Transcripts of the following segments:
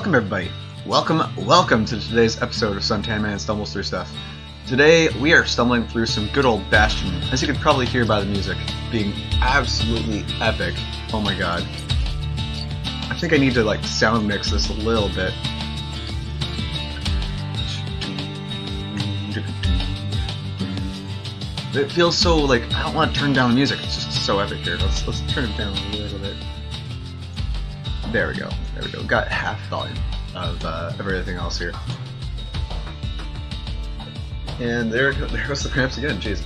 Welcome everybody. Welcome to today's episode of Suntanman Stumbles Through Stuff. Today we are stumbling through some good old Bastion, as you can probably hear by the music, being absolutely epic. Oh my god. I think I need to like sound mix this a little bit. It feels so like, I don't want to turn down the music, it's just so epic here. Let's turn it down a little bit. There we go. Got half volume of everything else here. And there goes the cramps again, jeez.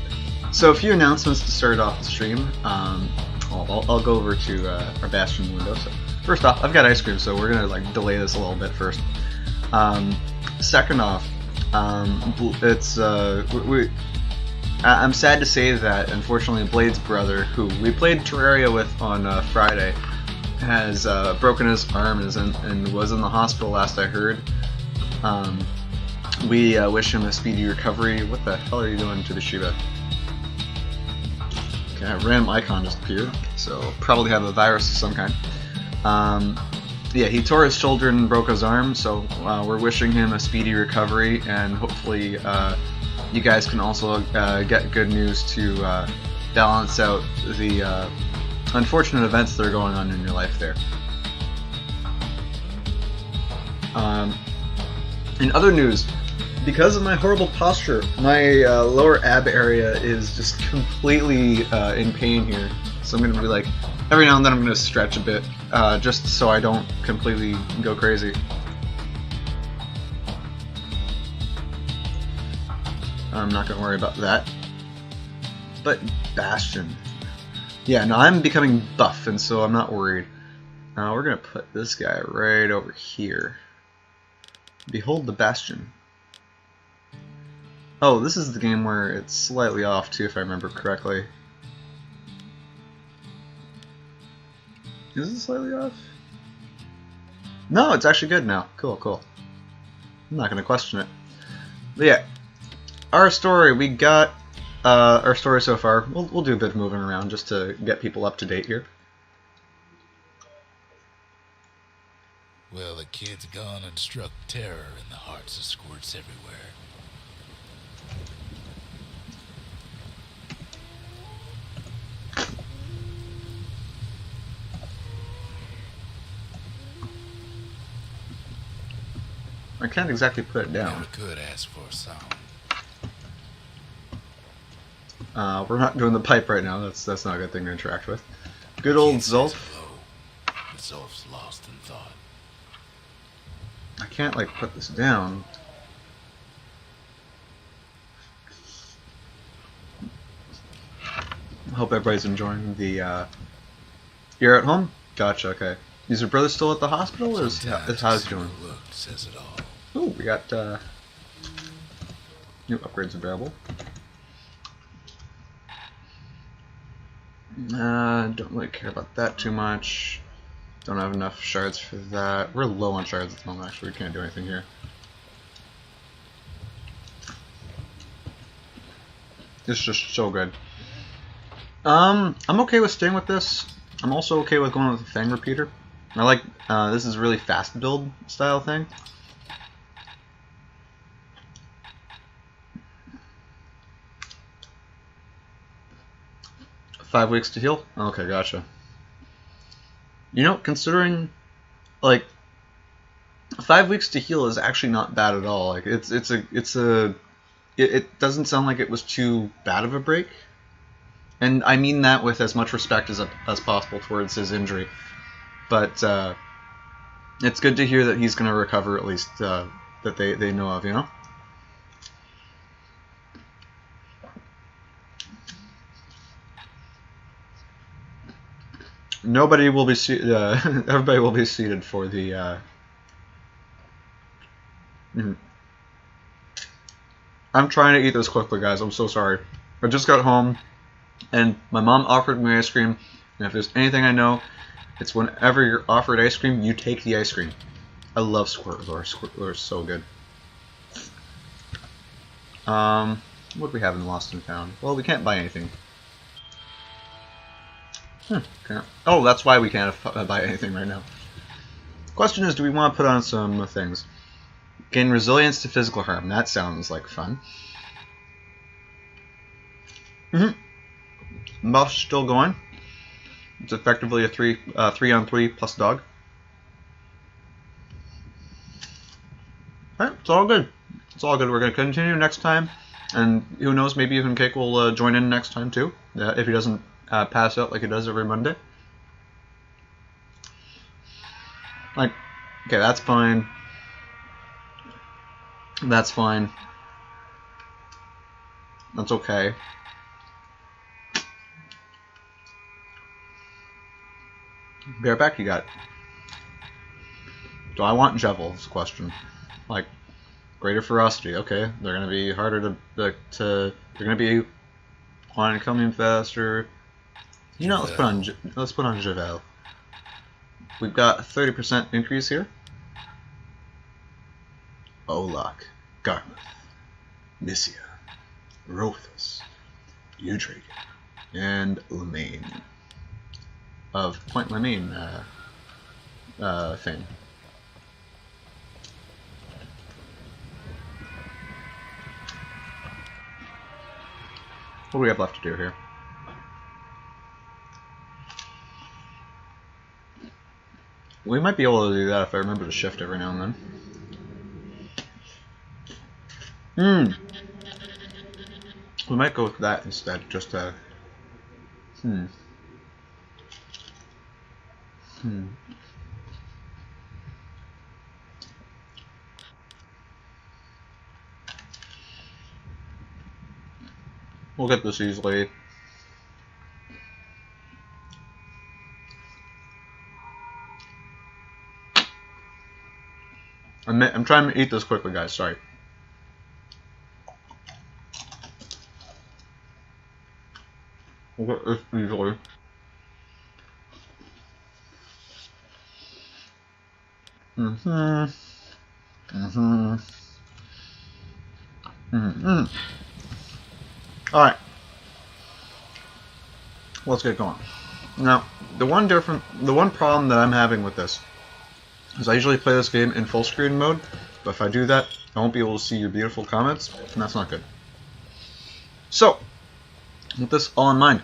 So a few announcements to start off the stream. I'll go over to our Bastion window. So first off, I've got ice cream, so we're gonna like delay this a little bit first. Second off, I'm sad to say that unfortunately Blade's brother, who we played Terraria with on Friday, has broken his arm and was in the hospital last I heard. We wish him a speedy recovery. What the hell are you doing to the Shiba? Okay, a random icon just appeared, so probably have a virus of some kind. Yeah, he tore his shoulder and broke his arm, so we're wishing him a speedy recovery, and hopefully you guys can also get good news to balance out the unfortunate events that are going on in your life there. In other news, because of my horrible posture, my lower ab area is just completely in pain here. So I'm going to be like, every now and then I'm going to stretch a bit, just so I don't completely go crazy. I'm not going to worry about that. But Bastion. Yeah, no, I'm becoming buff, and so I'm not worried. Now we're going to put this guy right over here. Behold the Bastion. Oh, this is the game where it's slightly off too, if I remember correctly. Is it slightly off? No, it's actually good now. Cool. I'm not going to question it. But yeah, our story, we got our story so far. We'll do a bit of moving around just to get people up to date here. Well, the kid's gone and struck terror in the hearts of squirts everywhere. I can't exactly put it down. Never could ask for a song. We're not doing the pipe right now. That's not a good thing to interact with. Good old Zulf. But Zulf's lost in thought. I can't like put this down. I hope everybody's enjoying the. You're at home? Gotcha. Okay. Is your brother still at the hospital, or is how's he doing? Look says it all. Ooh, we got new upgrades available. Don't really care about that too much. Don't have enough shards for that. We're low on shards at the moment, actually. We can't do anything here. It's just so good. I'm okay with staying with this. I'm also okay with going with the Fang Repeater. I like, this is a really fast build style thing. $5 weeks to heal? Okay, gotcha. You know, considering, like, 5 weeks to heal is actually not bad at all. Like, it doesn't sound like it was too bad of a break. And I mean that with as much respect as possible towards his injury. But, it's good to hear that he's going to recover, at least, that they know of, you know? Nobody will be everybody will be seated for the. I'm trying to eat this quickly, guys. I'm so sorry. I just got home, and my mom offered me ice cream. And if there's anything I know, it's whenever you're offered ice cream, you take the ice cream. I love Squirtlure. Squirtlure is so good. What do we have in Lost and Found? Well, we can't buy anything. Okay. Oh, that's why we can't buy anything right now. Question is, do we want to put on some things? Gain resilience to physical harm. That sounds like fun. Buff's still going. It's effectively a 3-on-3 plus dog. Alright, it's all good. It's all good. We're going to continue next time. And who knows, maybe even Cake will join in next time too. If he doesn't pass out like he does every Monday. Like, okay, that's fine. That's fine. That's okay. Bareback, you got it. Do I want Jevil? Is the question. Like, greater ferocity. Okay, they're gonna be harder they're gonna be wanting to come in faster. You know, let's put on Jevil. We've got a 30% increase here. Olak, Garmouth, Missia, Rothus, Udragon, and Lemaine of Point Lemaine fame. What do we have left to do here? We might be able to do that if I remember to shift every now and then. We might go with that instead, just We'll get this easily. I'm trying to eat this quickly, guys. Sorry. We'll get this easily. Alright. Let's get going. Now, the one problem that I'm having with this is I usually play this game in full screen mode, but if I do that, I won't be able to see your beautiful comments, and that's not good. So, with this all in mind,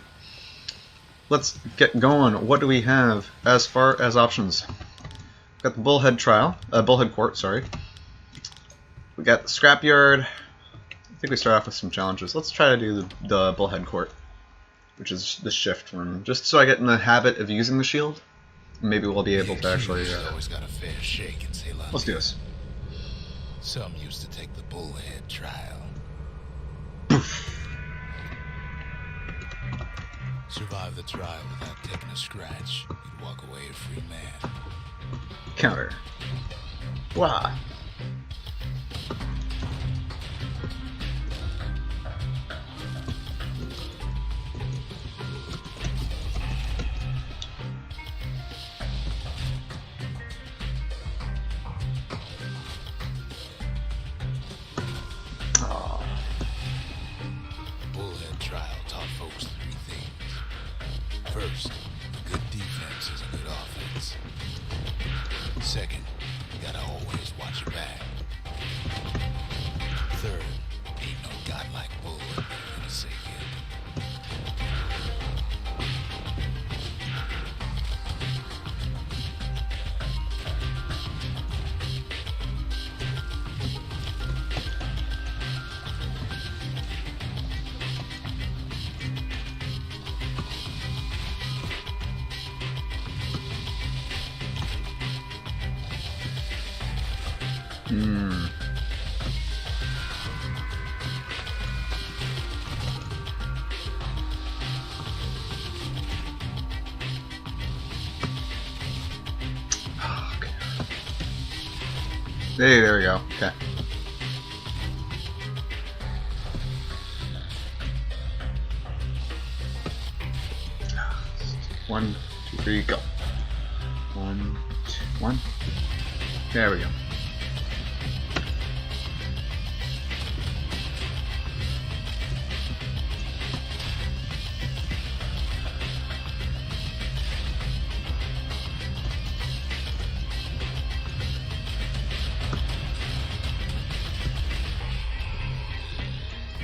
let's get going. What do we have as far as options? We've got the Bullhead Court, sorry. We got the Scrapyard. I think we start off with some challenges. Let's try to do the Bullhead Court, which is the shift one, just so I get in the habit of using the shield. Maybe we'll be able to actually. Always got a fair shake in Ceylon. Let's do this. Some used to take the Bullhead trial. Survive the trial without taking a scratch, you'd walk away a free man. Counter. Wow. Bullhead trial taught folks three things. First, a good defense is a good offense. Second, you gotta always watch your back. Third, ain't no godlike Bullhead gonna save you. Hey, there we go. Okay. One, two, three, go. 1, 2, 1. There we go.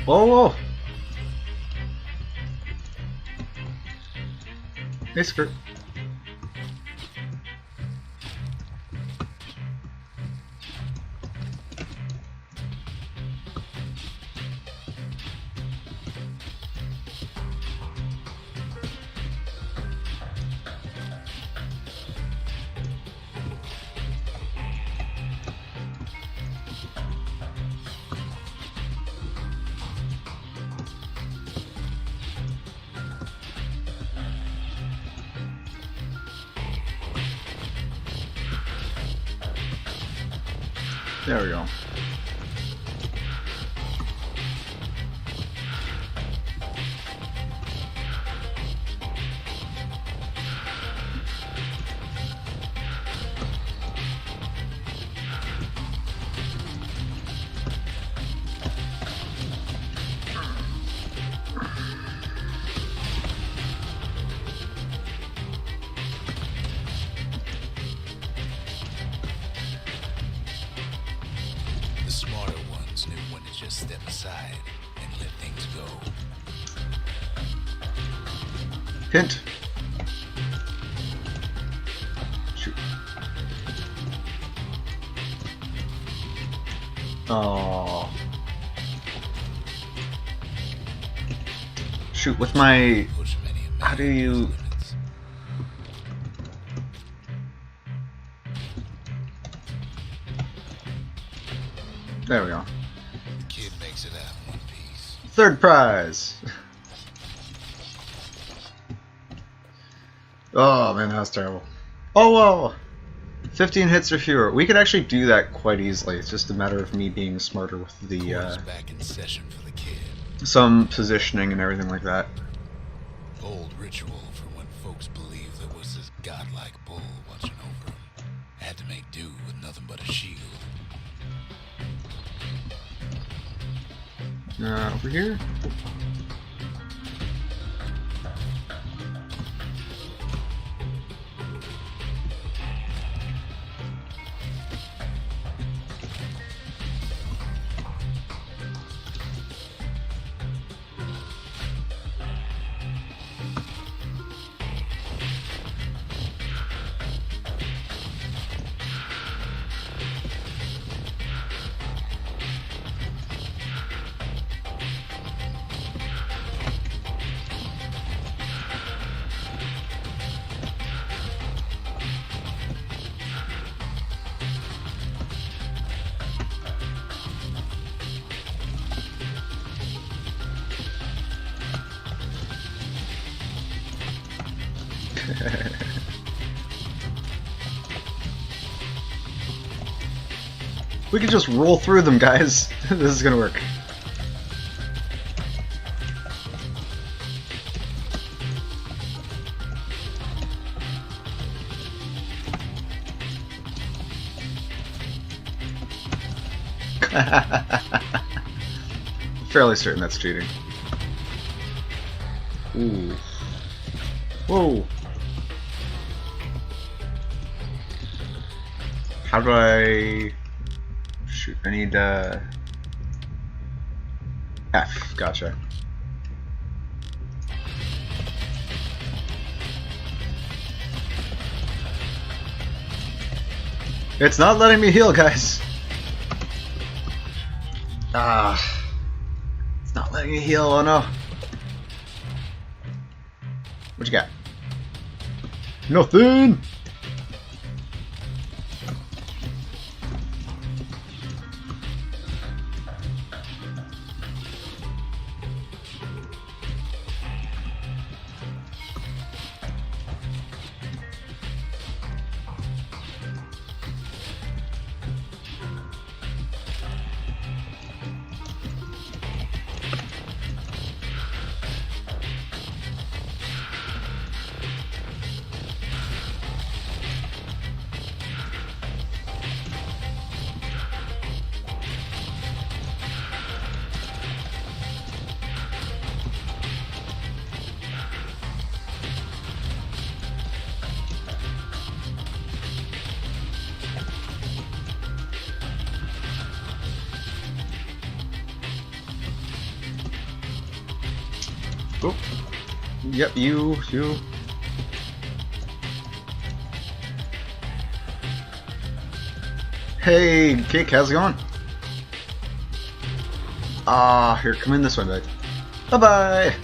Whoa, whoa. Hey, skirt. There we go. The smarter ones knew when to just step aside and let things go. Hint. Shoot. Oh. Shoot, with my... Push many a man How do to you... his limits. There we go. The kid makes it out in one piece. Third prize! Oh man, that was terrible. Oh whoa! 15 hits or fewer. We could actually do that quite easily. It's just a matter of me being smarter with the Course back in session for the kid. some positioning and everything like that. Old ritual for when folks believed there was this godlike bull watching over them. Had to make do with nothing but a shield. Over here? We can just roll through them, guys. This is gonna work. Fairly certain that's cheating. Ooh. Whoa. How do I... Shoot, I need, F. Gotcha. It's not letting me heal, guys. It's not letting me heal, oh no. What you got? Nothing! Oh. Yep, you. Hey, Cake, how's it going? Here, come in this way, bud. Bye-bye!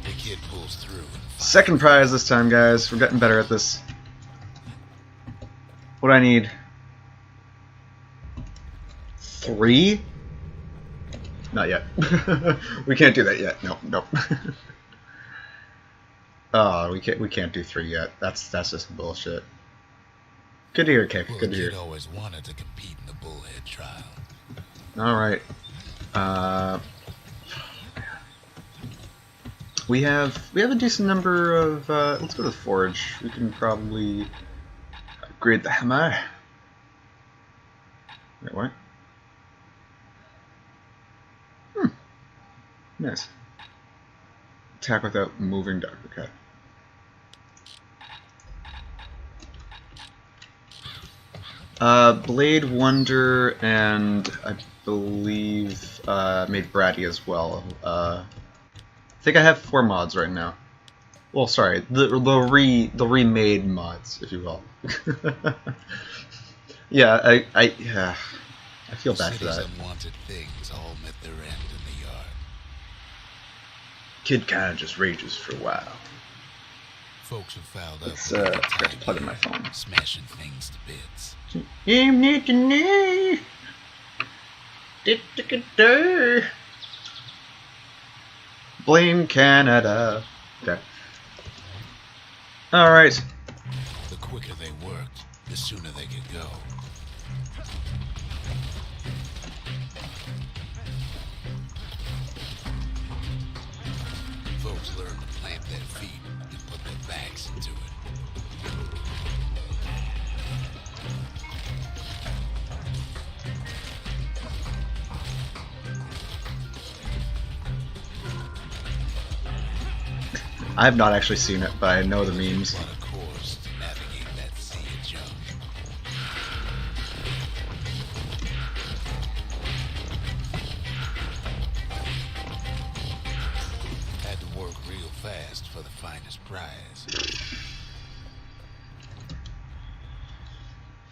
The kid pulls through. Second prize this time, guys. We're getting better at this. What do I need? 3? Not yet. We can't do that yet. Nope. Oh, we can't do 3 yet. That's just bullshit. Good to hear, Kick. Well, Good to hear. The kid always wanted to compete in the bullhead trial. All right. We have a decent number of. Let's go to the forge. We can probably upgrade the hammer. Wait, what? Nice. Attack without moving down. Okay. Blade Wonder and I believe made Bratty as well. I think I have 4 mods right now. Well, sorry, the remade mods, if you will. Yeah, I feel bad for that. Unwanted things all met their end in the yard. Kid kind of just rages for a while. Folks have fouled up. Let's forgot to plug in my phone. Smashing things to bits. Blame Canada. Okay. Alright. The quicker they worked, the sooner they could go. Folks learn to plant their feet and put their backs into it. I have not actually seen it, but I know the memes. On a course to navigate that sea of junk. Had to work real fast for the finest prize.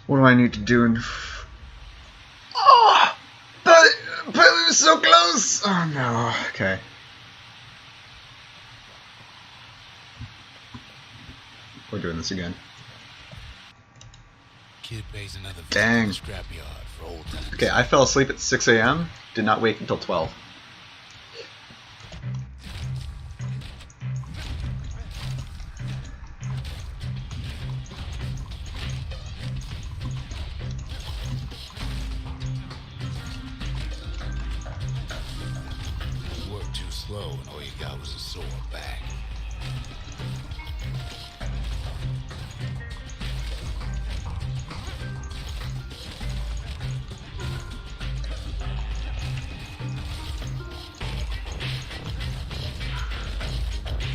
What do I need to do? Oh! But it was so close! Oh no. Okay. We're doing this again. Kid pays another Dang. scrapyard for old times. Okay, I fell asleep at 6 a.m. Did not wake until 12. You worked too slow and all you got was a sore back.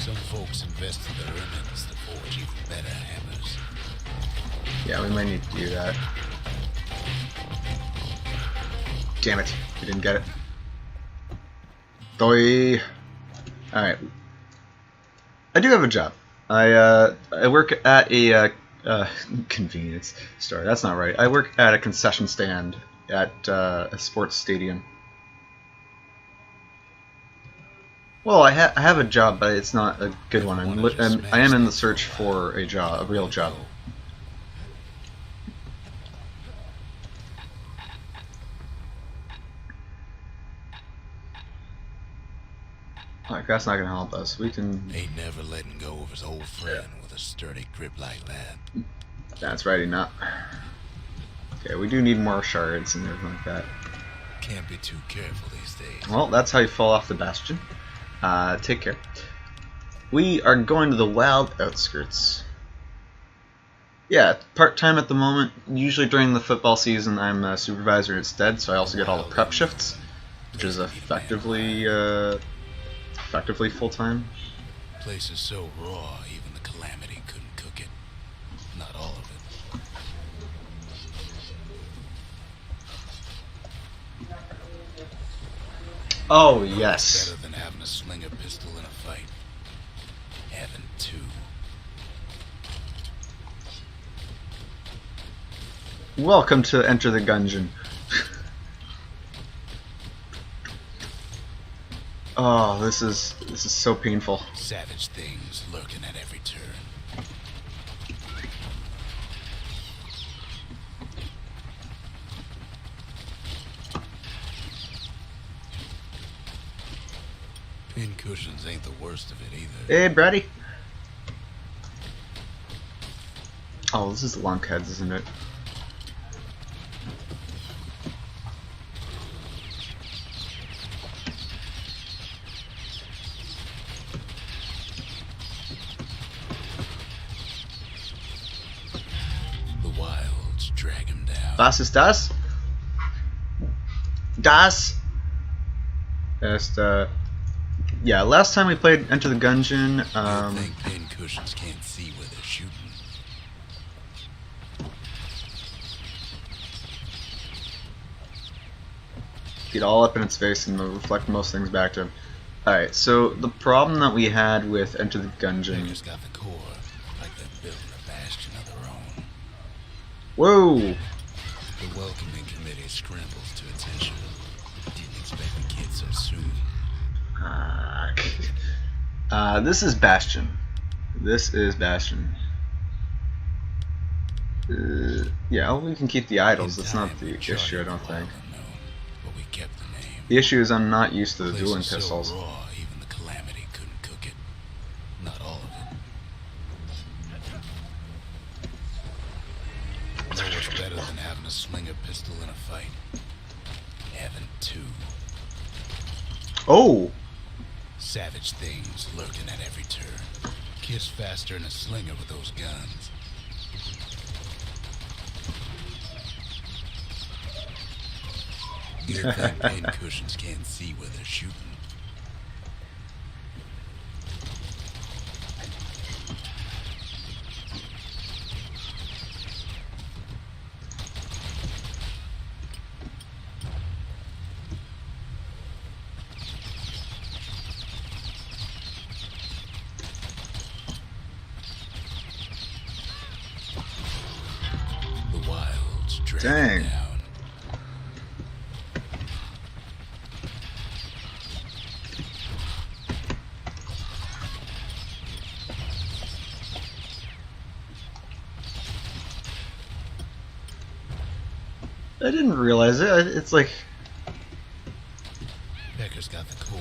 Some folks invested their earnings to forge even better hammers. Yeah, we might need to do that. Damn it, we didn't get it. Doi. Alright. I do have a job. I work at a convenience store. That's not right. I work at a concession stand at a sports stadium. Well, I have a job, but it's not a good one. I am in the search for a job, a real job. Like, that's not gonna help us. We can. Ain't never letting go of his old friend with a sturdy grip like that. That's right, not. Okay, we do need more shards and everything like that. Can't be too careful these days. Well, that's how you fall off the Bastion. Take care. We are going to the wild outskirts. Yeah, part-time at the moment. Usually during the football season I'm a supervisor instead, so I also get all the prep shifts, which is effectively full-time. Place is so raw, even the Calamity couldn't cook it. Not all of it. Oh, yes. Better than having a slinger pistol and a Welcome to Enter the Gungeon. Oh, this is so painful. Savage things lurking at every turn. Pin cushions ain't the worst of it either. Hey, Brady. Oh, this is lunkheads, isn't it? The wilds drag him down. Was ist das? Das ist, yeah, last time we played Enter the Gungeon, You think pin cushions can't see where they're shooting? get all up in its face and reflect most things back to him. Alright, so the problem that we had with Enter the Gungeon... Pickers got the core, like they're building a bastion of their own. Whoa! The welcoming committee scrambles to attention. Didn't expect the kid so soon. This is Bastion. This is Bastion. Yeah, well, we can keep the idols. That's not the issue, I don't think. But we kept the name. The issue is I'm not used to the Place dueling is so pistols. raw, even the calamity couldn't cook it. Not all of it. Know what's better than having a slinger pistol in a fight? Having two. Oh! Savage things lurking at every turn. Kiss faster than a slinger with those guns. You think pin cushions can't see where they're shooting? The wilds drag Dang. down. I didn't realize it. It's like... Becker's got the core,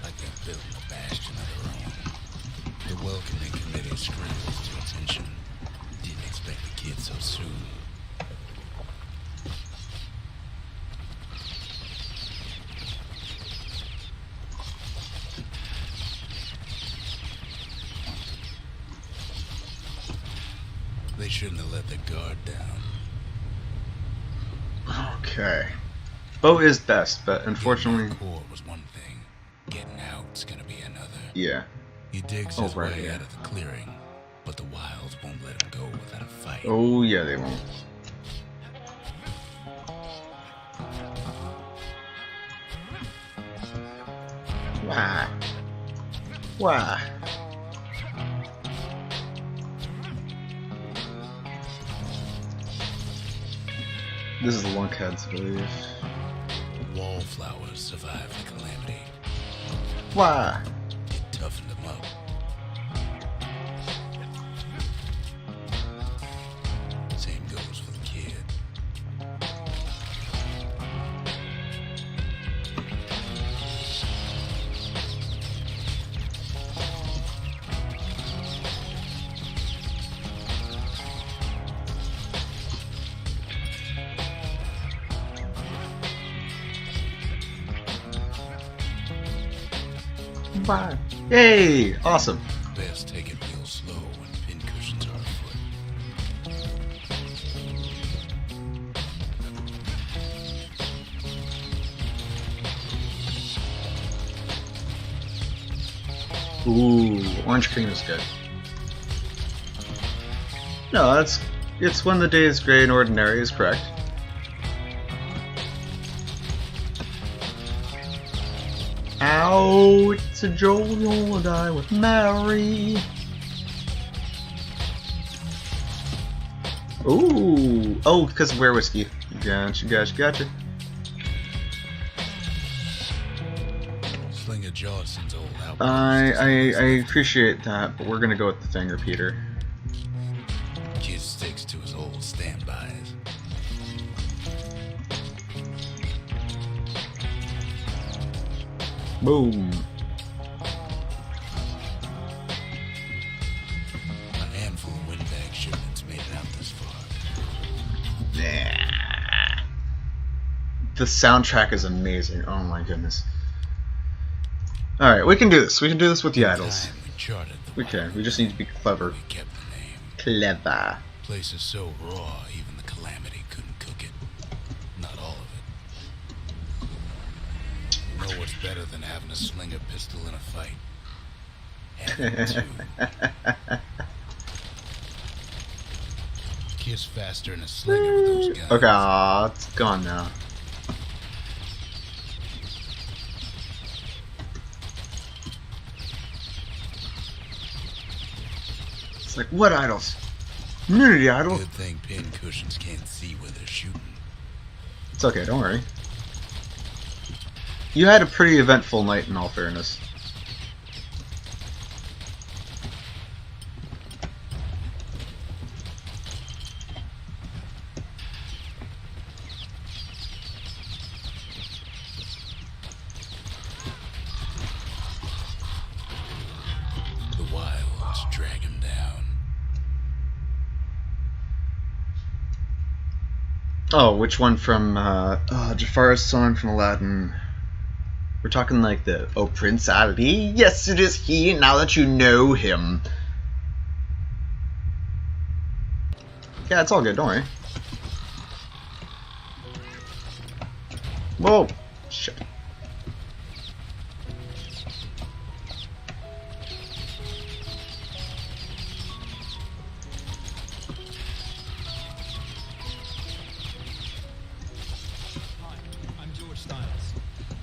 like they're building a bastion of their own. The welcoming committee scrambles to attention. Didn't expect the kid so soon. They shouldn't have let their guard down. Okay. Bow is best, but unfortunately... Getting core was one thing. Getting out's gonna be another. Yeah. He digs Oh, his right, way yeah. out of the clearing, but the wilds won't let him go without a fight. Oh, yeah, they won't. Why? Why? This is the lunkheads, I believe. Wallflowers survived the calamity. Why? It toughened them up. Same goes for the kid. Why? Yay! Awesome. Best take it real slow when pin cushions are afoot. Ooh, orange cream is good. No, it's when the day is gray and ordinary is correct. Ow, it's a Joel, you'll die with Mary. Ooh. Oh, because of Were Whiskey. Gotcha. Slinger Johnson's old outpost. I appreciate that, but we're gonna go with the finger, Peter. Kid sticks to his old standbys. Boom. A handful of windbag shipments made it out this far. Nah. The soundtrack is amazing. Oh my goodness. Alright, we can do this. We can do this with the idols. We charted the We can. We just need to be clever. We kept the name. Clever. Place is so raw, even the Calamity couldn't cook it. Not all of it. You know what's better than having a slinger pistol in a fight? Having two. Kiss faster than a slinger with those guns. Okay, it's gone now. It's like, what idols? Immunity idol? Good thing pin cushions can't see where they're shooting. It's okay, don't worry. You had a pretty eventful night in all fairness. The wilds drag him down. Oh, which one from Jafar's song from Aladdin? We're talking like the "Oh Prince Ali, yes it is he, now that you know him." Yeah, it's all good, don't worry. Whoa! Shit.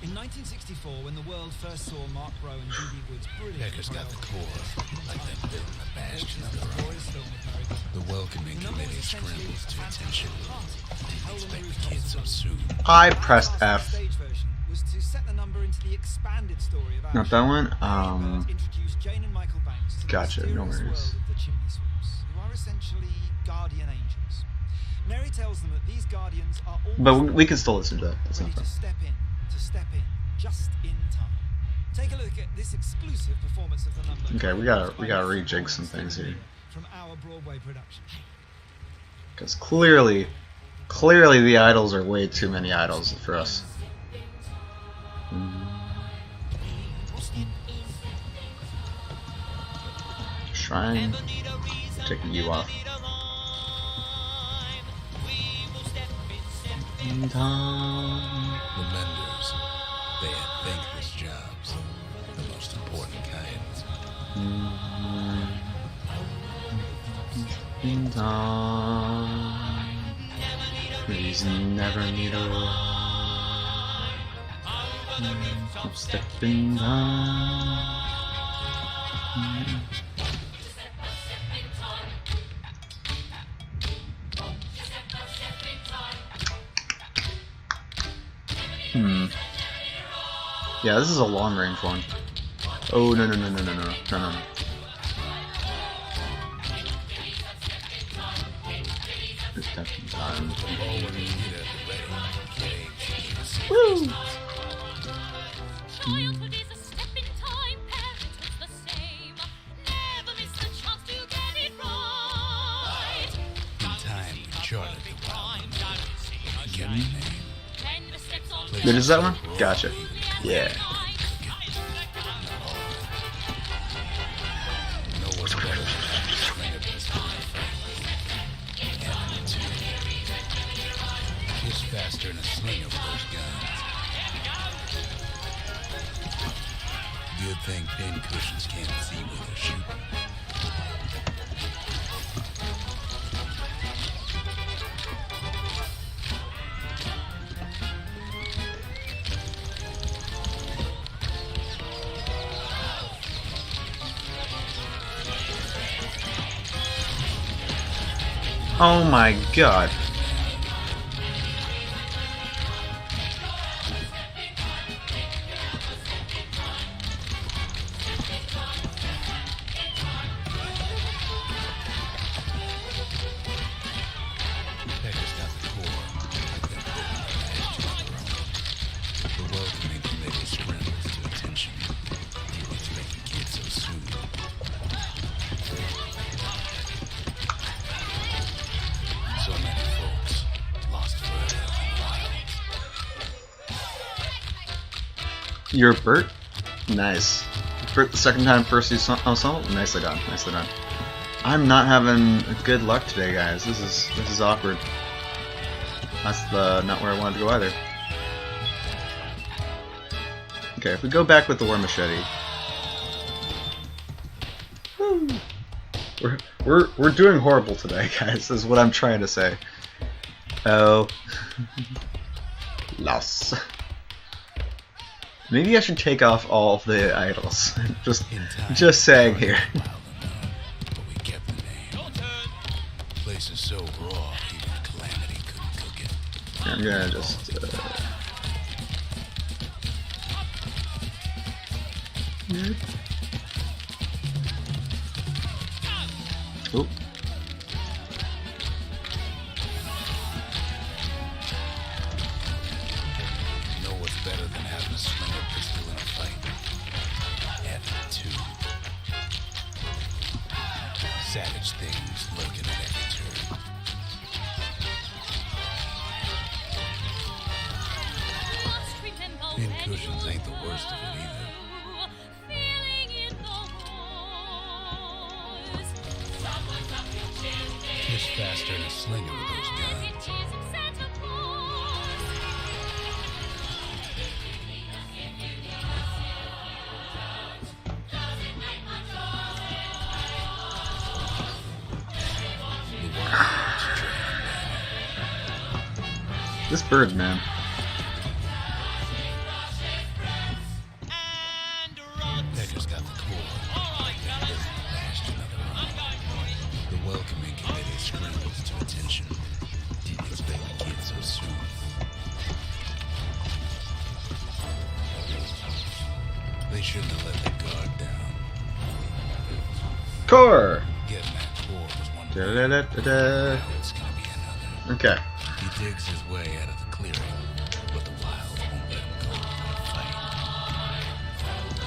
In 1964, when the world first saw Mark Rowe and D.B. Wood's brilliant Becker's got the core, like them building the Bastion of their own. The welcoming committee scrambles to attention. Didn't expect the kid so soon. I pressed F. Was to set the number into the expanded story of Not that one. introduced Jane and Michael Banks to Gotcha, the no mysterious worries. world of the chimney sweeps, who are essentially guardian angels. Mary tells them that these guardians are all But we can still listen to that. That's ready not to fun. step in, just in time. Take a look at this exclusive performance of the number. Okay, we gotta rejig some things here. From our Broadway production. Because clearly the idols are way too many idols for us. Shrine. Taking you off. In time. The menders, they had thankless jobs, the most important kind. In time. Please never need a ride. Step in time. Yeah, this is a long range one. Oh no. Step in time. Woo! Childhood is a step in time, parenthood's the same. Never miss the chance to get it right. In time, we charted the wild. Get me name. Wait, is that one? Gotcha. Yeah. Know what's better than having a slinger pistol in a fight? Having it too. Kiss faster than a slinger with those guns. Good thing pin cushions can't see where they're shooting. Oh my god. Pecker's got the core, like that bit in the Bastion of their own. The welcoming committee scrambles to attention. Didn't expect the kid so soon. So many folks lost forever in the wilds. You're Bert? Nice. Bert the second time first ensemble? Nicely done, nicely done. I'm not having good luck today, guys. This is awkward. That's not where I wanted to go either. Okay, if we go back with the war machete. Woo. We're doing horrible today, guys, is what I'm trying to say. Oh. Loss. Maybe I should take off all of the idols. just saying here. But we kept the name. The place is so raw, even Calamity couldn't cook it. I'm gonna just Oop. Know what's better than having a slinger pistol in a fight? Having two. Savage things lurking at every turn. Must remember Pin when cushions you ain't the worst of it either. feeling in the wars. Someone's up your chimney. It's faster than a slinger with those guns. It is Santa Claus. This bird, man. Pecker's got the core. Bastion of their own. The welcoming committee scrambles to attention. Didn't expect the kid so soon. They shouldn't have let the guard down. Core! Getting that core was one way. Da-da-da-da-da. Now it's gonna be another. Okay. He digs his way out of the clearing, but the wild won't let him go without a fight.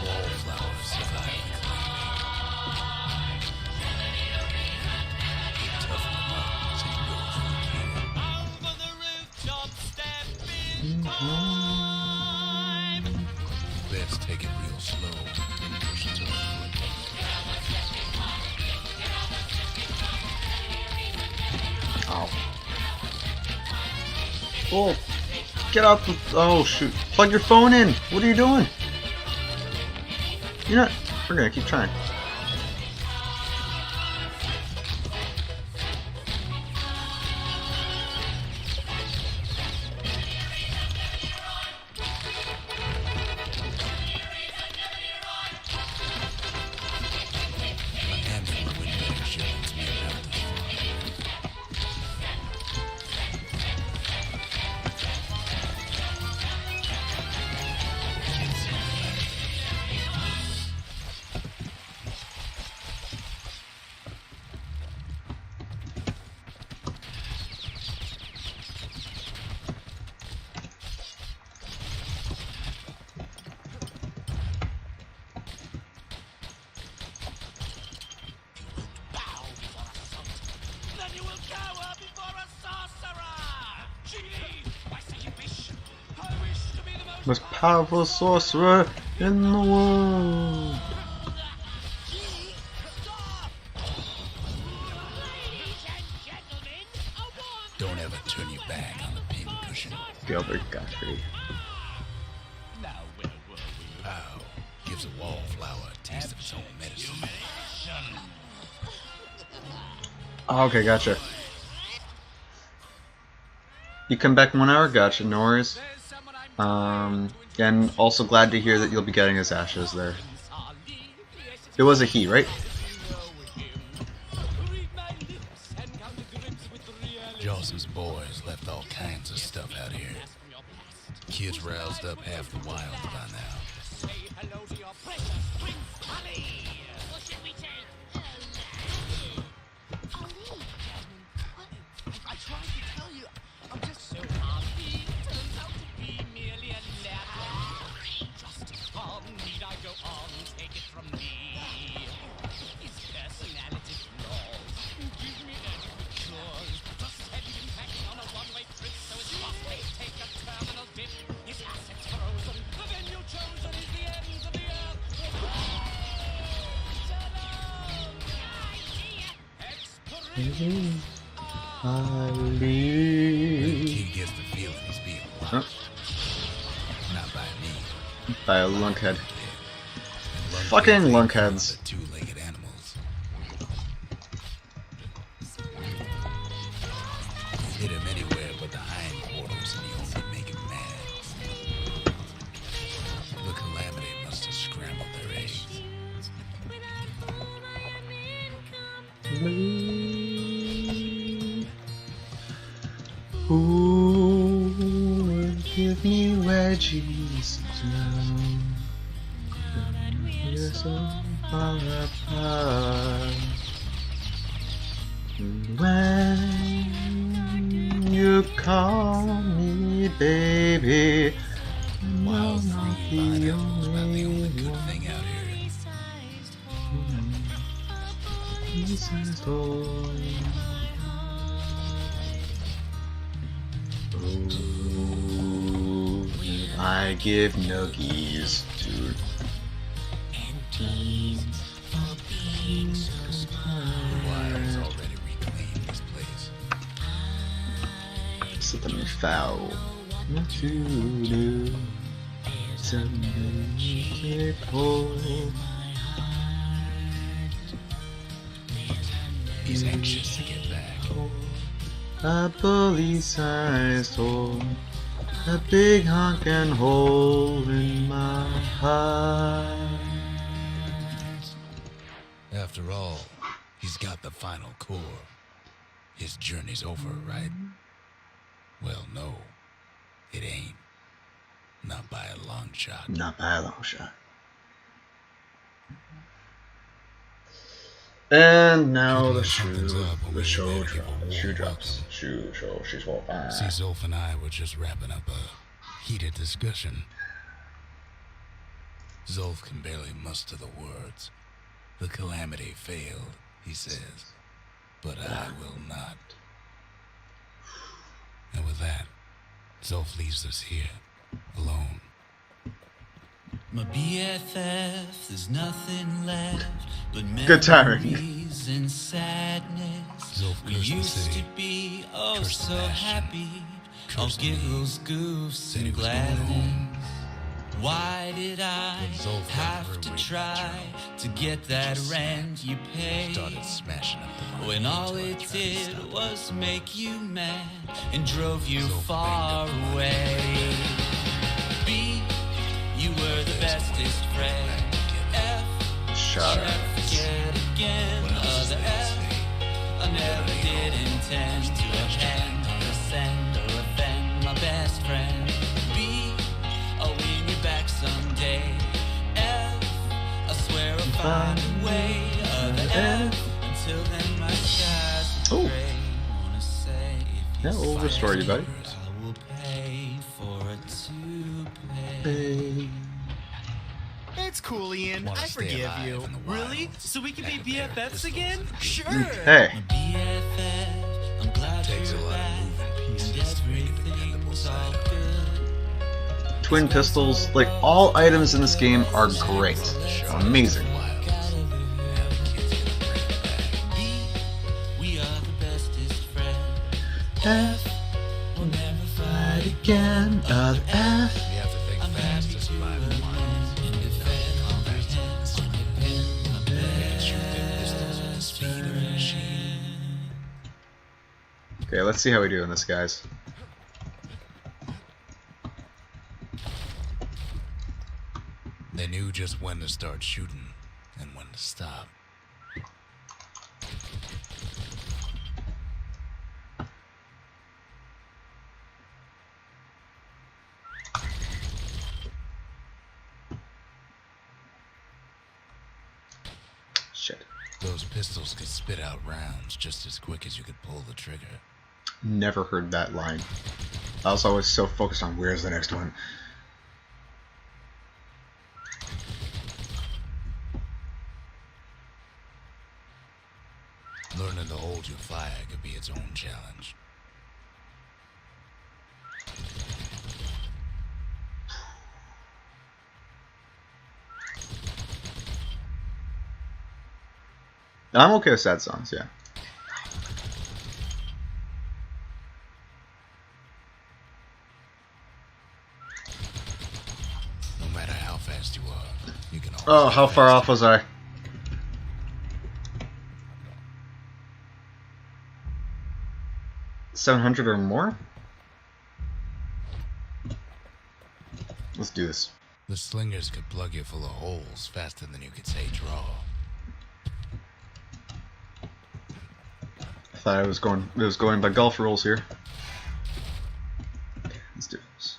Wallflowers survive the calamity. Toughen him up so he goes for the kill. Over the rooftop, step in time. Let's take it real slow and push it to the foot. Ow. Oh, get out the... Oh, shoot. Plug your phone in. What are you doing? You're not... We're gonna keep trying. A handful of windbag shipments made it out this far. Then you will cower before a sorcerer! Genie, I say you wish. I wish to be the most Most powerful sorcerer in the world. Ladies and gentlemen, a warm Don't ever turn your back on the pincushion. Gilbert Gottfried. Now, where were we? Pow gives a wallflower a taste of its own medicine. Oh, okay, gotcha. You come back in 1 hour? Gotcha, no worries. There's someone I'm And also glad to hear that you'll be getting his ashes there. It was a he, right? Read my lips and come to grips with boys left all kinds of stuff out here. Kids roused up half the wild by now. Say hello to your precious Prince Ali. What should we take? I tried to tell you, I'm just so happy. Turns out to be merely a lad. Just how need I go on? Take it from me. His personality flaws give me any cause. Just had him packing on a one-way trip, so his prospects take a terminal dip. His assets frozen. The venue chosen is the ends of the earth. Expiration. Kid gets the feeling he's being watched. Not by me. By a lunkhead. And Fucking lunkheads lunkheads. are the two-legged animals. Hit him anywhere but the hindquarters and you only make him mad. The Calamity must have scrambled their eggs. Who would give me wedgies down? We're so far apart. When you call me baby, Wild I'm not free the animals about the only only good one. thing out here. Pieces torn. Oh, I give nuggies to The wild's already reclaimed this place. something foul. What to do? Something it whole. He's anxious to get back. A bully-sized hole, a big honkin' hole in my heart. After all, he's got the final core. His journey's over, right? Well, no, it ain't. Not by a long shot. Not by a long shot. And now the shoe, the show drops. Shoe drops. Shoe show. She's all fine. See, Zolf and I were just wrapping up a heated discussion. Zolf can barely muster the words. The Calamity failed, he says, but I will not. And with that, Zolf leaves us here, alone. My BFF, there's nothing left but Good timing. memories and sadness. Zolf We cursed the used city, to be oh cursed so Bastion, happy. I'll cursed give me, those goofs said and he was going home. gladness. Why did I When Zolf got have through to reading the try journal, to get that just rent you paid? started smashing up the When money all until I it tried to did stop him. was make you mad and drove you Zolf far banged up the money. away. B, you were the bestest friend. F, Shut never up. forget again. What else is The there to F, say? I never did intend to offend or offend or offend my best friend. B, I'll win you back someday. F, I swear I'll find a way. The F, until then my skies will Oh. gray. Wanna say if Yeah, we'll restore you, buddy. I will pay for a toupee. Hey. It's cool, Ian. Wanna I stay forgive alive you. in the Really? wilds. So we can Have be a pair of BFFs pistols again? and be- Sure. Hey. My BFF, I'm glad Takes a you're lot of back, moving pieces and to make a dependable everything's side all up. good. Twin pistols, like all items in this game are great. Amazing. Wilds. Now the kids gonna bring it back. B, we are the bestest friends. F, We'll never fight fight again. F. We have to think fast to survive the wilds. and defend, comprehend, depend my They can shoot their pistols with the speed of a machine. Okay, let's see how we do in this, guys. They knew just when to start shooting and when to stop. Shit. Those pistols could spit out rounds just as quick as you could pull the trigger. Never heard that line. I was always so focused on where's the next one. Learning to hold your fire could be its own challenge. I'm okay with sad songs, yeah. No matter how fast you are, you can always Oh, get how far faster. off was I? $700 or more? Let's do this. The slingers could plug you full of holes faster than you could say draw. I thought it was going by golf rules here. Okay, let's do this.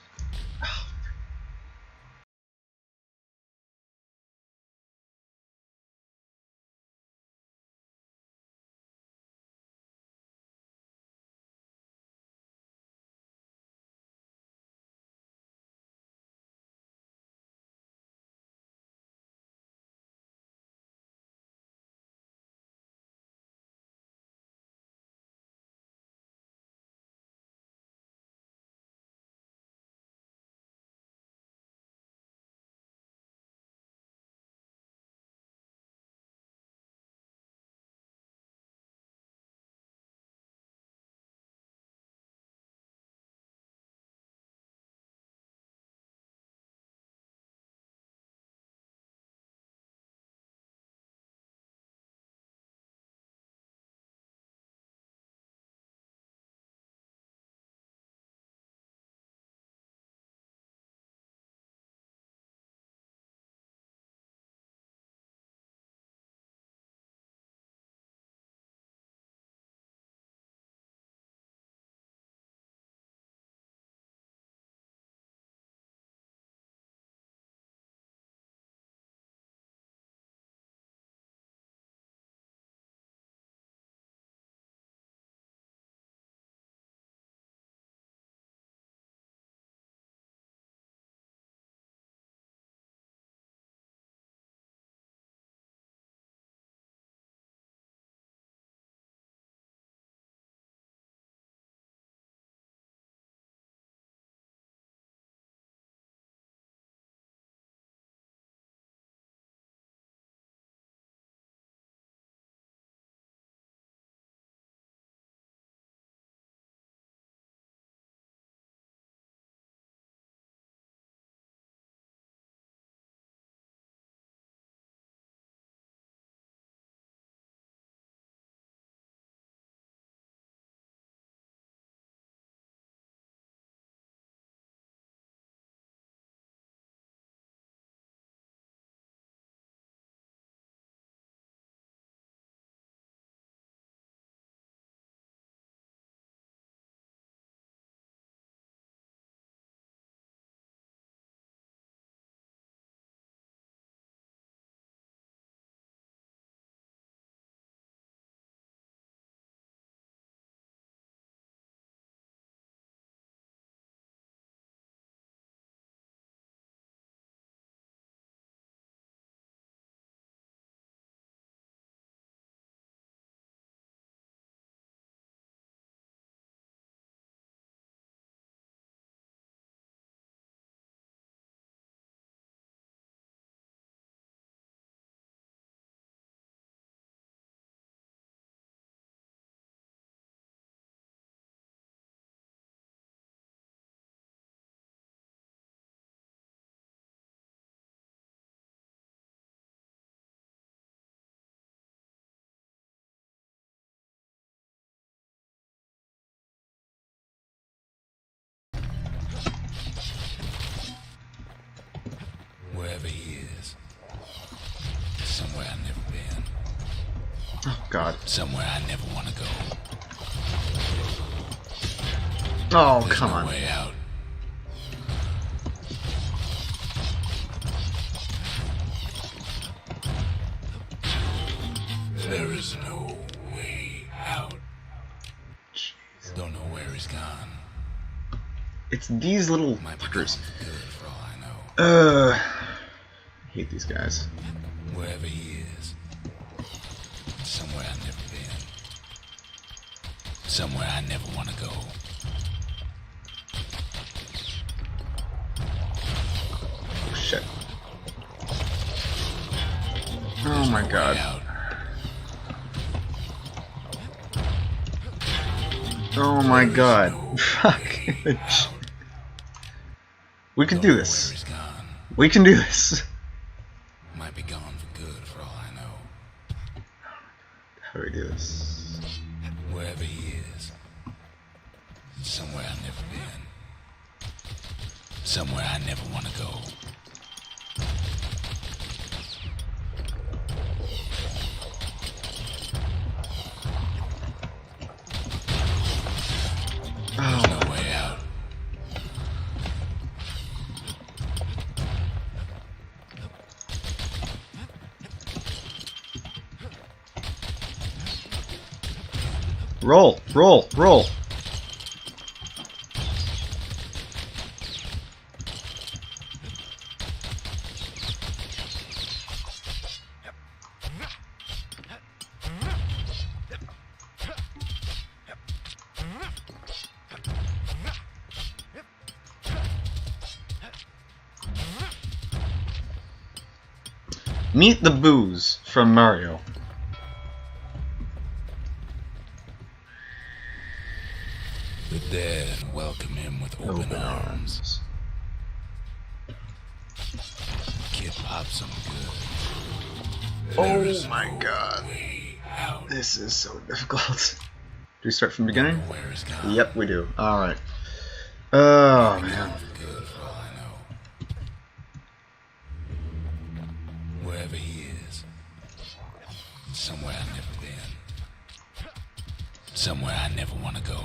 Wherever he is. Somewhere I've never been. Oh, God. Somewhere I never want to go. Oh, There's come no on. way out. It's these little Might be fuckers. gone for good for all I know. I hate these guys. Wherever he is. Somewhere I've never been. Somewhere I never want to go. Oh shit. Oh my god. Out. Oh my god. Fuck. We can do Where this. he's gone. We can do this. Might be gone for good for all I know. How do we do this? Wherever he is. Somewhere I've never been. Somewhere I never want to go. There's no way out. Roll, roll, roll. Meet the Booze from Mario. The dead welcome him with open arms. Kid pops him good. There is Oh my no god. way out. This is so difficult. Do we start from the beginning? Where is gone. Yep, we do. Alright. Oh, man. Gone for good for all I know. Wherever he is. Somewhere I've never been. Somewhere I never want to go.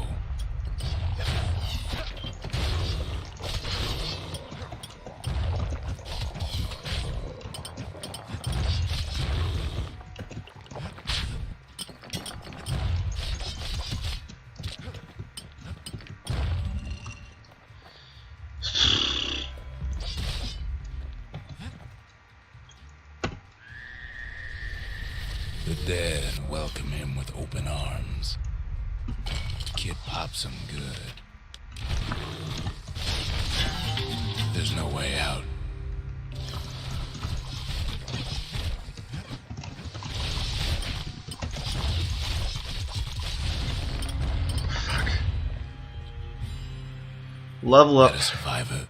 The dead welcome him with open arms. Kid pops him good. There's no way out. Fuck. Level up. Not a survivor.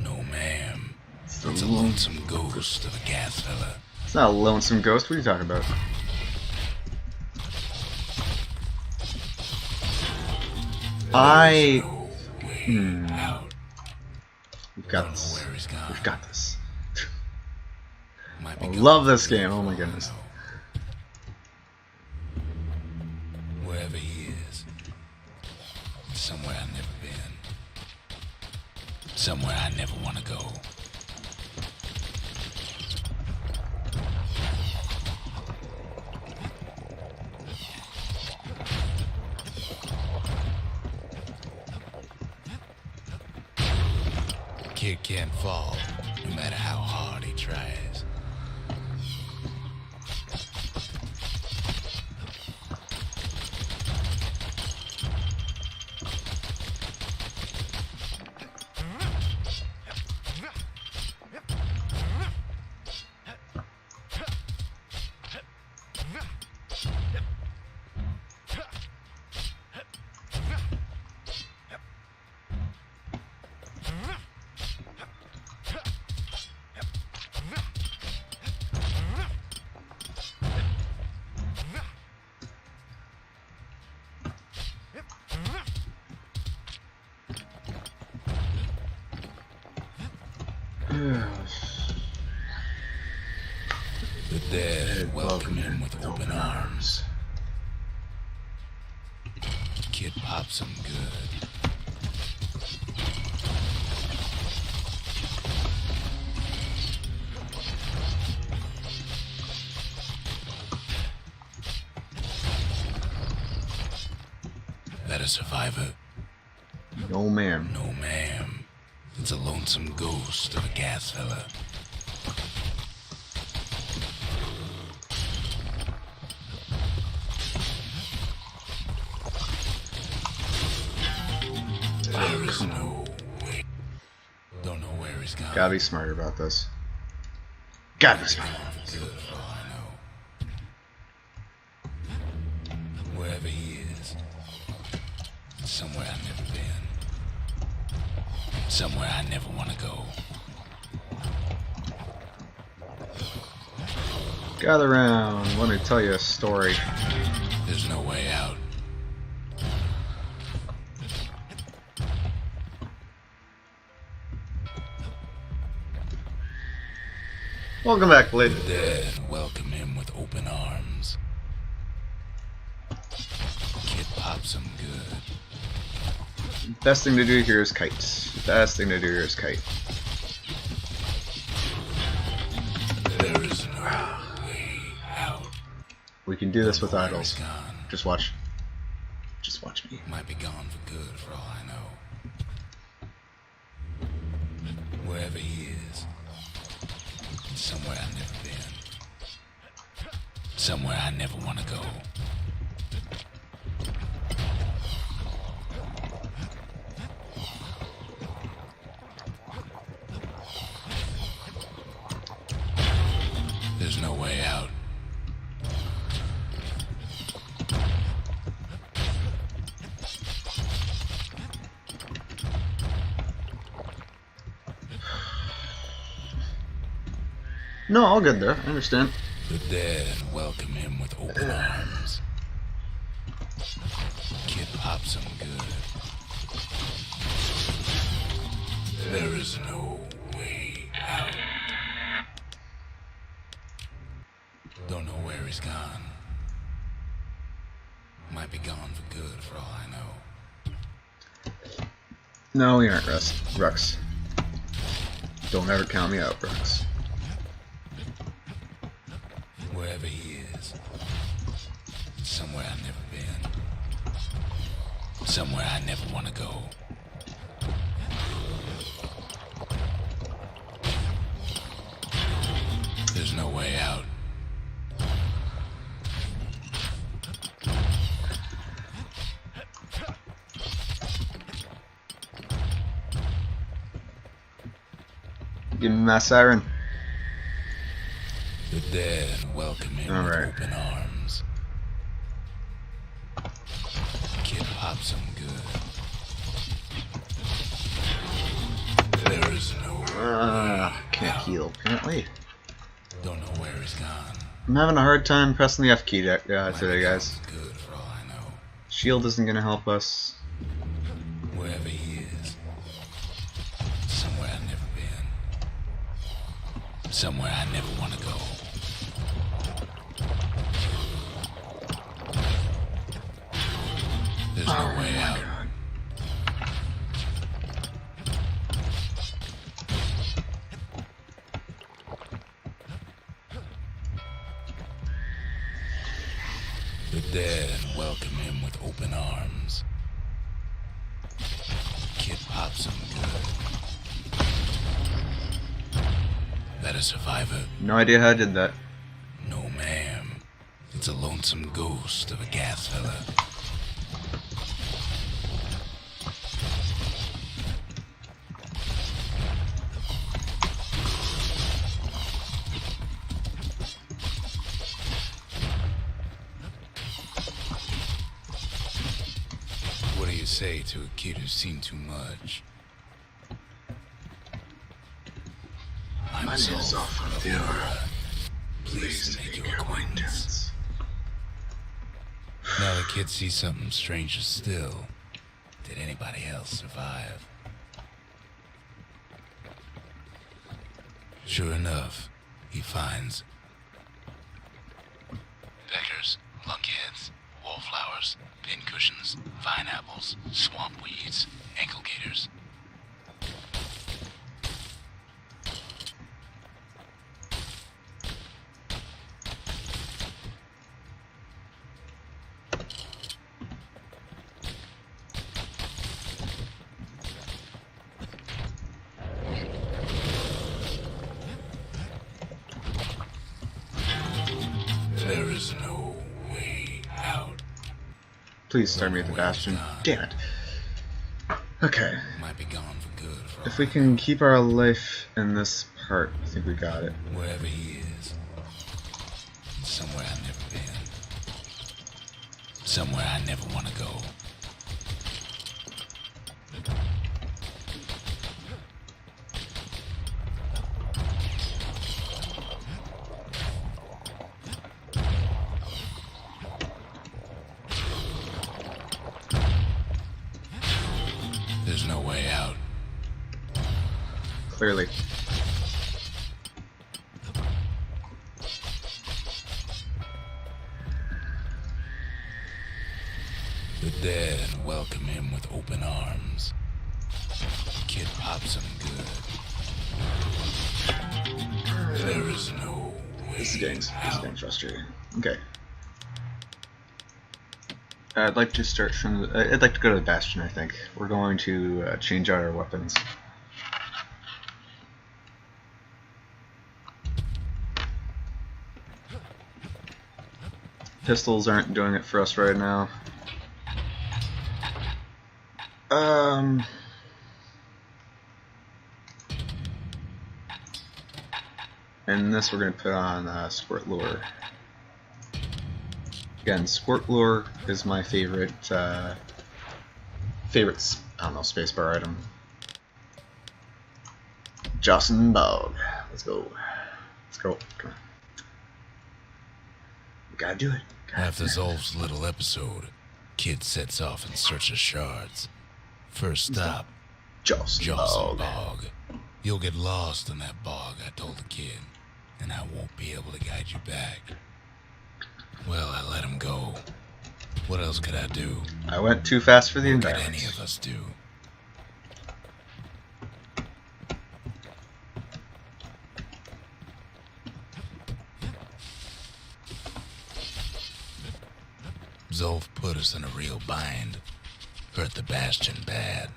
No, ma'am. It's It's a lonesome ghost of a gas fella. It's not a lonesome ghost. What are you talking about? I. No way out. We've got Don't know this. where he's gone. We've got this. Might I be love gone this for good game. Oh for my all I goodness. know. Wherever he is. Somewhere I've never been. Somewhere I never want to go. Kid can't fall, no matter how hard he tries. The dead welcome him with open arms. Kid pops him good. That a survivor? No, ma'am. No, ma'am. It's a lonesome ghost of a gas fella. There is no way. Don't know where he's gone. Gotta be smarter about this. Gotta be smart. Good for all I know. Wherever he is, somewhere I've never been. Somewhere I never want to go. Gather round. Let me tell you a story. There's no way out. Welcome back, lady. Dead welcome him with open arms. Kid pops him good. Best thing to do here is kite. Best thing to do here is kite. There is no way out. We can do this with Where idols. he's gone. Just watch. Just watch me. Might be gone for good for all I know. Wherever he is, somewhere I've never been. Somewhere I never want to go. There's no way out. No, all good there. I understand. The dead welcome him with open arms. Kid pops him good. There is no way out. Don't know where he's gone. Might be gone for good for all I know. No, we aren't, Rux. Don't ever count me out, Rux. Wherever he is, somewhere I've never been. Somewhere I never want to go. There's no way out. Give me my siren. The dead welcome him All with right. open arms. Kid pops him good. There is no Can't heal, apparently. Don't know where he's gone. I'm having a hard time pressing the F key Might today, be guys. gone for good for all I know. Shield isn't gonna help us. Wherever he is, somewhere I've never been. Somewhere I never want to go. There's no way out. The dead welcome him with open arms. Kid pops him good. That a survivor? No idea how I did that. No, ma'am. It's a lonesome ghost of a gas fella. What do you say to a kid who's seen too much? I'm Saul from the Aura. Pleased to make your acquaintance. Now the kid sees something stranger still. Did anybody else survive? Sure enough, he finds peckers, lunkheads, wallflowers, pincushions, vine apples, swamp weeds, ankle gators. Please start me at the Bastion. Damn it. Okay. Might be gone for good. For If we can keep our life in this part, I think we got it. wherever he is, somewhere I've never been, somewhere I never want to go. There's no way out. Clearly. The dead welcome him with open arms. Kid pops him good. There is no way This is getting out. frustrating. Okay. I'd like to start from. I'd like to go to the Bastion. I think we're going to change out our weapons. Pistols aren't doing it for us right now. And this we're going to put on Squirt Lure. Again, Squirt Lure is my favorite, I don't know, spacebar item. Jocelyn Bog. Let's go. Let's go. Come on. We gotta do it. After Zolf's little episode, Kid sets off in search of shards. First stop, Jocelyn Jocelyn Bog. Bog. You'll get lost in that bog, I told the kid, and I won't be able to guide you back. Well, I let him go. What else could I do? I went too fast for the What could environment. any of us do? Zolf put us in a real bind. Hurt the Bastion bad.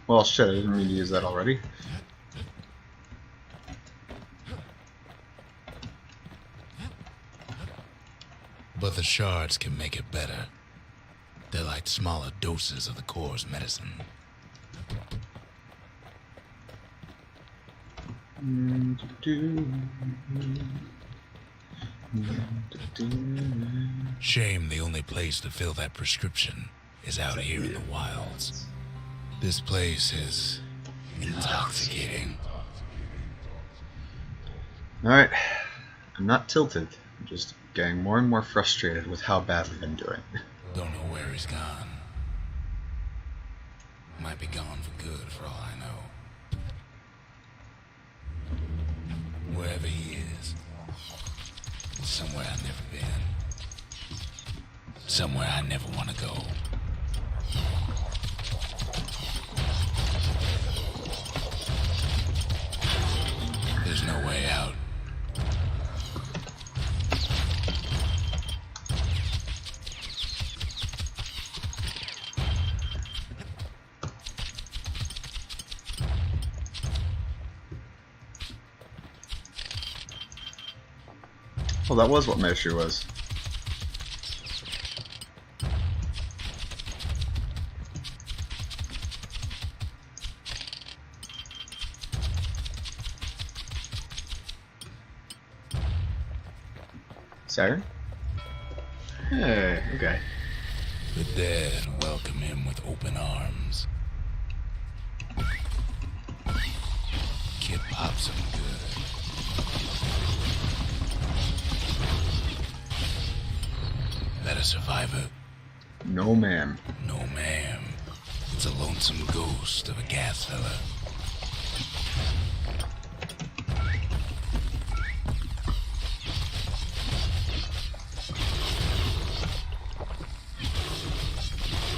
Well, shit, I didn't mean to use that already. But the shards can make it better. They're like smaller doses of the core's medicine. Shame the only place to fill that prescription is out here in the wilds. This place is intoxicating. Alright. I'm not tilted. I'm just getting more and more frustrated with how badly I'm doing. Don't know where he's gone. Might be gone for good for all I know. Wherever he is, somewhere I've never been. Somewhere I never want to go. There's no way out. Well, that was what my issue was. Saturn? Hey, okay. The dead welcome him with open arms. Kid pops him good. That a survivor? No, ma'am. No, ma'am. It's a lonesome ghost of a gas fella.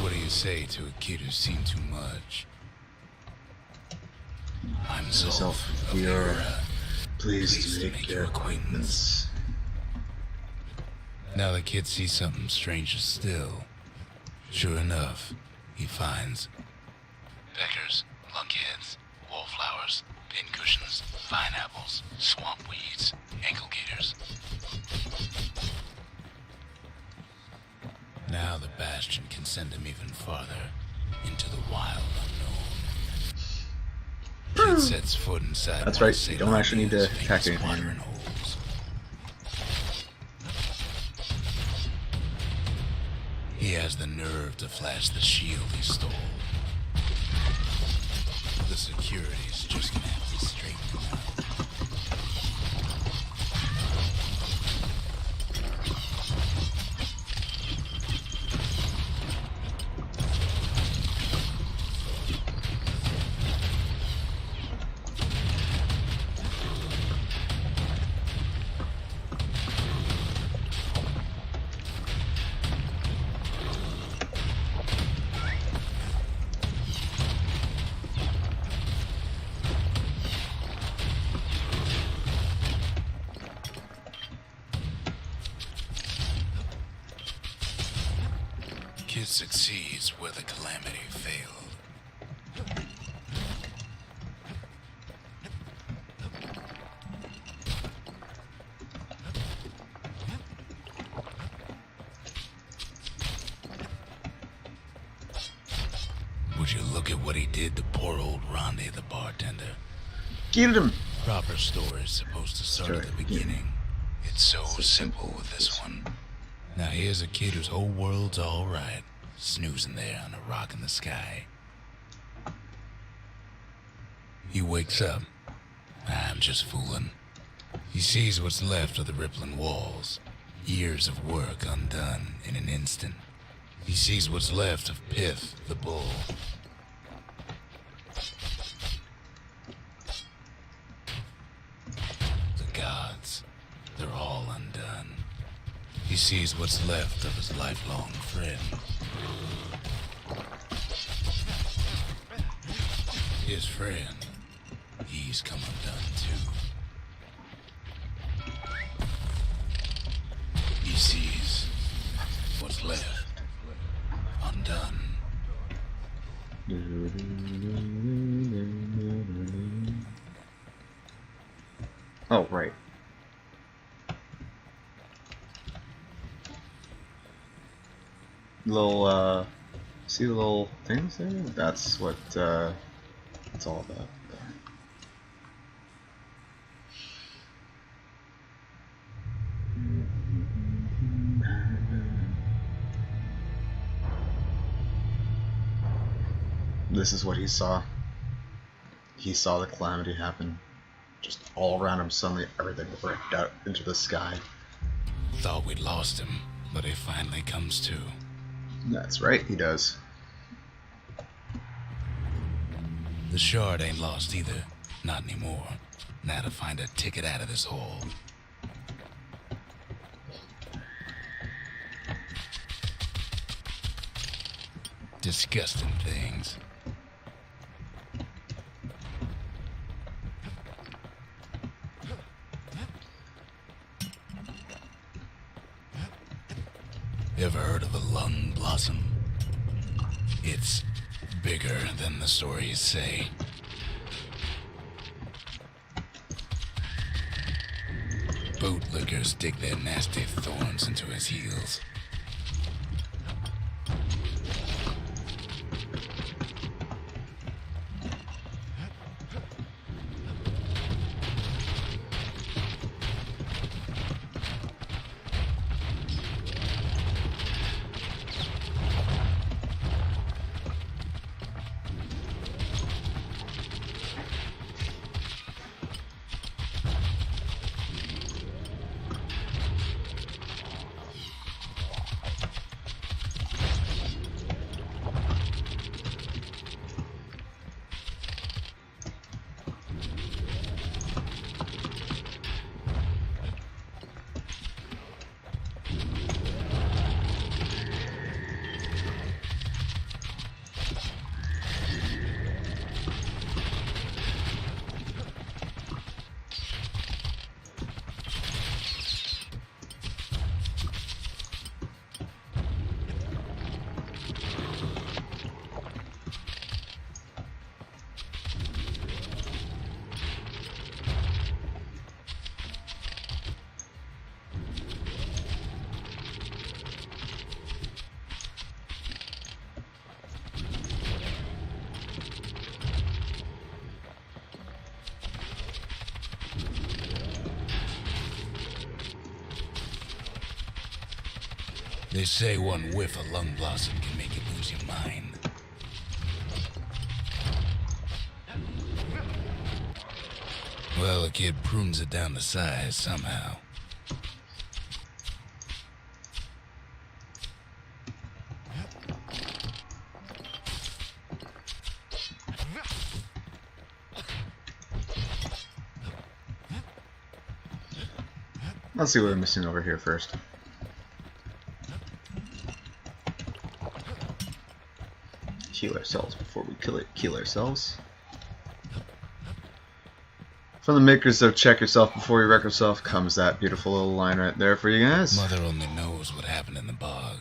What do you say to a kid who's seen too much? I'm Zolf of the era. Pleased to make your acquaintance. Now the kid sees something stranger still. Sure enough, he finds peckers, lunkheads, wallflowers, pincushions, pineapples, swamp weeds, ankle gaiters. Now the Bastion can send him even farther into the wild unknown. Kid sets foot inside. That's one right, of you don't actually need to Saint attack Martin's anything. watering holes. He has the nerve to flash the shield he stole. The security's just gonna have to straighten him out. Kid succeeds where the calamity failed. Would you look at what he did to poor old Rondé the bartender? Get him! Proper story is supposed to start at the Sorry. beginning. It's so simple with this one. Now here's a kid whose whole world's alright, snoozing there on a rock in the sky. He wakes up. I'm just fooling. He sees what's left of the rippling walls. Years of work undone in an instant. He sees what's left of Pith, the bull. The gods, they're all undone. He sees what's left of his lifelong friend. His friend, he's come undone too. He sees what's left undone. Oh, right. Little, see the little things there? That's what, it's all about. This is what he saw. He saw the calamity happen. Just all around him, suddenly everything ripped out into the sky. Thought we'd lost him, but he finally comes to. That's right, he does. The shard ain't lost either. Not anymore. Now to find a ticket out of this hole. Disgusting things. Ever heard of a lung blossom? It's bigger than the stories say. Bootlickers dig their nasty thorns into his heels. They say one whiff of lung blossom can make you lose your mind. Well, a kid prunes it down to size somehow. Let's see what we're missing over here first. Heal ourselves before we kill ourselves. From the makers of Check Yourself Before You Wreck Yourself comes that beautiful little line right there for you guys. Mother only knows what happened in the bog.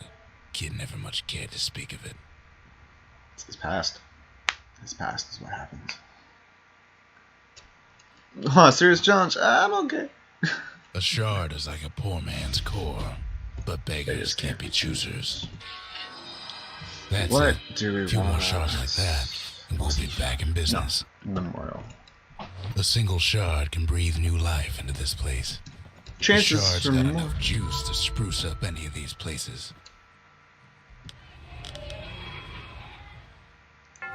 Kid never much cared to speak of it. It's his past. His past is what happens. Oh, serious challenge? I'm okay. A shard is like a poor man's core, but beggars can't be choosers. That's What it. do we A few more want? shards like that, and we'll be back in business. Memorial. A single shard can breathe new life into this place. The Chances shard's for got more. enough juice to spruce up any of these places.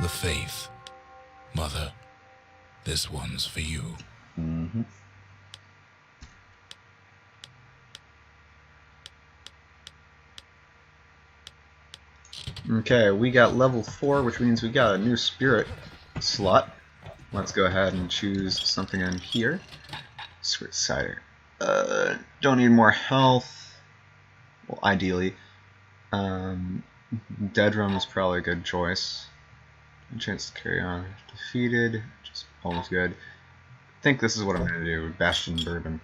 The faith. Mother, this one's for you. Mm-hmm. Okay, we got level 4, which means we got a new spirit slot. Let's go ahead and choose something in here. Spirit cider. Don't need more health. Well, ideally. Dead rum is probably a good choice. Chance to carry on. Defeated, which is almost good. I think this is what I'm going to do. Bastion bourbon.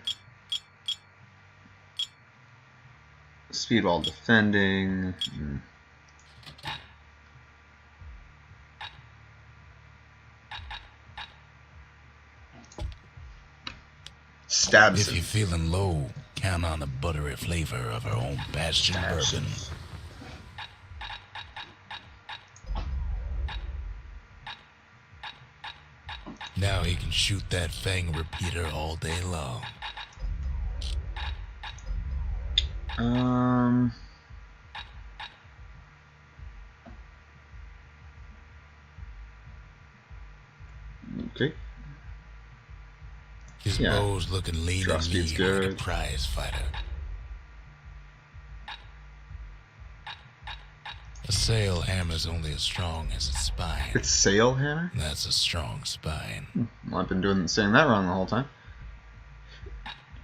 Speed while defending. Stabs If him. you're feeling low, count on the buttery flavor of our own Bastion bourbon. Now he can shoot that fang repeater all day long. Okay. His Yeah. bow's looking lean Drop and speed's mean like a good. prize fighter. A sail hammer's only as strong as its spine. It's sail hammer? That's a strong spine. Well, I've been saying that wrong the whole time.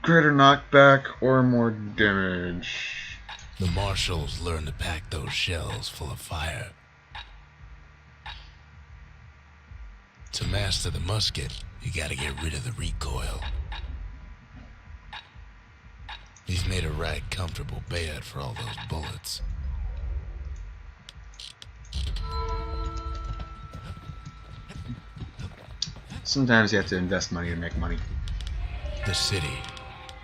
Greater knockback or more damage. The marshals learn to pack those shells full of fire. To master the musket, you gotta get rid of the recoil. He's made a right comfortable bed for all those bullets. Sometimes you have to invest money to make money. The city,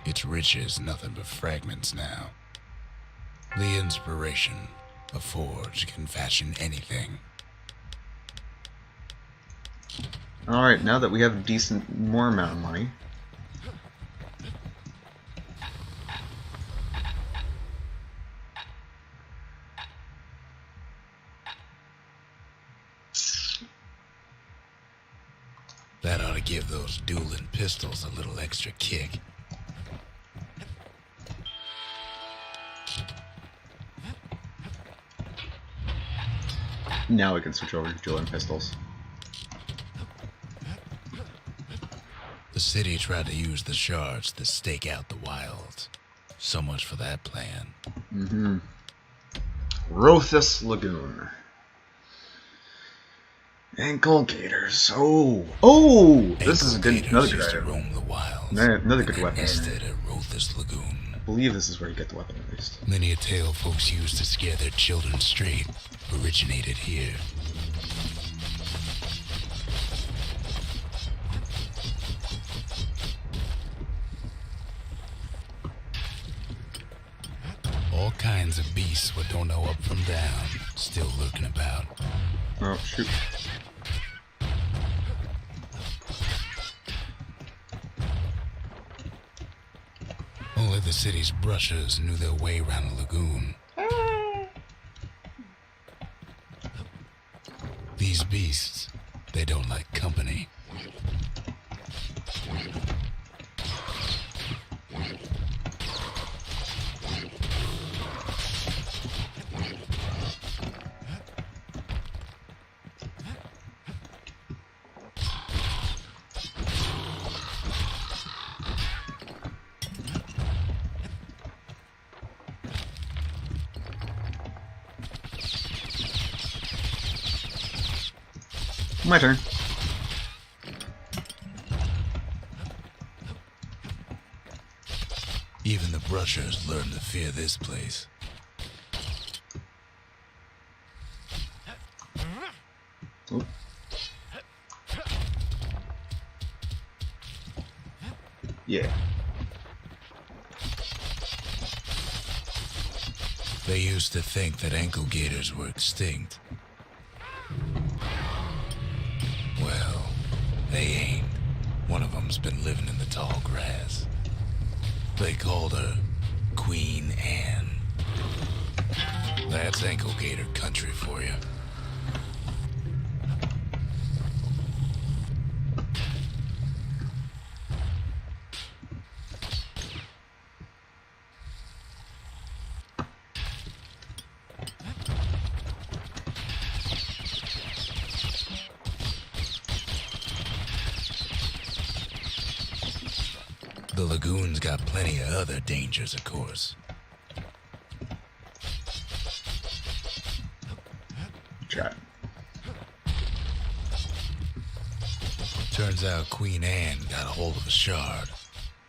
its riches nothing but fragments now. The inspiration, a forge can fashion anything. Alright, now that we have a decent, more amount of money. That ought to give those dueling pistols a little extra kick. Now we can switch over to dueling pistols. The city tried to use the shards to stake out the wilds. So much for that plan. Rothus Lagoon. Ankle Gators. Oh! This is a good, Ankle another gators good used to item. roam the wilds. Another good and weapon. nested at Rothus Lagoon. I believe this is where you get the weapon at least. Many a tale folks used to scare their children straight originated here. All kinds of beasts what don't know up from down, still lurking about. Oh, shoot. Only the city's brushers knew their way around the lagoon. These beasts, they don't like company. My turn. Even the brushers learn to fear this place. Oop. Yeah. They used to think that ankle gators were extinct. Well, they ain't. One of them's been living in the tall grass. They called her Queen Anne. That's ankle gator country for you. The lagoon's got plenty of other dangers, of course. Chat. Turns out Queen Anne got a hold of a shard.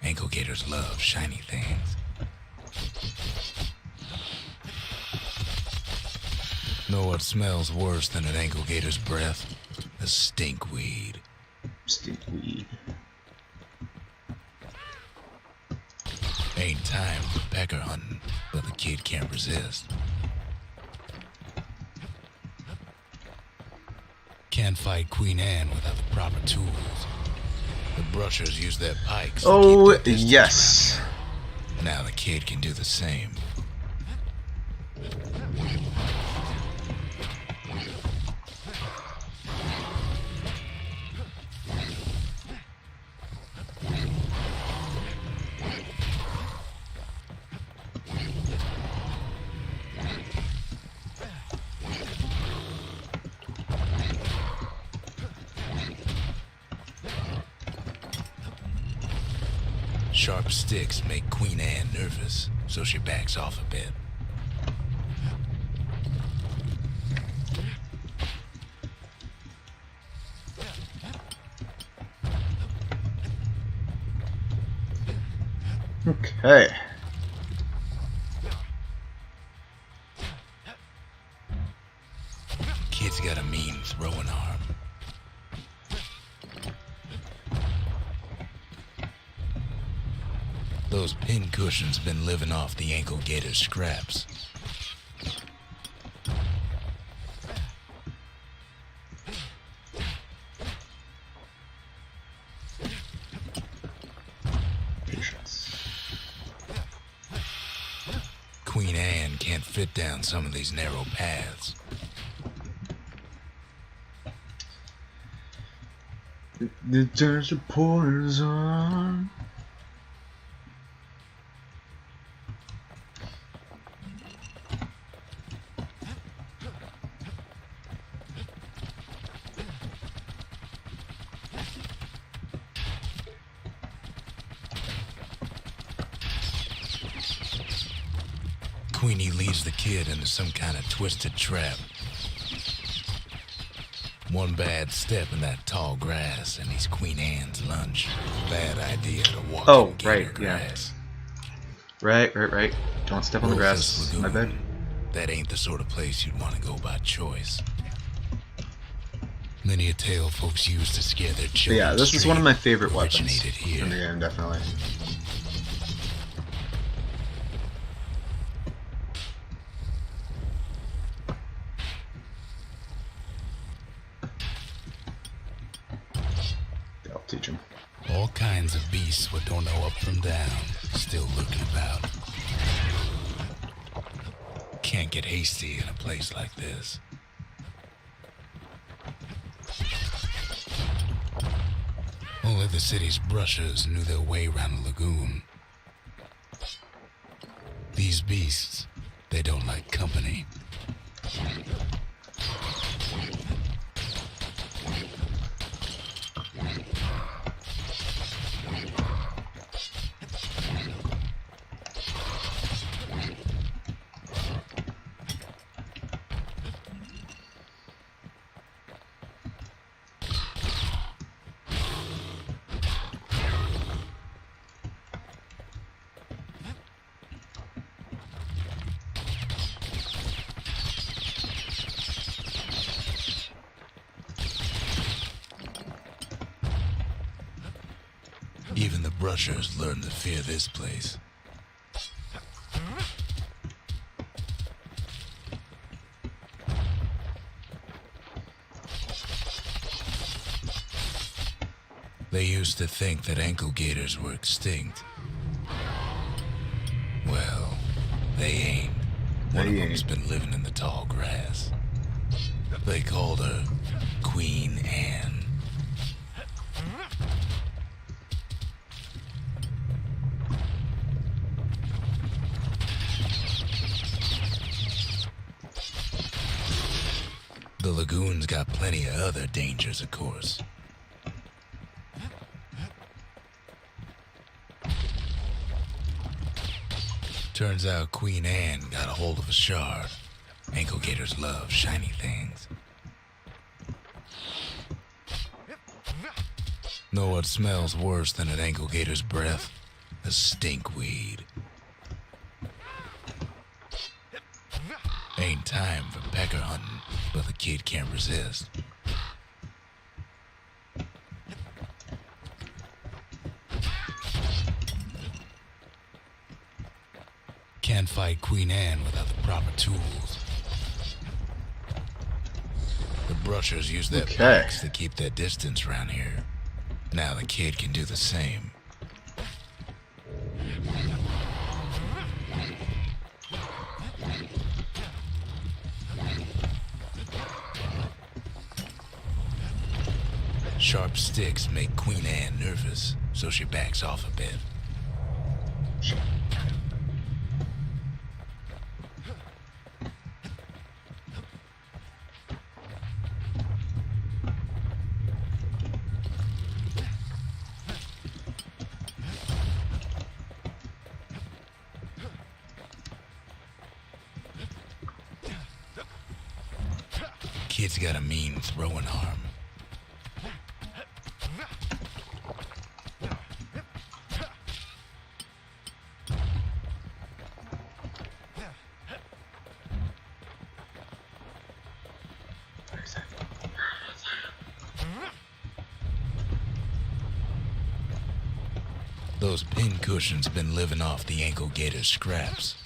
Ankle gators love shiny things. Know what smells worse than an ankle gator's breath? A stinkweed. Stinkweed. Ain't time for pecker hunting, but the kid can't resist. Can't fight Queen Anne without the proper tools. The brushers use their pikes. Oh, to keep their distance yes. round. Now the kid can do the same. Sharp sticks make Queen Anne nervous, so she backs off a bit. Okay. Kid's got a mean throwing arm. Those pin cushions been living off the ankle gator's scraps. Patience. Queen Anne can't fit down some of these narrow paths. The turns reporters on. Queenie leads the kid into some kind of twisted trap. One bad step in that tall grass and he's Queen Anne's lunch. Bad idea to walk in gator right, yeah. grass. Right. Don't step on the grass. Rufus My Lagoon. bad. That ain't the sort of place you'd want to go by choice. Many a tale folks use to scare their But children. yeah, this is one of my favorite weapons originated here. in the game, definitely. I'll teach him. All kinds of beasts what don't know up from down, still lurking about. Can't get hasty in a place like this. Only the city's brushers knew their way around the lagoon. These beasts, they don't like company. Even the brushers learned to fear this place. They used to think that ankle gators were extinct. Well, they ain't. One of them's been living in the tall grass. They called her Queen Anne. The lagoon's got plenty of other dangers, of course. Turns out Queen Anne got a hold of a shard. Ankle gators love shiny things. Know what smells worse than an ankle gator's breath? A stinkweed. Ain't time for pecker hunting, but the kid can't resist. Can't fight Queen Anne without the proper tools. The brushers use their packs to keep their distance around here. Now the kid can do the same. Sharp sticks make Queen Anne nervous, so she backs off a bit. Kid's got a mean throwing arm. Those pin cushions been living off the ankle gator's scraps.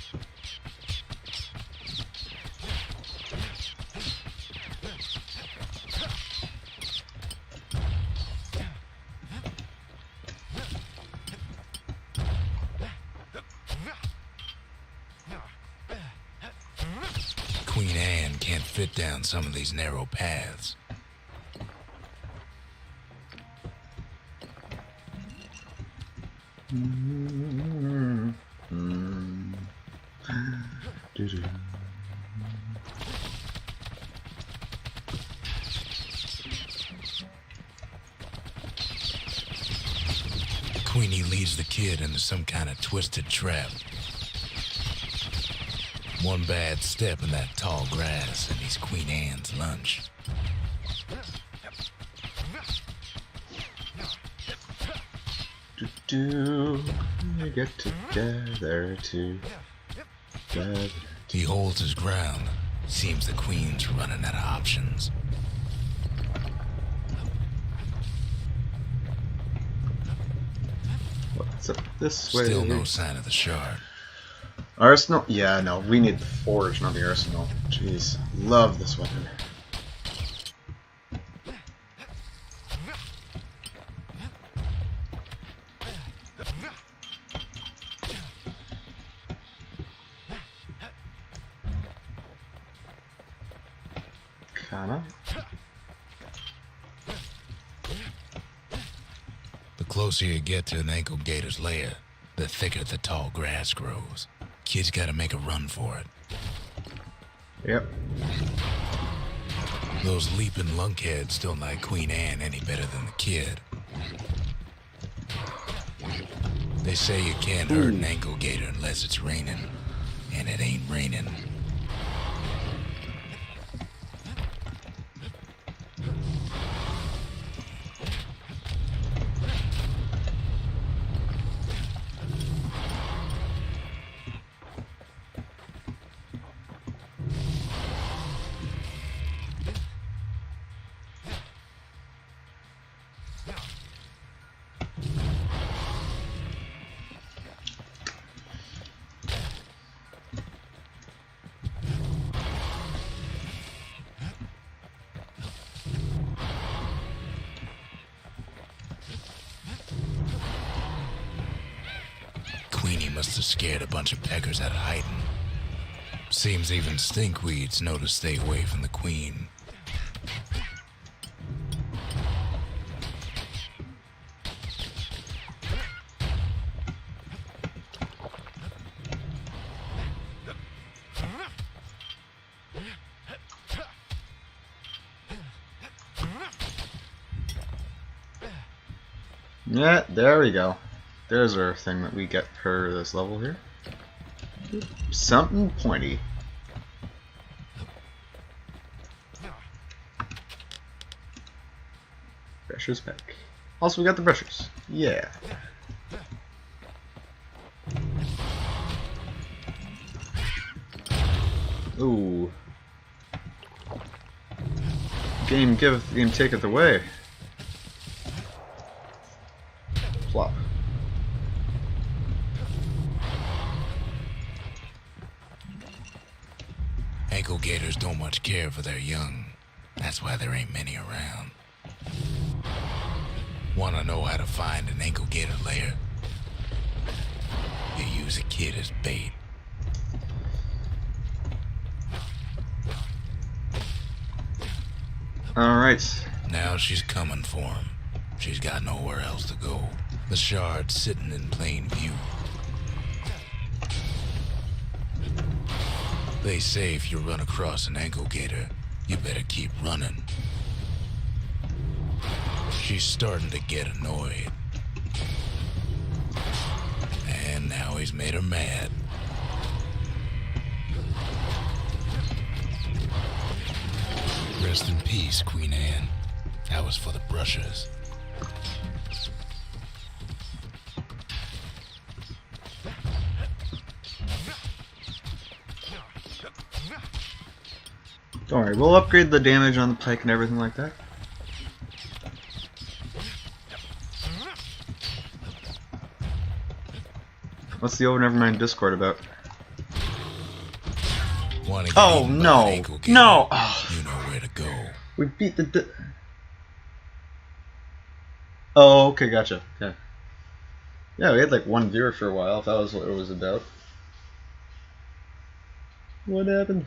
Queen Anne can't fit down some of these narrow paths. Queenie leads the kid into some kind of twisted trap. One bad step in that tall grass and he's Queen Anne's lunch. We get together together. He holds his ground. Seems the Queen's running out of options. What's up this way? Still no sign of the shard. Arsenal? Yeah, no. We need the forge, not the arsenal. Jeez. Love this weapon. Kinda. closer you get to an ankle gator's lair, the thicker the tall grass grows. Kids gotta make a run for it. Yep. Those leaping lunkheads don't like Queen Anne any better than the kid. They say you can't hurt an ankle gator unless it's raining, and it ain't raining. Queenie must have scared a bunch of peckers out of hiding. Seems even stinkweeds know to stay away from the queen. Yeah, there we go. There's our thing that we get per this level here. Something pointy. Brushers back. Also, we got the brushers. Yeah. Ooh. Game giveth, game taketh away. Flop. Ankle gators don't much care for their young. That's why there ain't many around. Wanna know how to find an ankle gator lair? You use a kid as bait. Alright. Now she's coming for him. She's got nowhere else to go. The shard's sitting in plain view. They say if you run across an ankle gator, you better keep running. She's starting to get annoyed. And now he's made her mad. Rest in peace, Queen Anne. That was for the brushers. Don't worry, we'll upgrade the damage on the pike and everything like that. What's the Nevermind Discord about? Wanna get Oh eaten by no! an ankle gator? No! Oh, You know where to go. we beat the. Oh, okay, gotcha. Okay. Yeah, we had like one viewer for a while. If that was what it was about. What happened?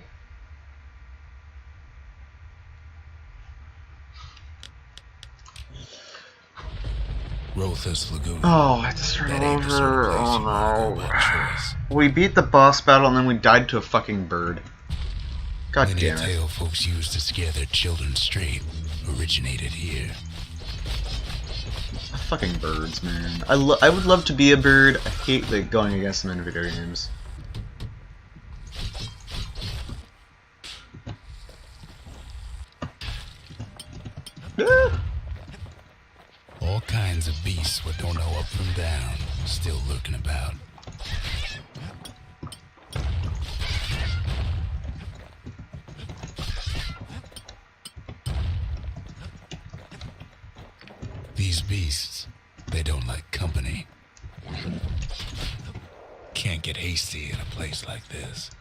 Rothus Lagoon. Oh, I had to start That ain't the sort over. of place Oh you wanna go no. by choice. We beat the boss battle and then we died to a fucking bird. God Many a damn it. tale folks use to scare their children straight originated here. Fucking birds, man. I would love to be a bird. I hate like going against them in video games. Ah! All kinds of beasts what don't know up from down, still lurking about. These beasts, they don't like company. Can't get hasty in a place like this.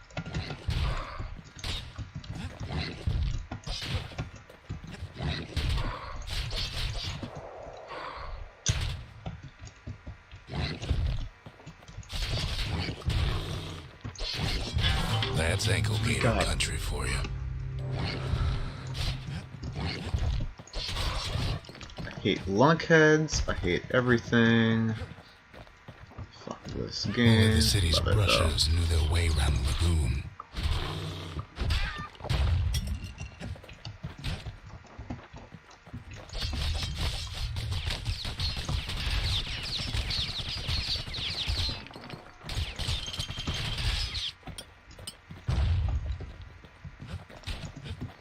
That's ankle gator God. country for you. I hate lunkheads. I hate everything. Fuck this game. Only the city's Love it, though. brushers knew their way around the lagoon.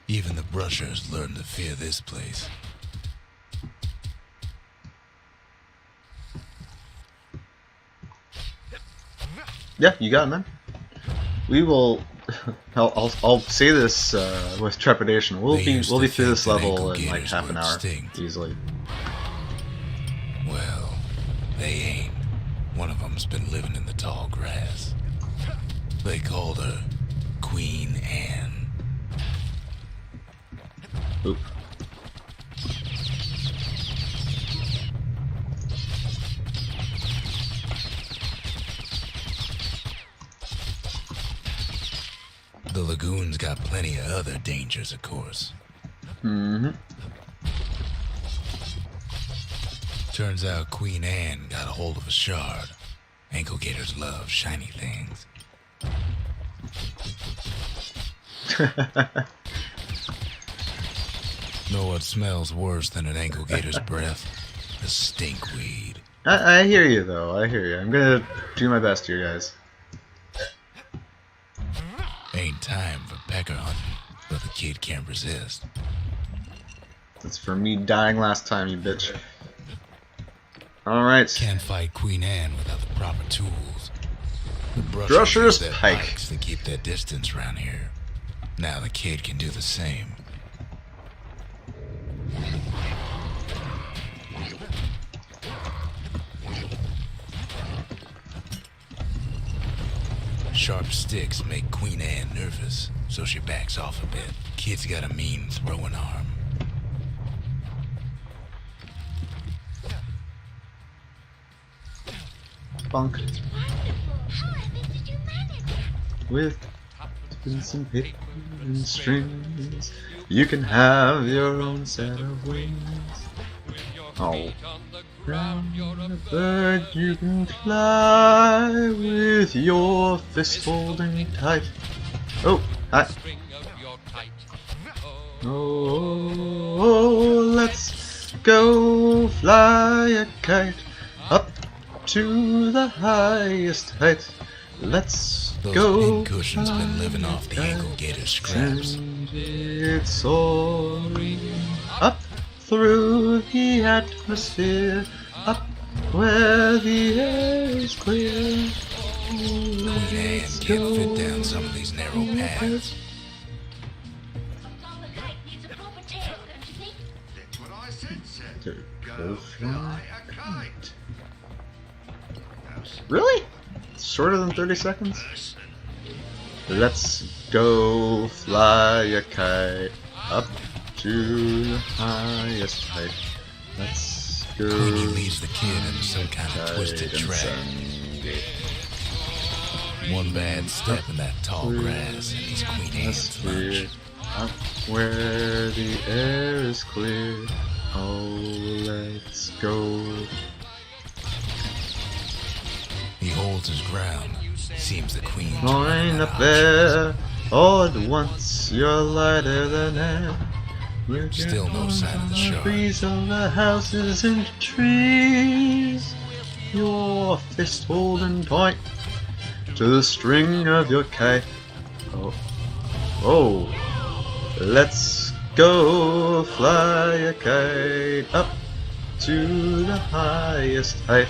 Even the brushers learned to fear this place. Yeah, you got it, man. We will. I'll say this with trepidation. We'll They be used through to this think that level ankle in like gators half an were hour extinct. easily. Well, they ain't. One of them's been living in the tall grass. They called her Queen Anne. Oop. The lagoon's got plenty of other dangers, of course. Mm-hmm. Turns out Queen Anne got a hold of a shard. Ankle gators love shiny things. Know what smells worse than an ankle gator's breath? The stinkweed. I hear you though. I hear you. I'm gonna do my best here, guys. Ain't time for pecker hunting, but the kid can't resist. That's for me dying last time, you bitch. Alright. Can't fight Queen Anne without the proper tools. The Brusher's use their pike. pikes to keep their distance around here. Now the kid can do the same. Sharp sticks make Queen Anne nervous, so she backs off a bit. Kid's got a mean throwing arm. Bunk. Wonderful. How on earth did you manage? With some hidden strings, you can have your own set of wings. Oh. Round a bird you can fly with your fist holding tight. Oh, hi. Oh, let's go fly a kite up to the highest height. Let's Those go. pincushions been living off the ankle gator scraps. And it's soaring up through the atmosphere, up where the air is clear. Queen Anne can't fit down some of these narrow paths. Sometimes a kite needs a proper tail, don't you think? That's what I said, sir. To Go fly a kite. Now, Really? Shorter than 30 seconds? listen. Let's go fly a kite up to the highest height. Let's go. Queenie leads the kid into some kind of twisted kite and track. send it. One bad step in that tall grass and he's Queen Anne's Atmosphere, lunch. up where the air is clear. Oh, let's go. He holds his ground. Seems the queen's Flying running up out. there, all at once, you're lighter than air. You're Still no sign of the shark. breeze over houses and trees. Your fist holding tight to the string of your kite. Oh, oh, let's go fly a kite up to the highest height.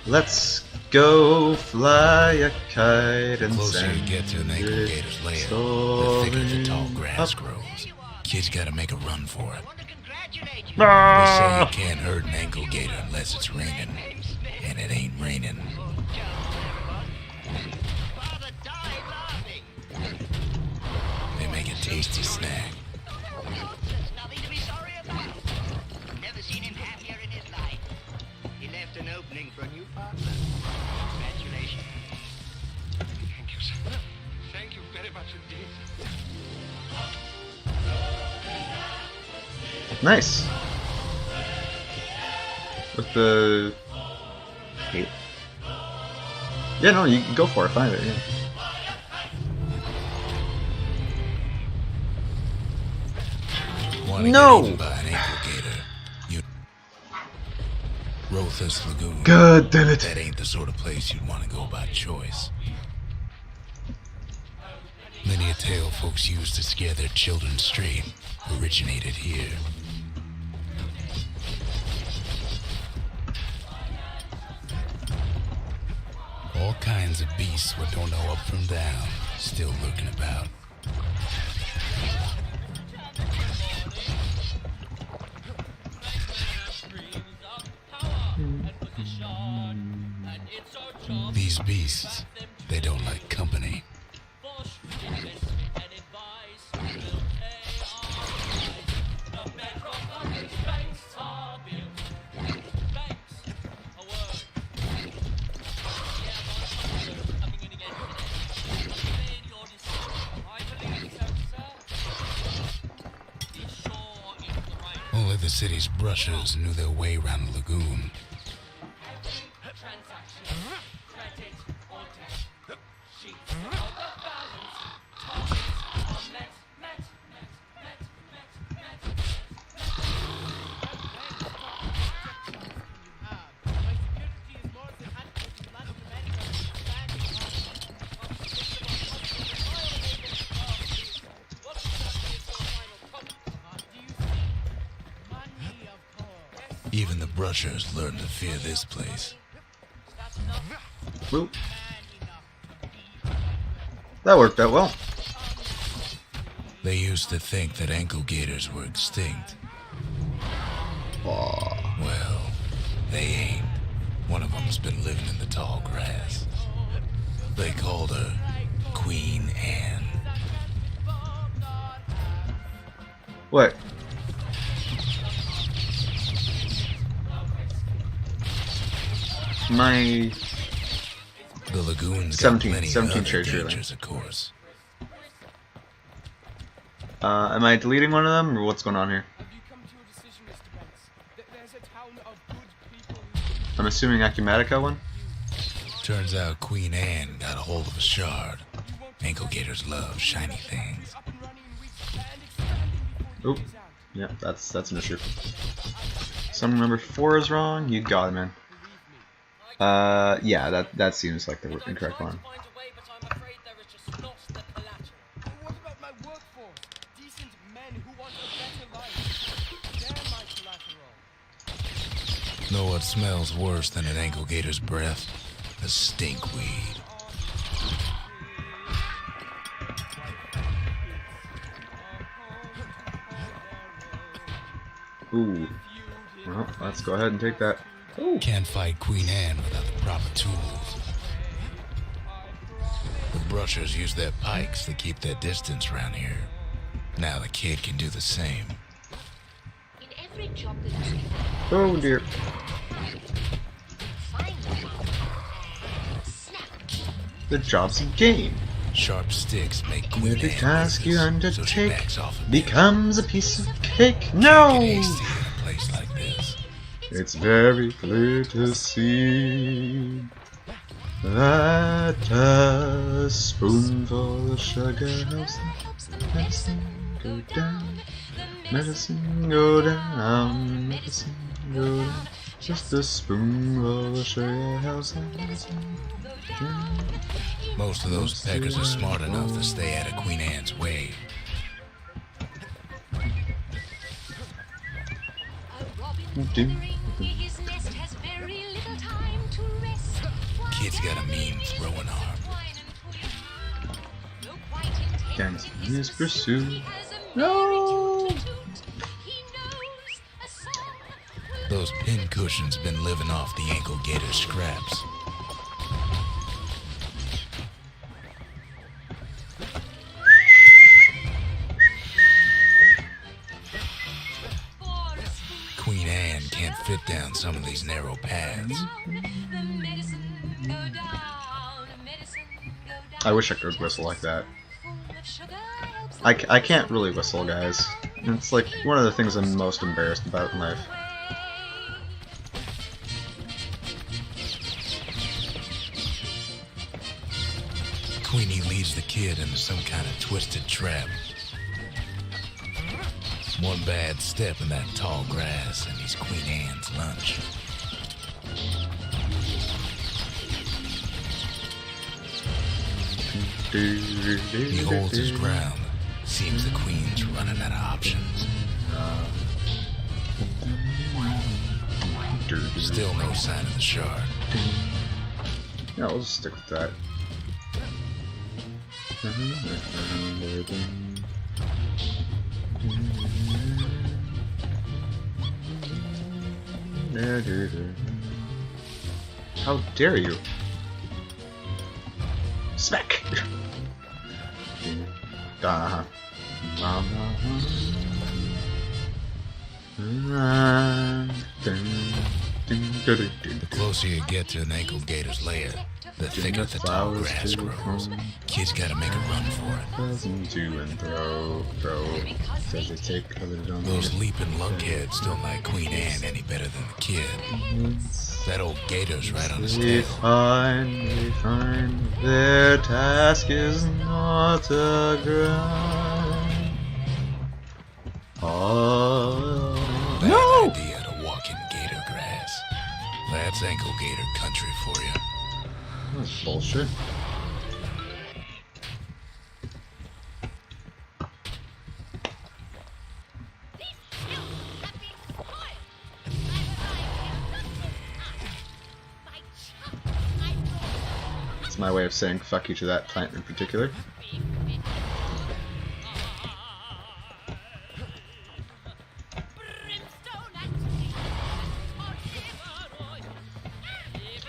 Let's go fly a kite The and closer you send get to an ankle it gator's lair, the thicker the tall soaring grass up. grows. Kid's gotta make a run for it. want to congratulate you. They say Ah! you can't hurt an ankle gator unless it's raining. And it ain't raining. Father died laughing. They make a tasty snack. There's nothing to be sorry about. Never seen him happier in his life. He left an opening for a new partner. Congratulations. Thank you, sir. Thank you very much indeed. Nice. with the... Wait. Yeah, no, you can go for it. Find it, yeah. No! By an ankle gator. You... Rothus Lagoon. God damn it. That ain't the sort of place you'd want to go by choice. Many a tale folks use to scare their children straight originated here. All kinds of beasts what don't know up from down, still lurking about. These beasts, they don't like company. Only the city's brushers knew their way around the lagoon. Even the brushers learned to fear this place. Whoop. That worked out well. They used to think that ankle gators were extinct. Aw. Well, they ain't. One of them's been living in the tall grass. They called her Queen Anne. What? My... The lagoon's 17 got many 17 other cherry tree dangers, of course. Am I deleting one of them, or what's going on here? Have you come to a decision, Mr. Banks? There's a town of good people. I'm assuming Acumatica one? Turns out Queen Anne got a hold of a shard. Ankle gators love shiny things. Up and running in weeks and expanding before the Oop. year is out. Yeah, that's an issue. Sum number 4 is wrong. You got it, man. Yeah, that seems like the incorrect one. What about my workforce? Decent men who want a better life. They're my collateral. Know what smells worse than an ankle gator's breath? The stinkweed. Ooh. Well, let's go ahead and take that. Ooh. Can't fight Queen Anne without the proper tools. The brushers use their pikes to keep their distance around here. Now the kid can do the same. In every job that you Oh dear. find a job and snap. The job's a game. Sharp sticks make Queen Every Anne task you nervous, so she undertake backs off a bit. becomes a piece of cake. Get No! hasty in a place like this. It's very clear to see that a spoonful of sugar helps the medicine go down. Medicine go down. Medicine go down. Just a spoonful of sugar helps the medicine go down. Most of those peggers are smart enough to stay out of Queen Anne's way. His nest has very little time to rest. Kid's got a mean throwing arm. Gangs in his pursuit. No! Those pin cushions been living off the ankle gator scraps. Queen Anne can't fit down some of these narrow paths. I wish I could whistle like that. I can't really whistle, guys. It's like one of the things I'm most embarrassed about in life. Queenie leads the kid into some kind of twisted trap. One bad step in that tall grass and he's Queen Anne's lunch. He holds his ground. Seems the Queen's running out of options. Still no sign of the shard. Yeah, we'll just stick with that. How dare you? Smack! The closer you get to an ankle gator's lair, the thicker the tall grass grows. Kids gotta make a run for it. Do and throw. Does it take Those leaping lunkheads don't like Queen Anne any better than the kid. That old gator's right on his tail. They find their task is not a grind. Oh, Bad no! idea to walk in gator grass. That's ankle gator country for you. That's bullshit. It's my way of saying fuck you to that plant in particular.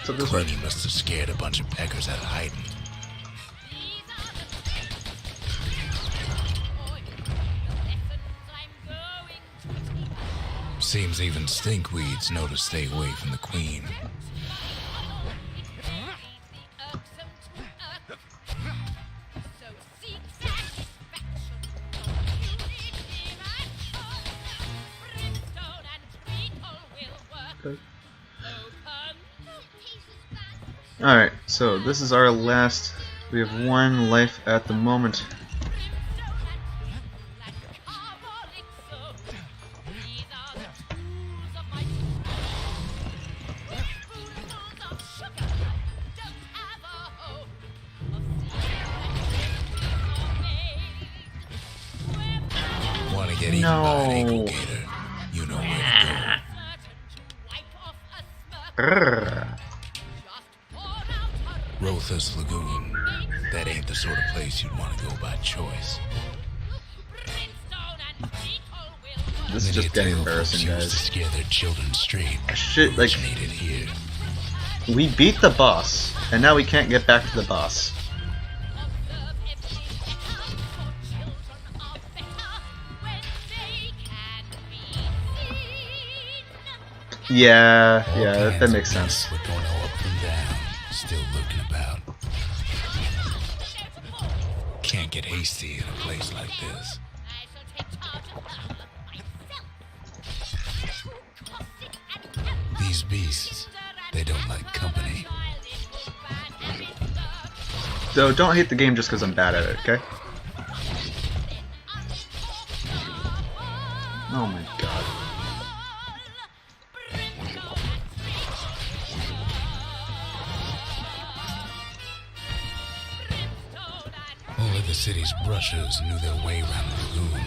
So this way. Queenie must have scared a bunch of peckers out of hiding. Seems even stinkweeds know to stay away from the Queen. Alright, so this is our last. We have one life at the moment. Want to get even by an ankle gator? You know where to go. Rotha's Lagoon. That ain't the sort of place you'd want to go by choice. This is just getting embarrassing, To guys. scare their children straight. Shit, like, Originated here. we beat the boss, and now we can't get back to the boss. Yeah, that makes sense. We're going up and down, still looking about. Can't get hasty in a place like this. These beasts, they don't like company. So don't hate the game just because I'm bad at it, okay? Oh my god. Only the city's brushers knew their way around the lagoon.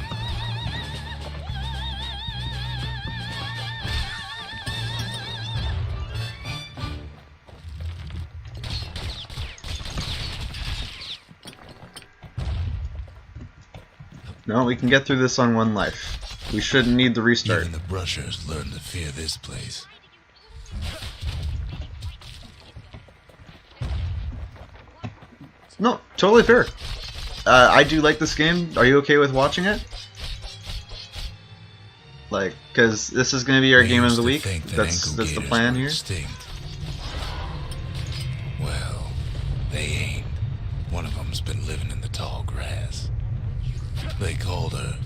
No, we can get through this on one life. We shouldn't need the restart. Even the brushers learned to fear this place. No, totally fair. I do like this game. Are you okay with watching it? Like, because this is going to be our They game of used the to week. think that That's ankle the gators plan were here. extinct. Well, they ain't. One of them's been living in the tall grass. They called her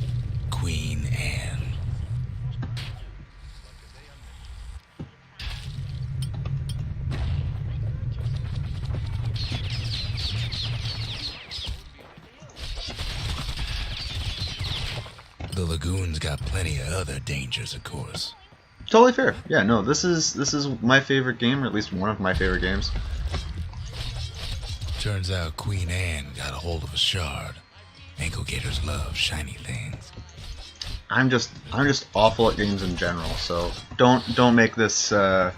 Queen Anne. The lagoon's got plenty of other dangers, of course. Totally fair. Yeah, no, this is my favorite game, or at least one of my favorite games. Turns out Queen Anne got a hold of a shard. Ankle gators love shiny things. I'm just awful at games in general, so don't make this well,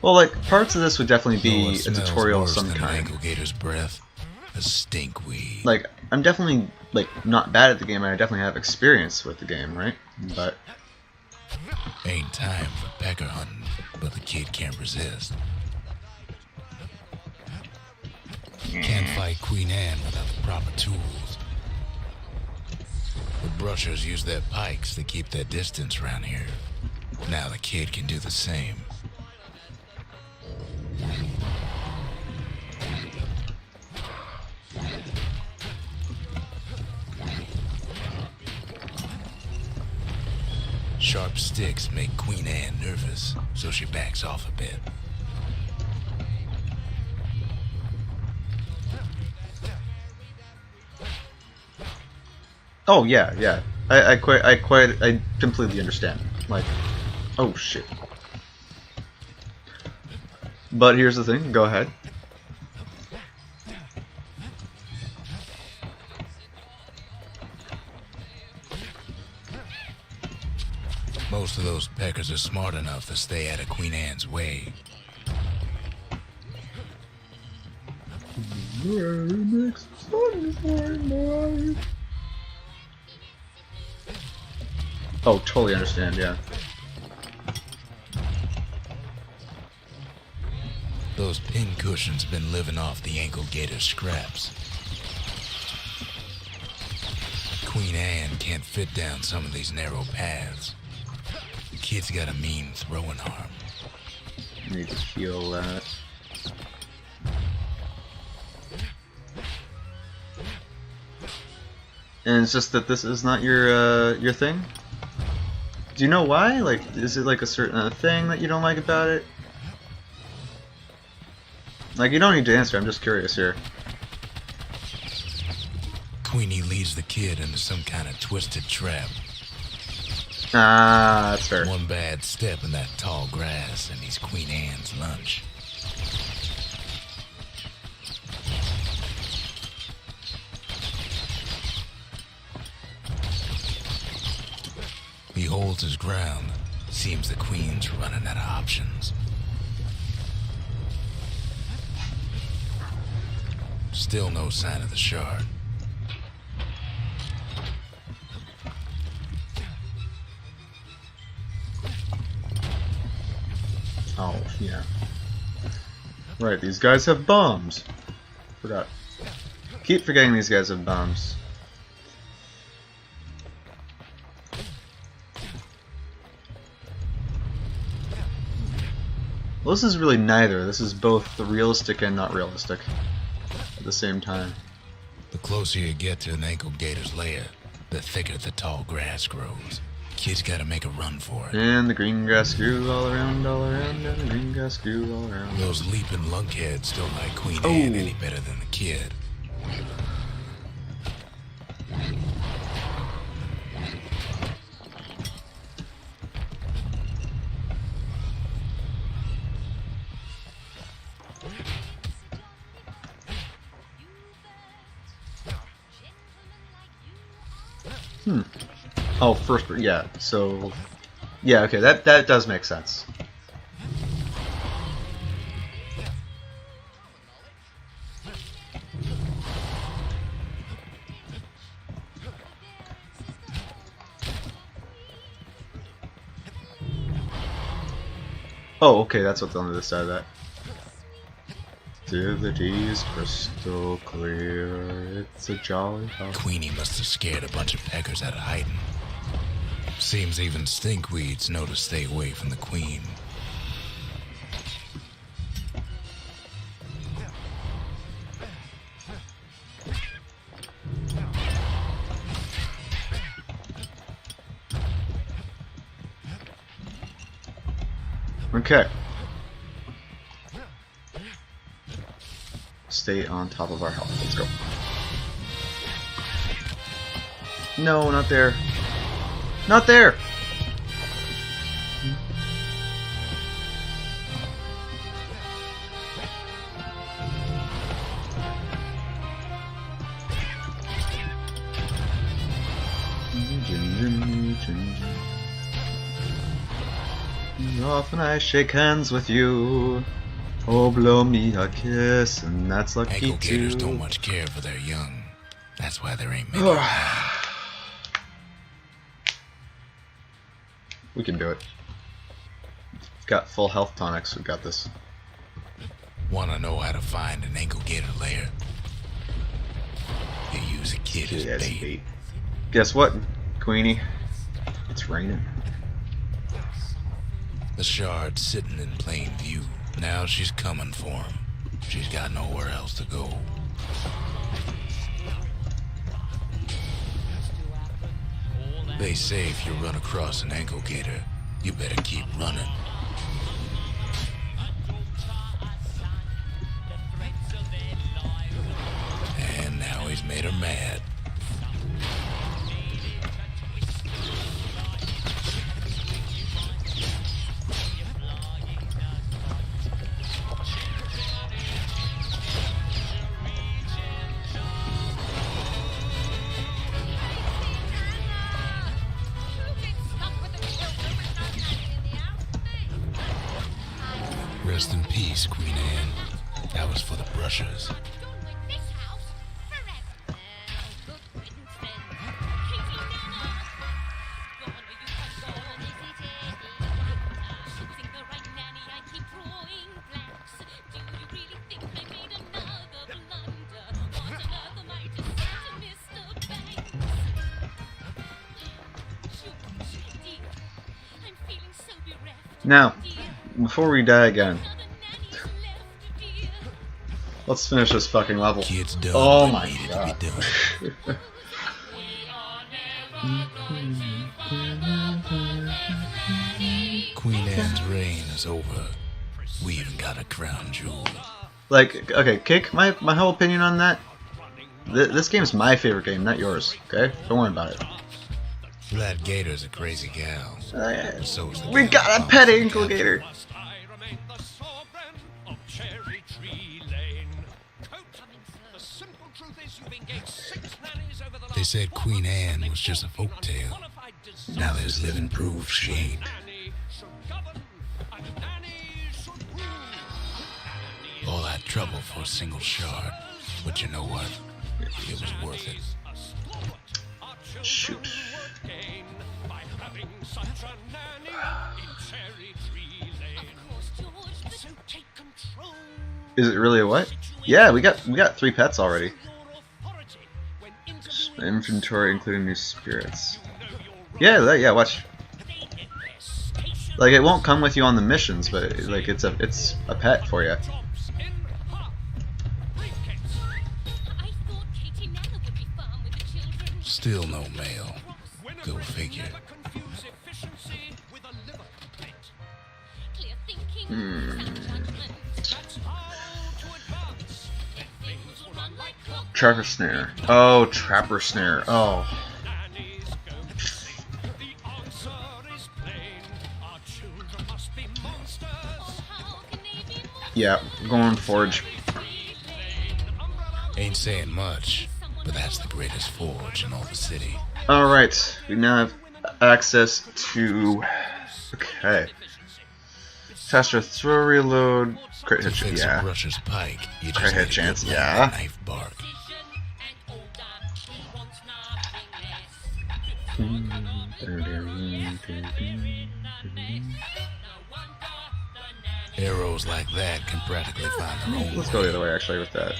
like parts of this would definitely You know be what a smells tutorial of worse some than an kind. ankle gator's breath? A stinkweed. Like I'm definitely like not bad at the game, and I definitely have experience with the game, right? But Ain't time for pecker hunting, but the kid can't resist. Can't fight Queen Anne without the proper tools. The brushers use their pikes to keep their distance around here. Now the kid can do the same. Sharp sticks make Queen Anne nervous, so she backs off a bit. oh yeah. I completely understand. Like, oh shit. But here's the thing. Go ahead. Most of those peckers are smart enough to stay out of Queen Anne's way. Oh, totally understand, yeah. Those pin cushions have been living off the ankle gator scraps. Queen Anne can't fit down some of these narrow paths. The kid's got a mean throwing arm. Need to heal that. And it's just that this is not your thing? Do you know why? Like, is it like a certain thing that you don't like about it? Like, you don't need to answer, I'm just curious here. Queenie leads the kid into some kind of twisted trap. Ah, that's fair. One bad step in that tall grass and he's Queen Anne's lunch. He holds his ground. Seems the Queen's running out of options. Still no sign of the shard. Oh, yeah. Right, these guys have bombs. Forgot. Keep forgetting these guys have bombs. Well, this is really neither. This is both realistic and not realistic at the same time. The closer you get to an ankle gator's lair, the thicker the tall grass grows. Kid's gotta make a run for it. And the green grass grew all around, and the green grass grew all around. Those leaping lunkheads don't like Queen Anne any better than the kid. Oh, first, yeah. So, yeah, okay, that does make sense. Oh, okay, that's what's on the other side of that. Activity is crystal clear. It's a jolly house. Queenie must have scared a bunch of peckers out of hiding. Seems even stinkweeds know to stay away from the Queen. Okay. Stay on top of our health. Let's go. No, not there. Not there! Often I shake hands with you. Oh, blow me a kiss, and that's lucky Ankle gators too. don't much care for their young. That's why there ain't many. We can do it. We've got full health tonics. We've got this. Wanna know how to find an ankle gator lair? You use a kid as Yeah, it's bait. bait. Guess what, Queenie? It's raining. The shard's sitting in plain view. Now she's coming for him. She's got nowhere else to go. They say if you run across an ankle gator, you better keep running. And now he's made her mad. Rest in peace, Queen Anne. That was for the brushers. Now, before we die again, let's finish this fucking level. Kids done Oh what my needed god. to be done. Queen Anne's reign is over. We even got a crown jewel. Like, okay, Kick, my whole opinion on that, this game's my favorite game, not yours, okay? Don't worry about it. That gator's a crazy gal. So is the We gal got a that pet follows the ankle captain. gator. I remain the sovereign of Cherry Tree Lane. Coach, the simple truth is you've engaged 6 nannies over the last They said Queen Anne was just a folktale. qualified disaster. Now there's living proof she ain't. Nanny should govern, and nanny should rule. Nanny All that trouble for a single shard. But you know what? It was worth it. is a stalwart. Our children Shoot. would gain by having such a nanny in Cherry Tree Lane. So take control. Is it really a what? Yeah, we got 3 pets already. Your authority when interviewing Inventory including new spirits. your Yeah, watch. they get their station Like, it won't come with you on the missions, but like it's a pet for you. jobs in half. Briefcase. I thought Katie Nana would be fun with the children. Still no mail. Winner Go break figure. never confuse efficiency with a liver complaint. Clear thinking, sound judgment. That's how to advance. Things will run like clock. Trapper snare. Oh, trapper snare. Oh. Nannies go missing. The answer is plain. Our children must be monsters. How can they be more Yeah, going forge. Ain't saying much, but that's the greatest forge in all the city. Alright, we now have access to... Okay. Faster throw reload, crit To hit, fix a yeah. brusher's pike, you just Crit hit need a good chance, blend yeah. of knife bark. and older who wants nothing less. Arrows like that can practically find their own Let's way. go the other way actually with that.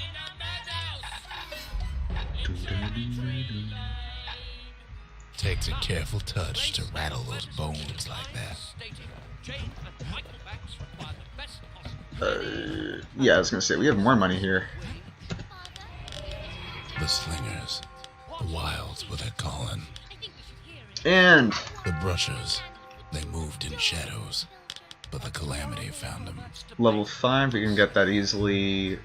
Takes a careful touch to rattle those bones like that. Jane and Michael Banks require the best possible. Yeah, I was gonna say, we have more money here. The slingers, the wilds what they're calling. I think we should hear it. And The brushers, they moved in shadows, but the calamity found them. level 5, we can get that easily.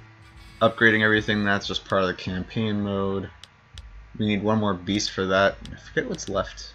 Upgrading everything, that's just part of the campaign mode. We need one more beast for that. I forget what's left.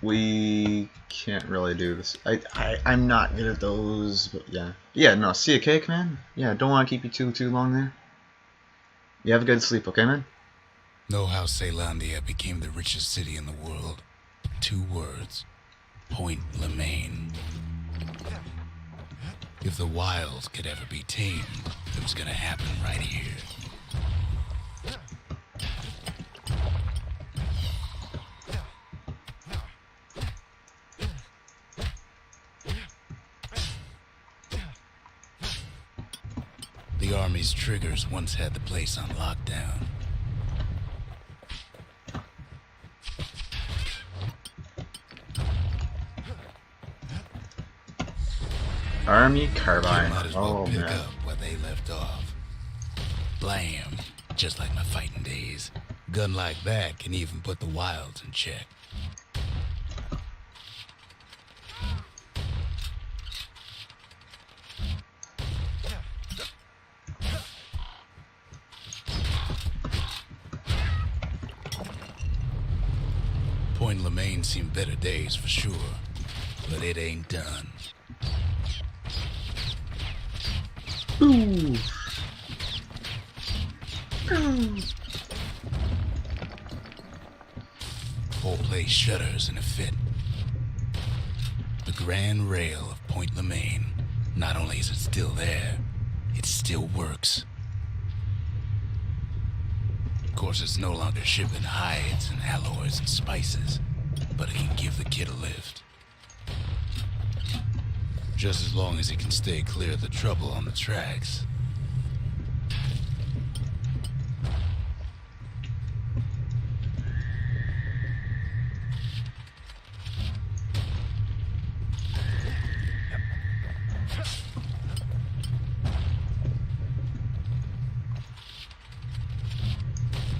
We can't really do this. I'm not good at those, but yeah. Yeah, no, see you, cake, man? Yeah, don't want to keep you too long there. You have a good sleep, okay, man? Know how Ceylandia became the richest city in the world? 2 words. Point Lemaine. If the wilds could ever be tamed, it was gonna happen right here. The Army's triggers once had the place on lockdown. Army You Carbine. might as well Oh, pick man. up where they left off. Blam, just like my fighting days. Gun like that can even put the wilds in check. Point Lemaine seen better days for sure, but it ain't done. Ooh. Whole place shudders in a fit. The grand rail of Point Lemaine, not only is it still there, it still works. Of course, it's no longer shipping hides and alloys and spices, but it can give the kid a lift. Just as long as he can stay clear of the trouble on the tracks.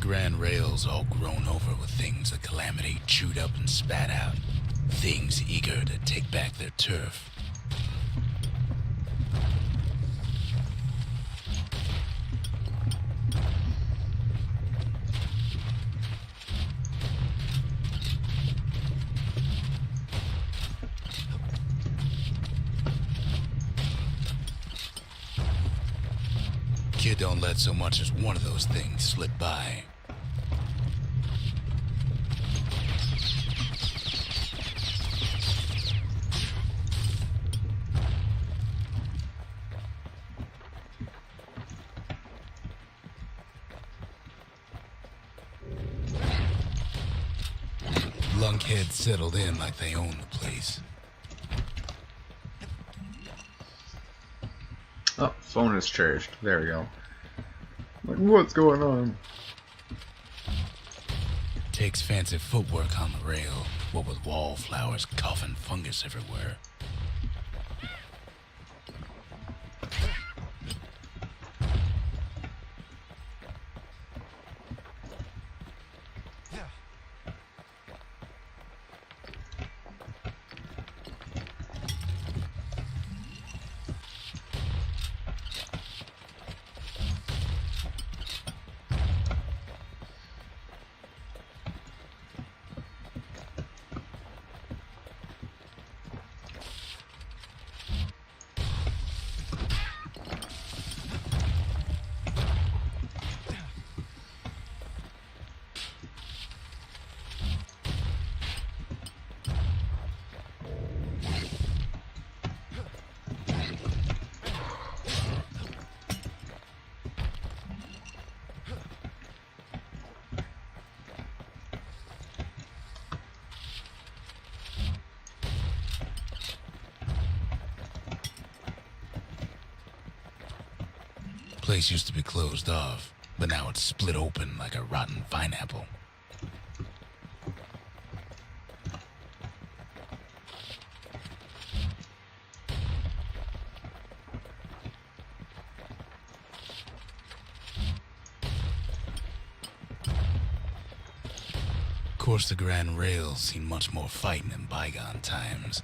Grand rails all grown over with things the Calamity chewed up and spat out. Things eager to take back their turf. Kid don't let so much as one of those things slip by. Lunkheads settled in like they own the place. Oh, phone is charged. There we go. Like, what's going on? Takes fancy footwork on the rail, what with wallflowers, coughing fungus everywhere. Place used to be closed off, but now it's split open like a rotten pineapple. Of course, the Grand Rail's seen much more fighting in bygone times.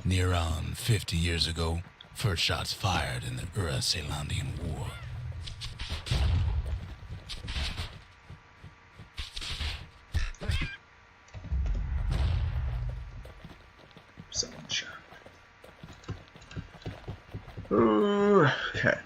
Near on 50 years ago, first shots fired in the Ura-Celandian War. Sunshine. Ooh, okay.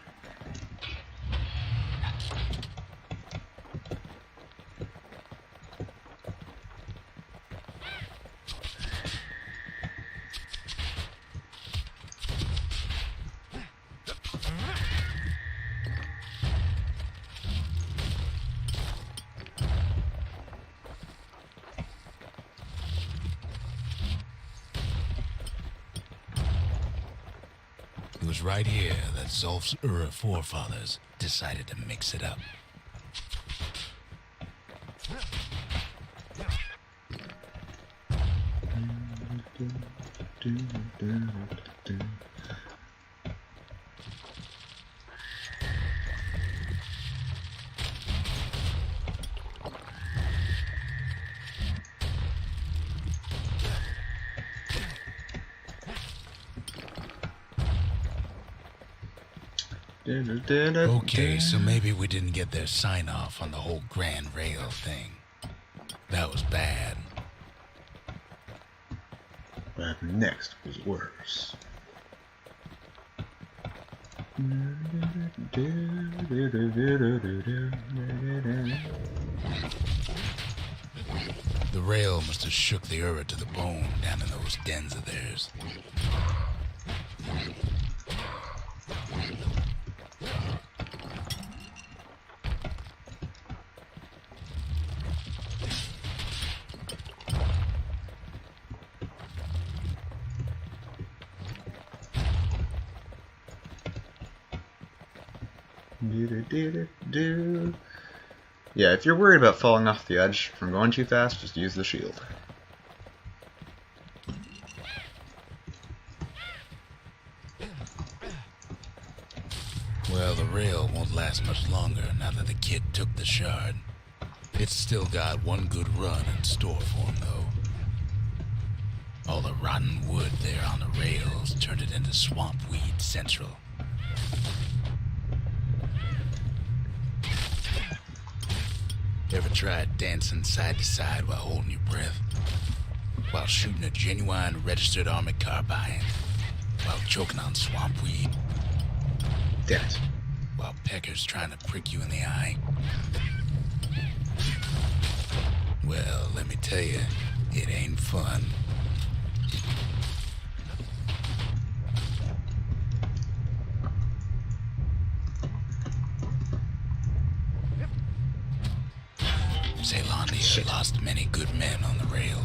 It was right here that Zolf's Ura forefathers decided to mix it up. Okay, so maybe we didn't get their sign-off on the whole Grand Rail thing. That was bad. But next was worse. The rail must have shook the Ura to the bone down in those dens of theirs. Yeah, if you're worried about falling off the edge from going too fast, just use the shield. Well, the rail won't last much longer now that the kid took the shard. It's still got one good run in store for him, though. All the rotten wood there on the rails turned it into swamp weed central. Ever tried dancing side to side while holding your breath? While shooting a genuine registered army carbine? While choking on swamp weed? Damn it. While peckers trying to prick you in the eye? Well, let me tell you, it ain't fun. Zealandia lost many good men on the rail.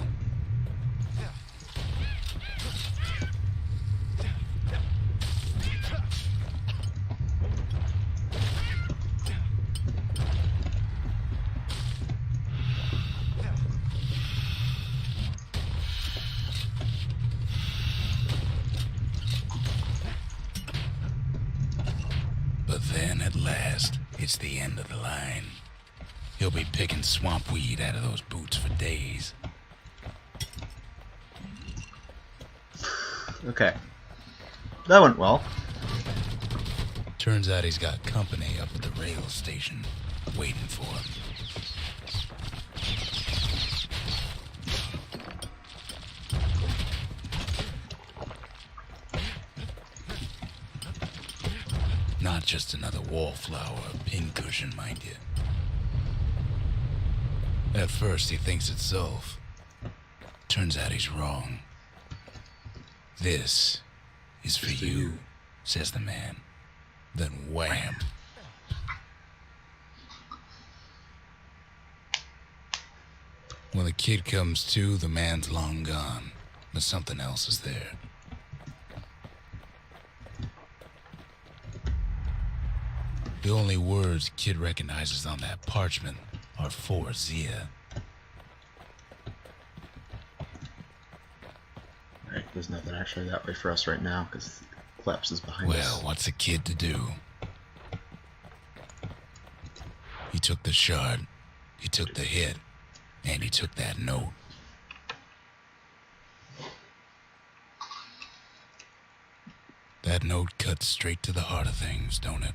But then, at last, it's the end of the line. He'll be picking swamp weed out of those boots for days. Okay. That went well. Turns out he's got company up at the rail station, waiting for him. Not just another wallflower or pincushion, mind you. At first, he thinks it's Zulf. Turns out he's wrong. This is for you, says the man. Then wham. When the kid comes to, the man's long gone, but something else is there. The only words kid recognizes on that parchment are for Zia. Right, there's nothing actually that way for us right now, because Collapse is behind us. Well, what's a kid to do? He took the shard, he took the hit, and he took that note. That note cuts straight to the heart of things, don't it?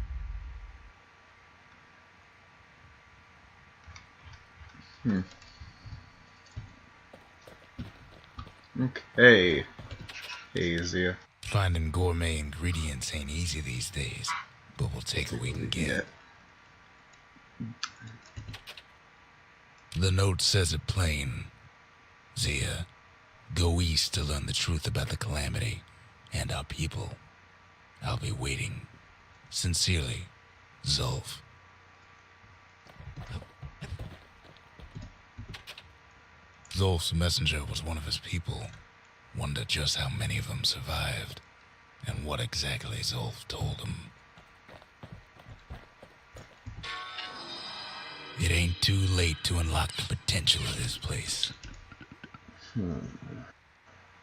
Okay. Hey, Zia. Finding gourmet ingredients ain't easy these days, but we'll take what we can get. The note says it plain. Zia, go east to learn the truth about the calamity and our people. I'll be waiting. Sincerely, Zulf. Zulf's messenger was one of his people. Wonder just how many of them survived, and what exactly Zulf told him. It ain't too late to unlock the potential of this place.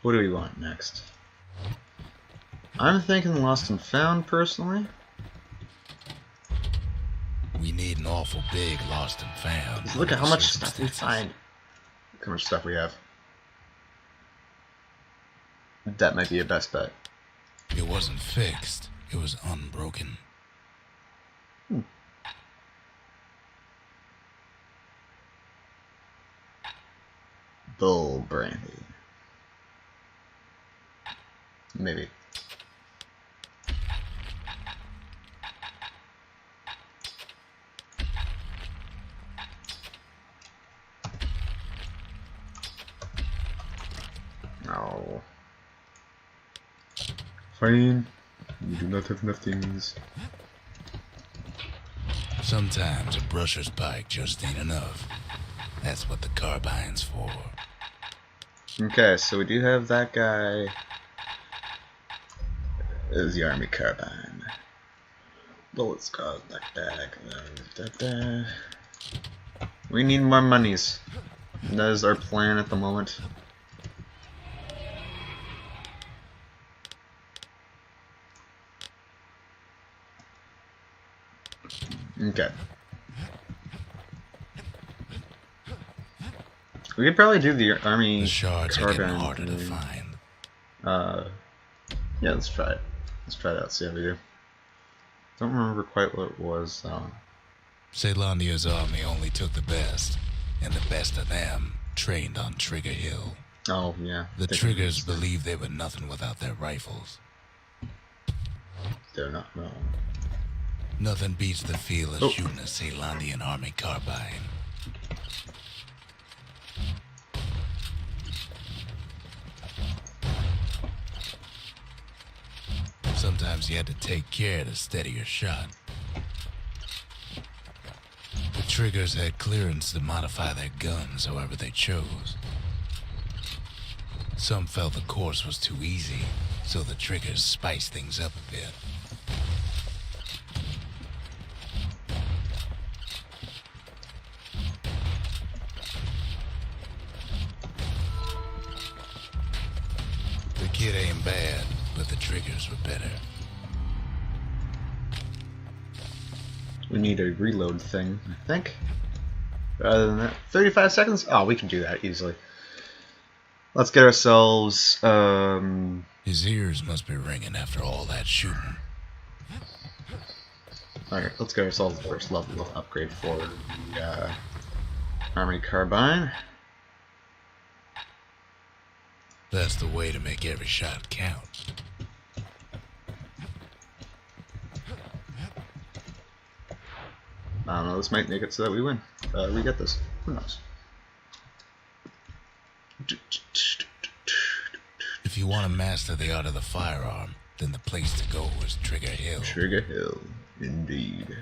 What do we want next? I'm thinking Lost and Found, personally. We need an awful big Lost and Found. Just look at how much stuff we find. Look how much stuff we have. That might be a best bet. It wasn't fixed. It was unbroken. Bull brandy. Maybe. No. Fine. We do not have enough things. Sometimes a brusher's pike just ain't enough. That's what the carbine's for. Okay, so we do have that guy. Is the army carbine. Bullets cause backpack. We need more monies. That is our plan at the moment. Okay. We could probably do the army The shards are getting carbine harder to thing. find. Yeah, let's try it. Let's try it out, see how we do. Don't remember quite what it was, though. Ceylondia's army only took the best, and the best of them trained on Trigger Hill. Oh, yeah. The Triggers believed they were nothing without their rifles. They're not wrong. Nothing beats the feel of Oh. shooting a Ceylondian army carbine. Sometimes you had to take care to steady your shot. The Triggers had clearance to modify their guns however they chose. Some felt the course was too easy, so the Triggers spiced things up a bit. The kid ain't bad, but the Triggers were better. We need a reload thing, I think. Other than that, 35 seconds? Oh, we can do that easily. Let's get ourselves, His ears must be ringing after all that shooting. Alright, let's get ourselves the first level upgrade for the army carbine. That's the way to make every shot count. I don't know, this might make it so that we win. We get this. Who knows? If you want to master the art of the firearm, then the place to go is Trigger Hill. Trigger Hill, indeed.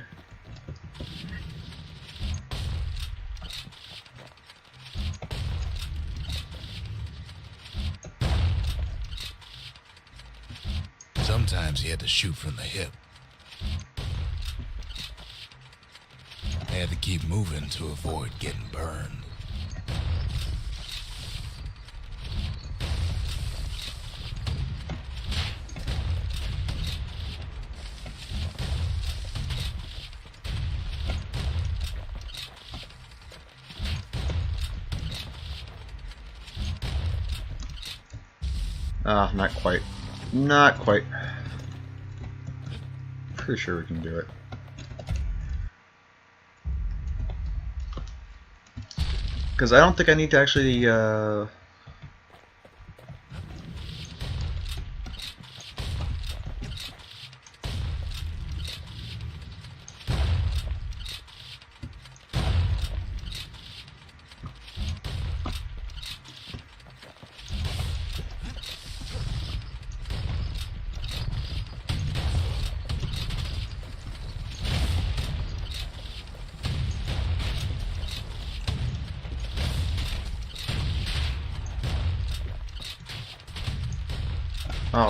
Sometimes you had to shoot from the hip. They had to keep moving to avoid getting burned. Ah, not quite. Not quite. Pretty sure we can do it. Because I don't think I need to actually, oh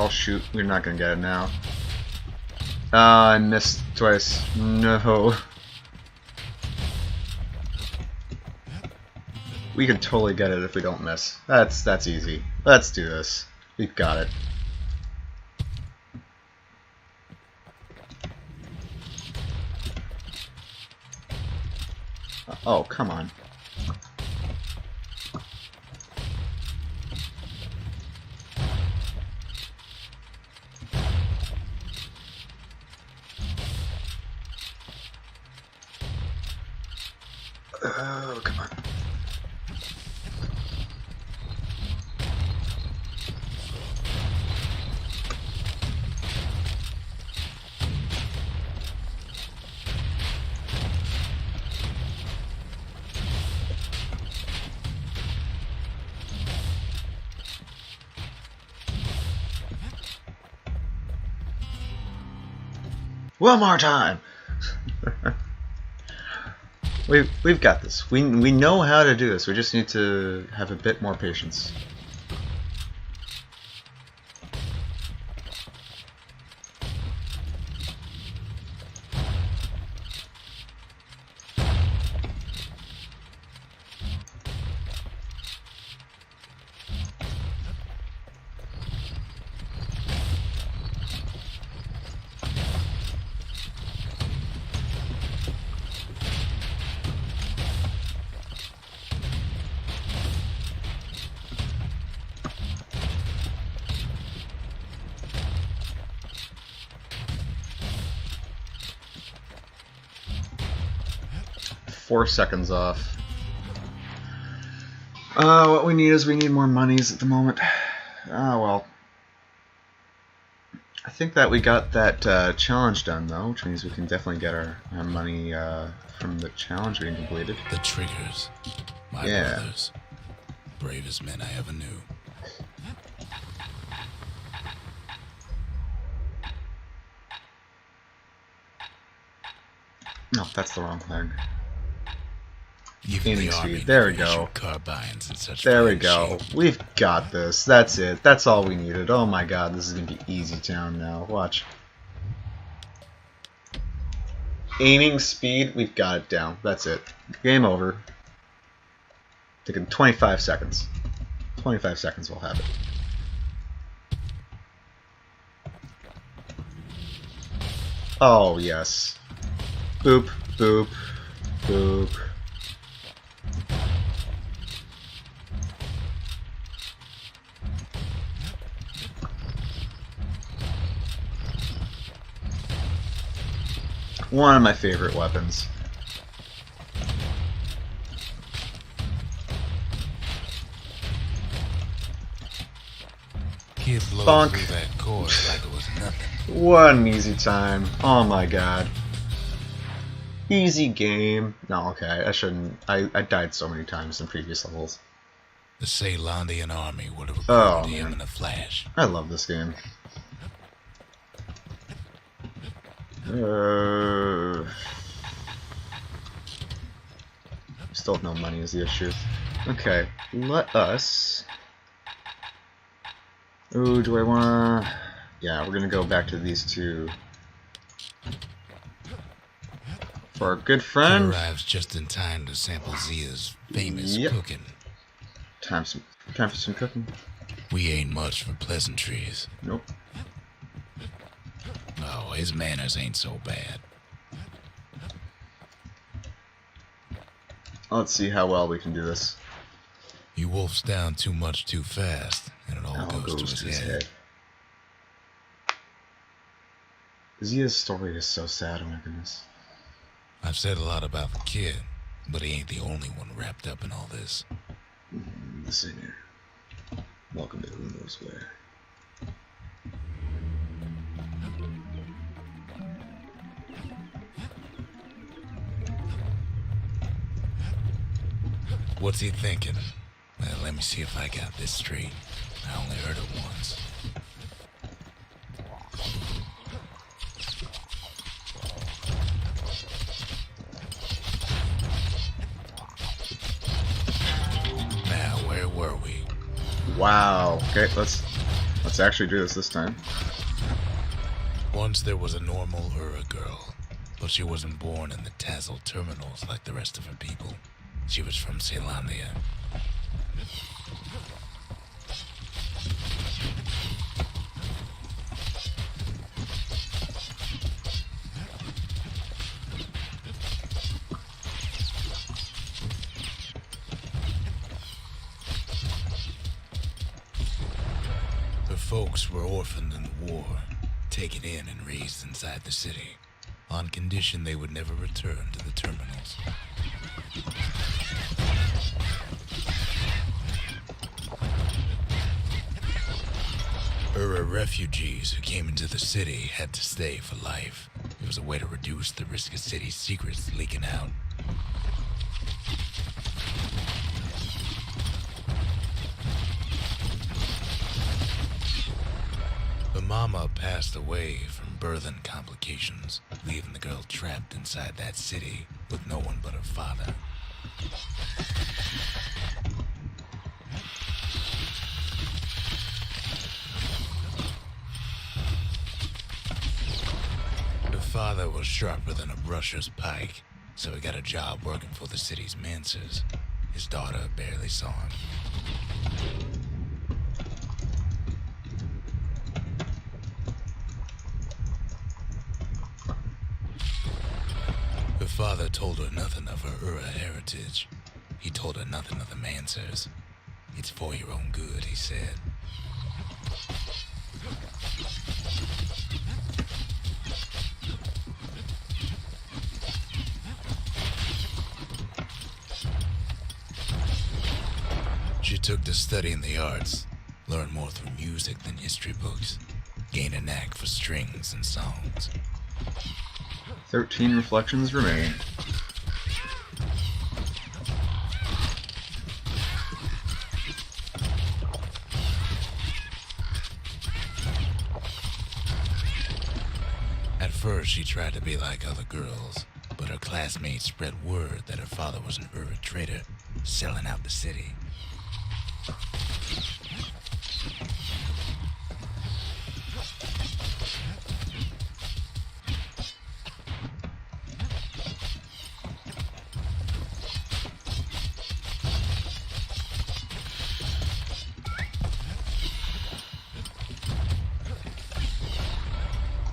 shoot, we're not gonna get it now. Ah, I missed twice. No. We can totally get it if we don't miss. That's easy. Let's do this. We've got it. Oh, come on. Oh, come on. One more time. We've got this. We know how to do this. We just need to have a bit more patience. Four seconds off. What we need is we need more monies at the moment. Ah, well. I think that we got that challenge done, though, which means we can definitely get our money from the challenge being completed. The Triggers, my brothers, bravest men I ever knew. No, that's the wrong thing. Even Aiming the army speed. There we never go. issued carbines and such There we fine go. shit. We've got this. That's it. That's all we needed. Oh my god, this is gonna be easy town now. Watch. Aiming speed, we've got it down. That's it. Game over. Taking 25 seconds. 25 seconds we'll have it. Oh, yes. Boop, boop, boop. One of my favorite weapons. Kid blows Bonk. through that cord like it was nothing. One easy time. Oh my god. Easy game. No, okay, I shouldn't. I died so many times in previous levels. The Ceylandian army would have Oh, recruited him man. in a flash. I love this game. Still have no money is the issue. Okay, let us... Ooh, do I wanna... Yeah, we're gonna go back to these two. For our good He friend. arrives just in time to sample Zia's famous Yep. cooking. Time for some cooking. We ain't much for pleasantries. Nope. Oh, his manners ain't so bad. Let's see how well we can do this. He wolfs down too much too fast, and it all Now goes to his head. Zia's story is so sad, oh my goodness. I've said a lot about the kid, but he ain't the only one wrapped up in all this. The singer. Welcome to who knows where. What's he thinking? Well, let me see if I got this straight. I only heard it once. Now, where were we? Wow. Okay, let's actually do this time. Once there was a normal Ura girl, but she wasn't born in the Tazzle terminals like the rest of her people. She was from Ceylandia. Her folks were orphaned in the war, taken in and raised inside the city, on condition they would never return to the terminals. Ura refugees who came into the city had to stay for life. It was a way to reduce the risk of city secrets leaking out. The mama passed away from birthing complications, leaving the girl trapped inside that city with no one but her father. Her father was sharper than a brusher's pike, so he got a job working for the city's mancers. His daughter barely saw him. Her father told her nothing of her Ura heritage. He told her nothing of the mancers. It's for your own good, he said. She took to studying the arts, learned more through music than history books, gained a knack for strings and songs. 13 reflections remain. At first, she tried to be like other girls, but her classmates spread word that her father was an Ura trader, selling out the city.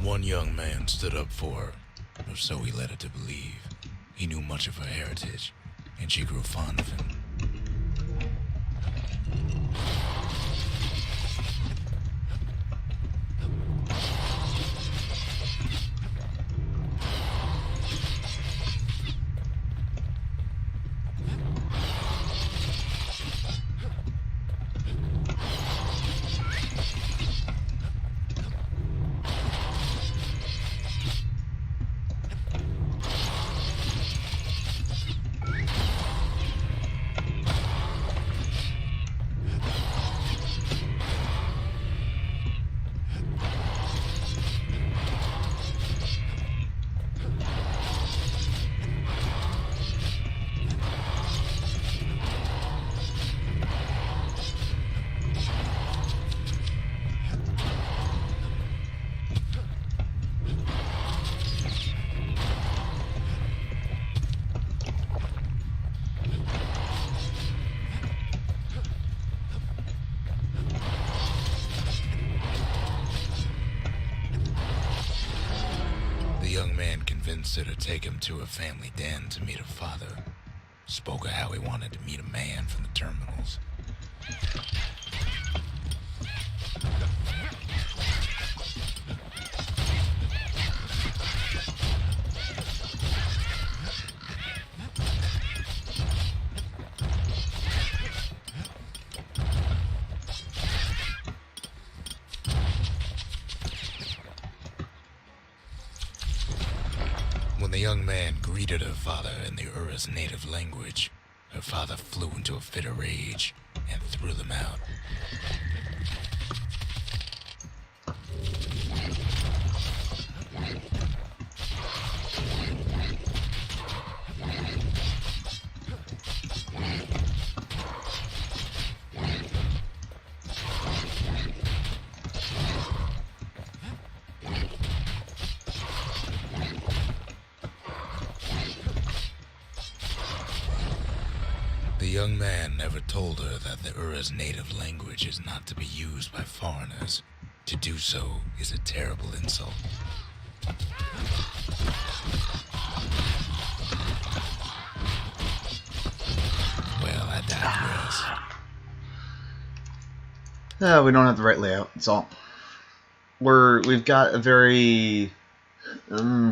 One young man stood up for her, or so he led her to believe. He knew much of her heritage, and she grew fond of him. Convinced her to take him to a family den to meet her father. Spoke of how he wanted to meet a man from the terminals. When the young man greeted her father in the Ura's native language, her father flew into a fit of rage and threw them out. The young man never told her that the Ura's native language is not to be used by foreigners. To do so is a terrible insult. Well, I digress. We don't have the right layout, that's all. We've got a very... we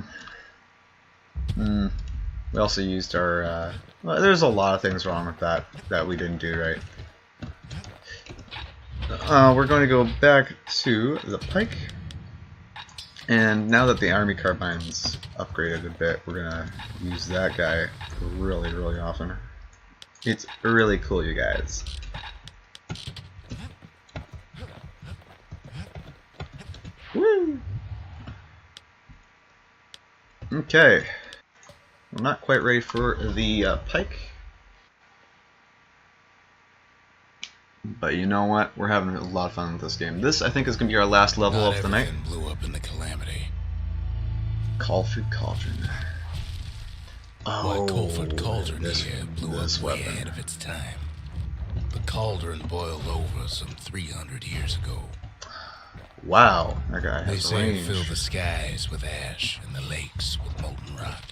also used our Well, there's a lot of things wrong with that we didn't do right. We're going to go back to the pike, and now that the army carbine's upgraded a bit, we're gonna use that guy really, really often. It's really cool, you guys. Woo! Okay, we're not quite ready for the pike. But you know what? We're having a lot of fun with this game. This, I think, is going to be our last level Not of the night. everything blew up in the calamity. Colford Cauldron. Oh, What Colford Cauldron this, here blew this up way weapon. ahead of its time. The cauldron boiled over some 300 years ago. Wow, that guy They has say it range. filled the skies with ash and the lakes with molten rock.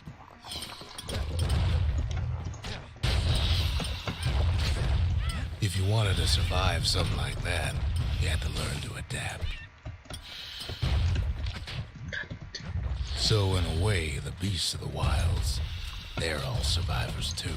If you wanted to survive something like that, you had to learn to adapt. So in a way, the beasts of the wilds, they're all survivors too.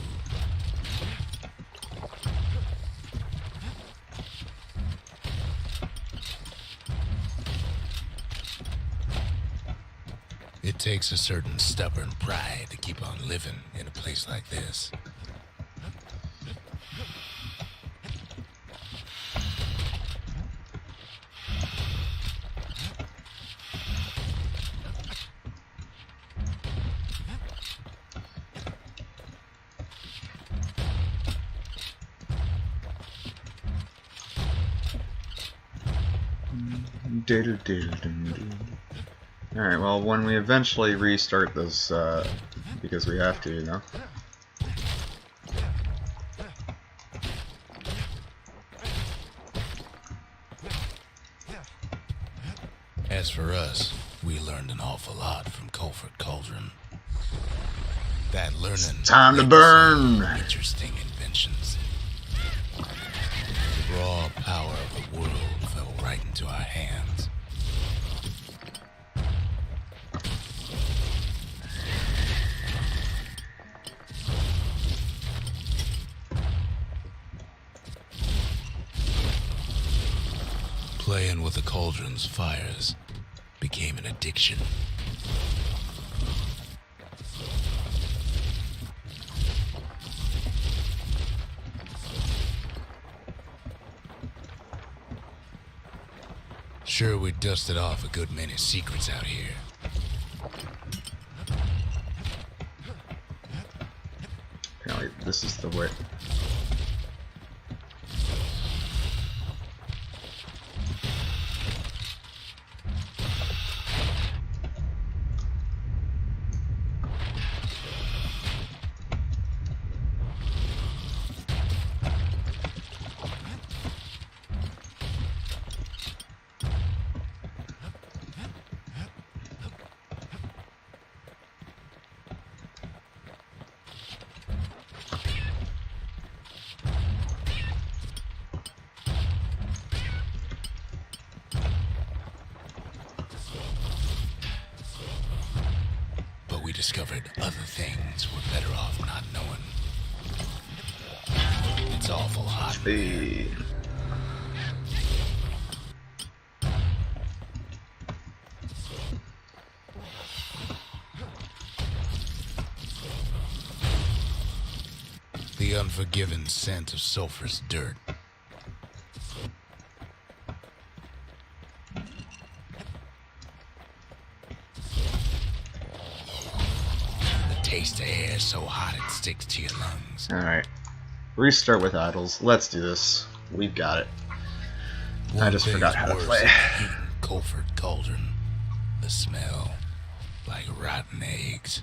It takes a certain stubborn pride to keep on living in a place like this. Alright, well, when we eventually restart this, because we have to, you know. As for us, we learned an awful lot from Colford Cauldron. That learning Time to led burn! some interesting inventions. The raw power of the world fell right into our hands. Playing with the cauldron's fires became an addiction. Sure, we dusted off a good many secrets out here. Apparently, this is the way. We discovered other things we're better off not knowing. It's awful hot. Hey. The unforgiving scent of sulfurous dirt. Taste the air so hot it sticks to your lungs. Alright. Restart with idols. Let's do this. We've got it. I just forgot how to play. Colford Cauldron. The smell. Like rotten eggs.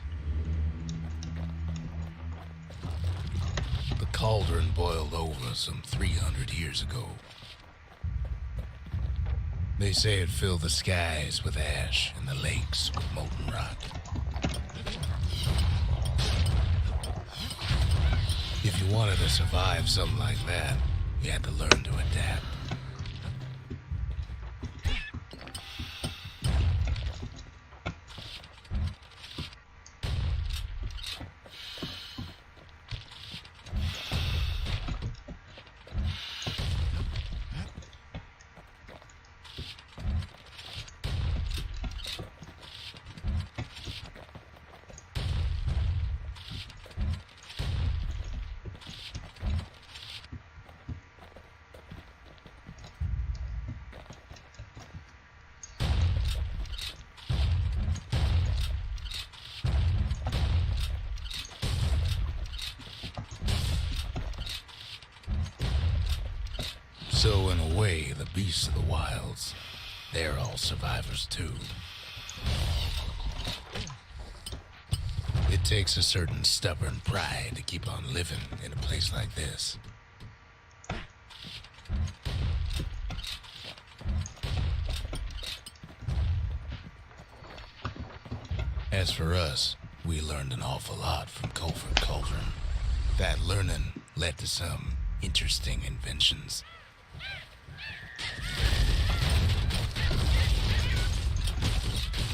The cauldron boiled over some 300 years ago. They say it filled the skies with ash and the lakes with molten rock. If you wanted to survive something like that, you had to learn to adapt. So in a way, the beasts of the wilds, they're all survivors too. It takes a certain stubborn pride to keep on living in a place like this. As for us, we learned an awful lot from Colford Cauldron. That learning led to some interesting inventions.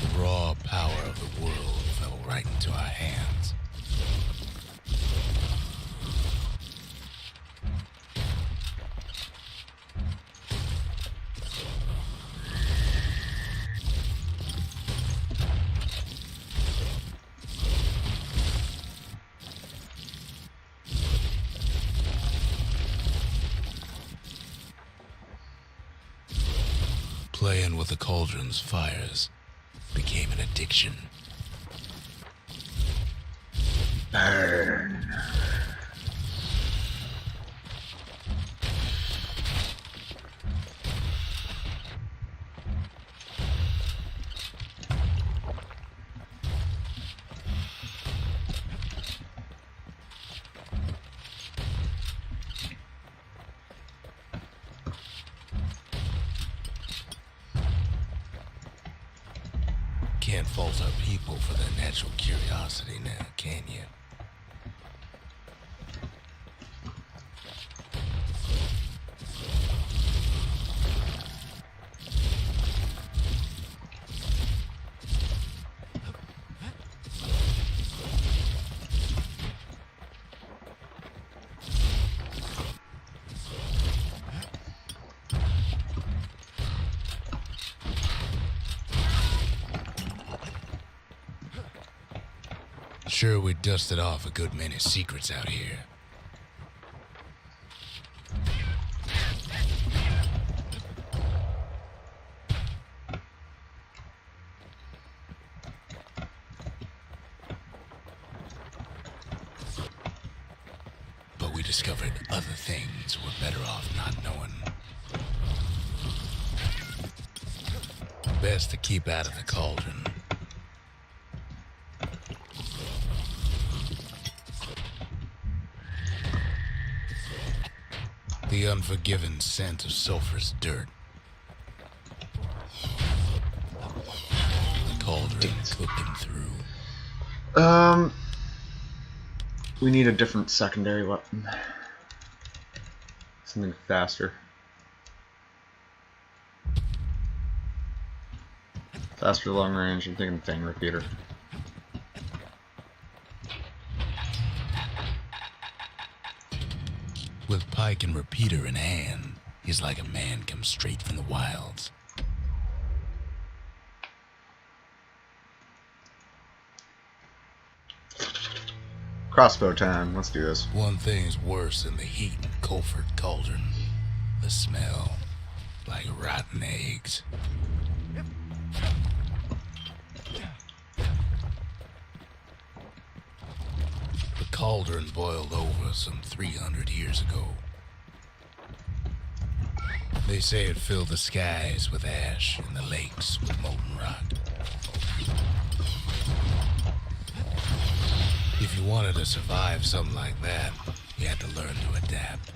The raw power of the world fell right into our hands. Playing with the cauldron's fires became an addiction. Burn. Can't fault our people for their natural curiosity now, can you? Sure, we dusted off a good many secrets out here. But we discovered other things we're better off not knowing. Best to keep out of the cauldron. The unforgiving scent of sulfurous dirt. The cauldron cooking through. We need a different secondary weapon. Something faster. Faster long range, I'm thinking thing repeater. With pike and repeater in hand, he's like a man come straight from the wilds. Crossbow time, let's do this. One thing's worse than the heat in Colford Cauldron. The smell, like rotten eggs. The cauldron boiled over some 300 years ago. They say it filled the skies with ash and the lakes with molten rock. If you wanted to survive something like that, you had to learn to adapt.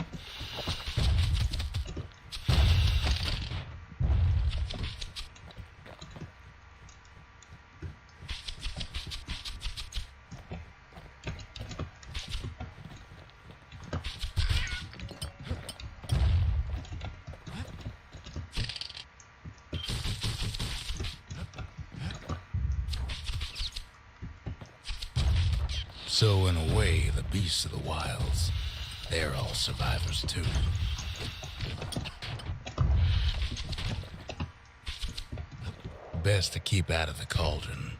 So in a way, the beasts of the wilds, they're all survivors too. Best to keep out of the cauldron.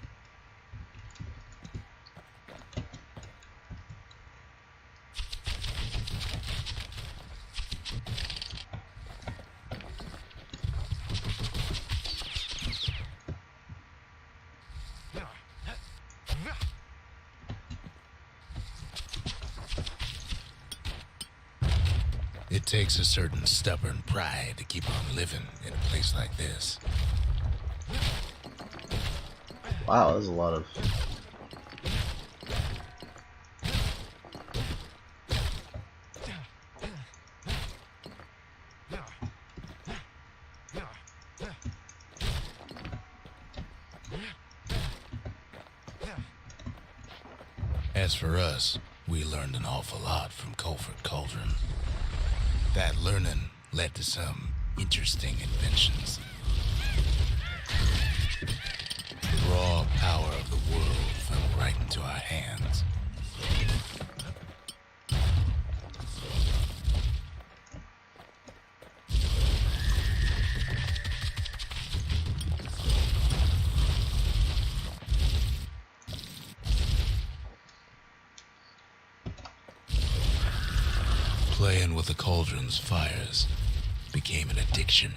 It takes a certain stubborn pride to keep on living in a place like this. Wow, there's a lot of... As for us, we learned an awful lot from Culford Cauldron. That learning led to some interesting inventions. The raw power of the world fell right into our hands. Playing with the cauldron's fires became an addiction.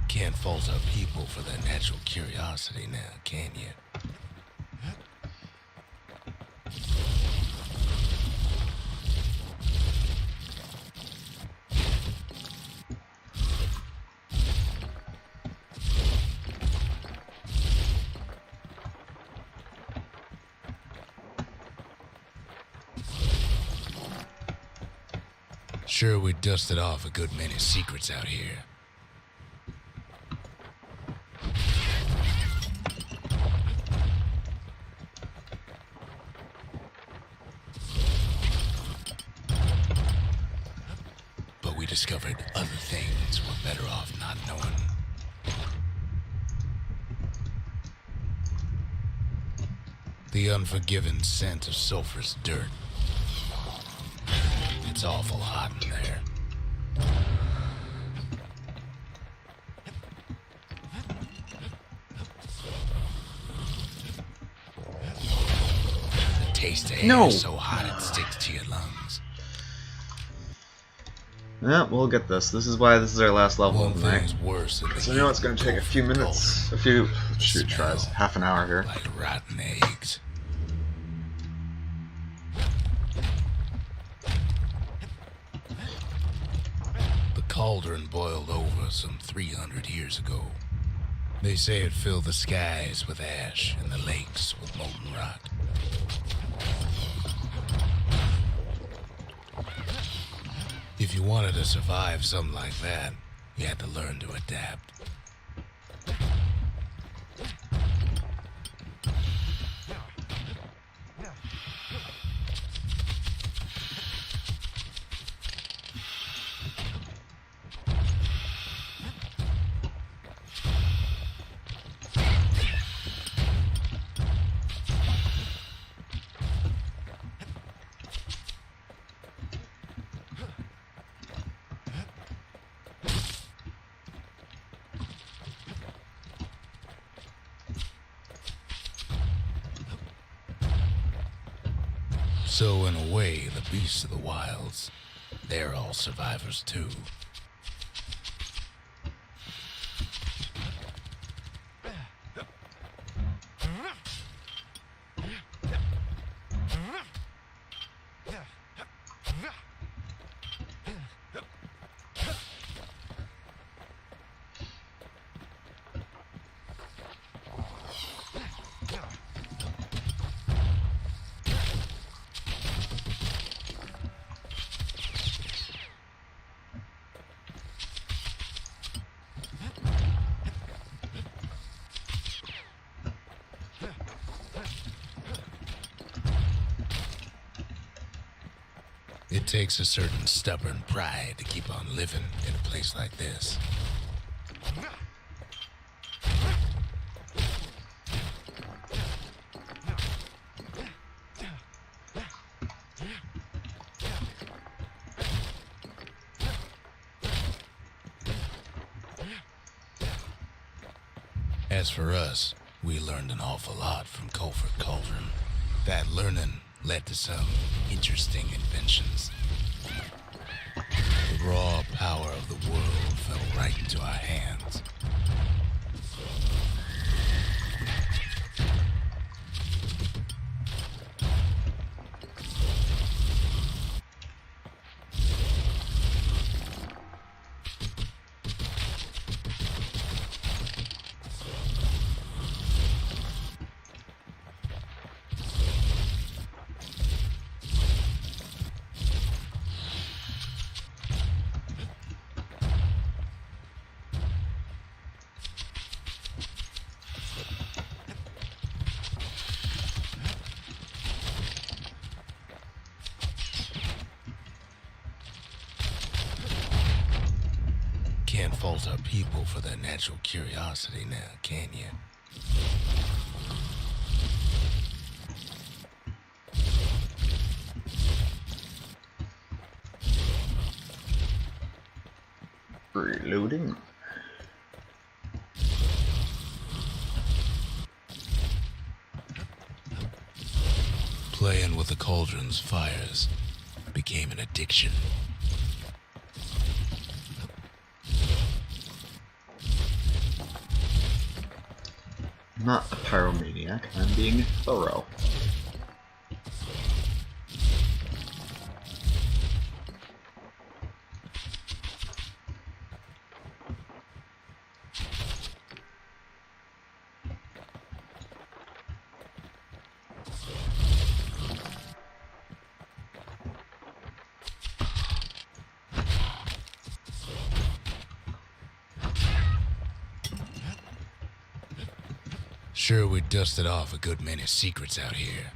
Can't fault our people for their natural curiosity now, can you? Sure, we dusted off a good many secrets out here. But we discovered other things we're better off not knowing. The unforgiving scent of sulfurous dirt. It's awful hot in there. The taste of air is so hot it sticks to your lungs. Yeah, we'll get this. This is why this is our last level One of the night. thing's worse than the So I know it's going to take a few minutes, a few shoot tries, half an hour here. like rotten eggs. The cauldron boiled over some 300 years ago. They say it filled the skies with ash and the lakes with molten rock. If you wanted to survive something like that, you had to learn to adapt. So in a way, the beasts of the wilds, they're all survivors too. It takes a certain stubborn pride to keep on living in a place like this. As for us, we learned an awful lot from Culford Cauldron. That learning led to some interesting inventions. The raw power of the world fell right into our hands. Can't fault our people for their natural curiosity now, can you? Reloading. Playing with the cauldron's fires became an addiction. I'm not a pyromaniac, I'm being thorough. Sure, we dusted off a good many secrets out here.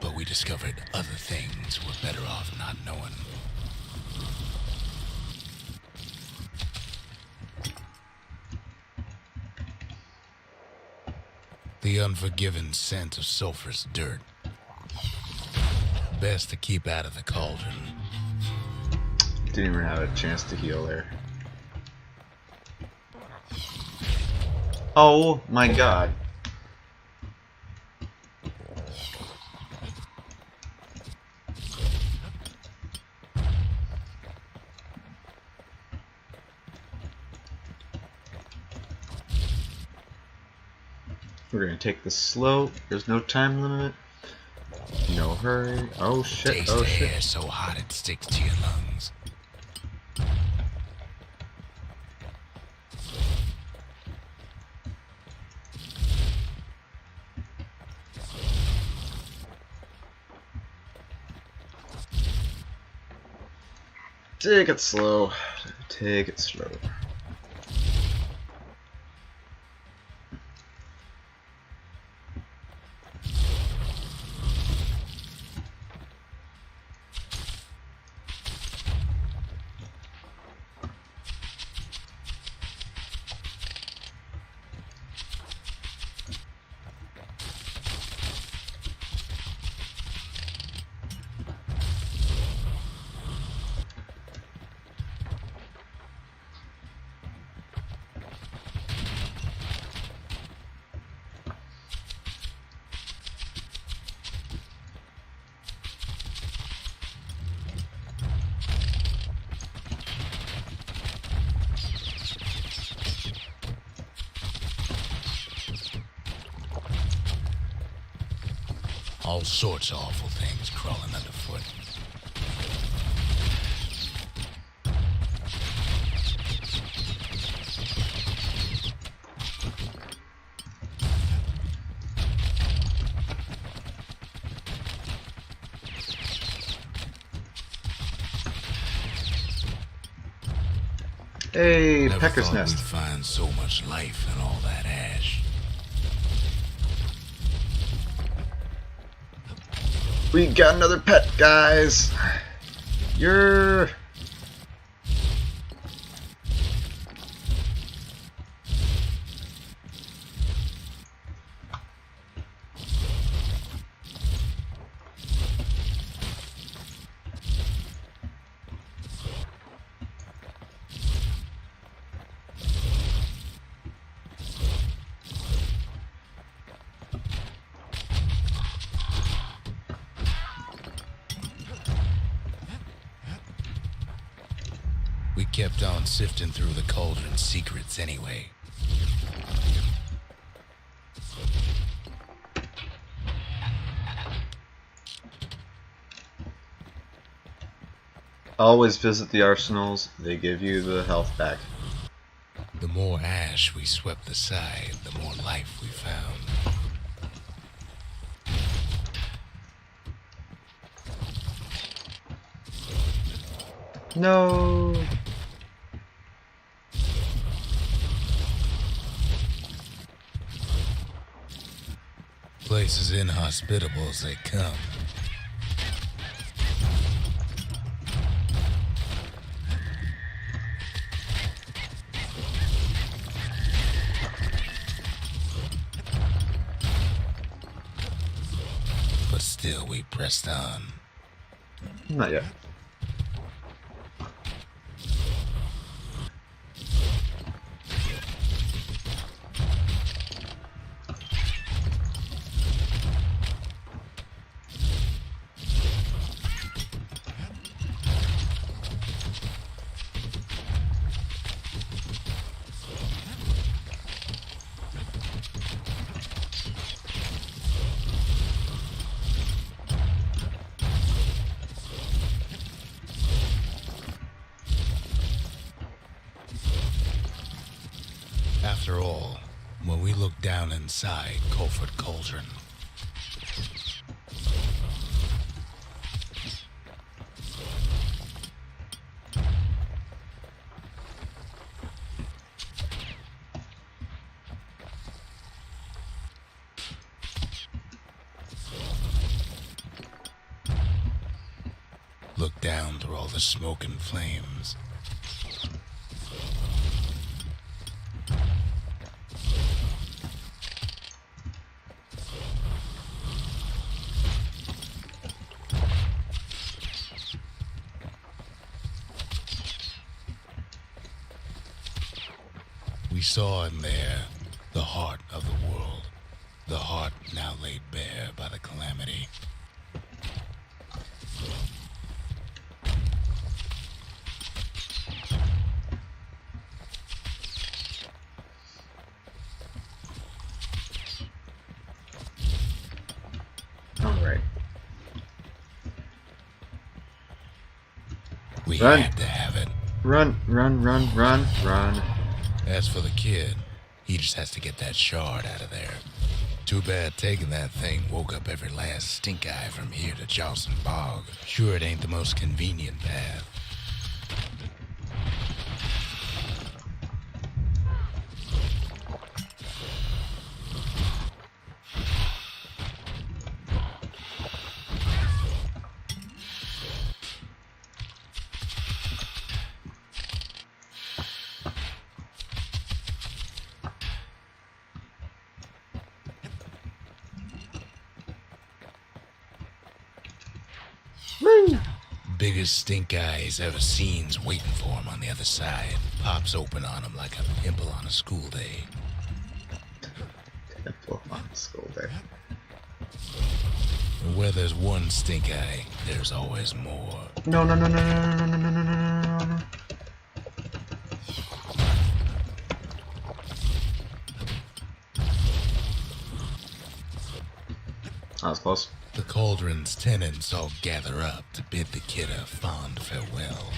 But we discovered other things we're better off not knowing. The unforgiving scent of sulfurous dirt. Best to keep out of the cauldron. Didn't even have a chance to heal there. Oh my god. We're gonna take this slow. There's no time limit. No hurry. Oh shit. Taste Oh the shit. air so hot it sticks to your lungs. Take it slow. Take it slow. All sorts of awful things crawling underfoot. Hey, Never Pecker's thought Nest. we'd find so much life in all that ash. We got another pet, guys. You're... kept on sifting through the cauldron's secrets anyway. Always visit the arsenals. They give you the health back. The more ash we swept aside, the more life we found. No. Place as inhospitable as they come. But still we pressed on. Not yet. After all, when we look down inside Colford Cauldron, look down through all the smoke and flames. We saw in there the heart of the world, the heart now laid bare by the calamity. Alright. We Run. had to have it. Run, run, run, run, run. As for the kid, he just has to get that shard out of there. Too bad taking that thing woke up every last stink eye from here to Charleston Bog. Sure, it ain't the most convenient path. Biggest stink eye he's ever seen's waiting for him on the other side. Pops open on him like a pimple on a school day. Temple on school day. And where there's one stink eye, there's always more. No, no, no, no, no, no, no, no, no, no, no, no. That was close. The cauldron's tenants all gather up to bid the kid a fond farewell.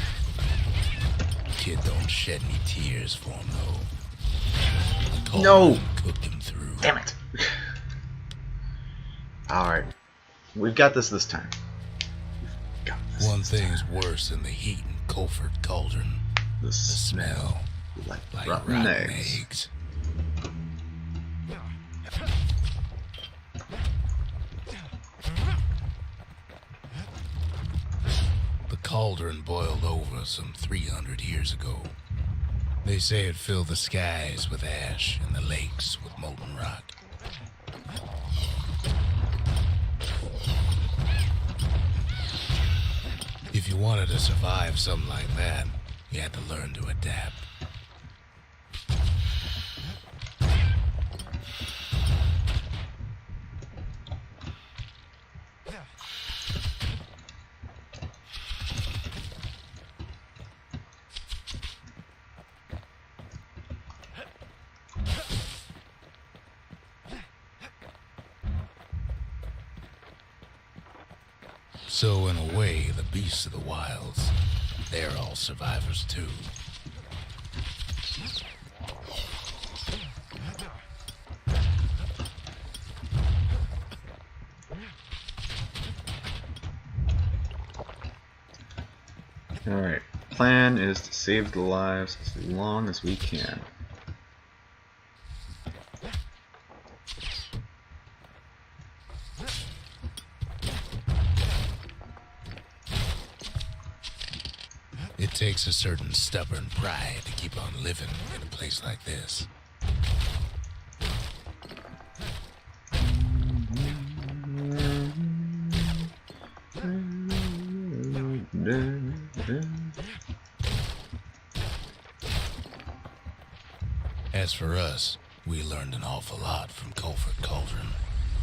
Kid don't shed any tears for him, though. The cauldron No! cooked him through. Damn it. Alright. We've got this time. We've got this One this thing's time. worse than the heat in Colford Cauldron. The The smell. like Like rotten eggs. eggs. The cauldron boiled over some 300 years ago. They say it filled the skies with ash and the lakes with molten rock. If you wanted to survive something like that, you had to learn to adapt. So in a way, the beasts of the wilds, they're all survivors too. Alright, plan is to save the lives as long as we can. It takes a certain stubborn pride to keep on living in a place like this. As for us, we learned an awful lot from Culford Cauldron.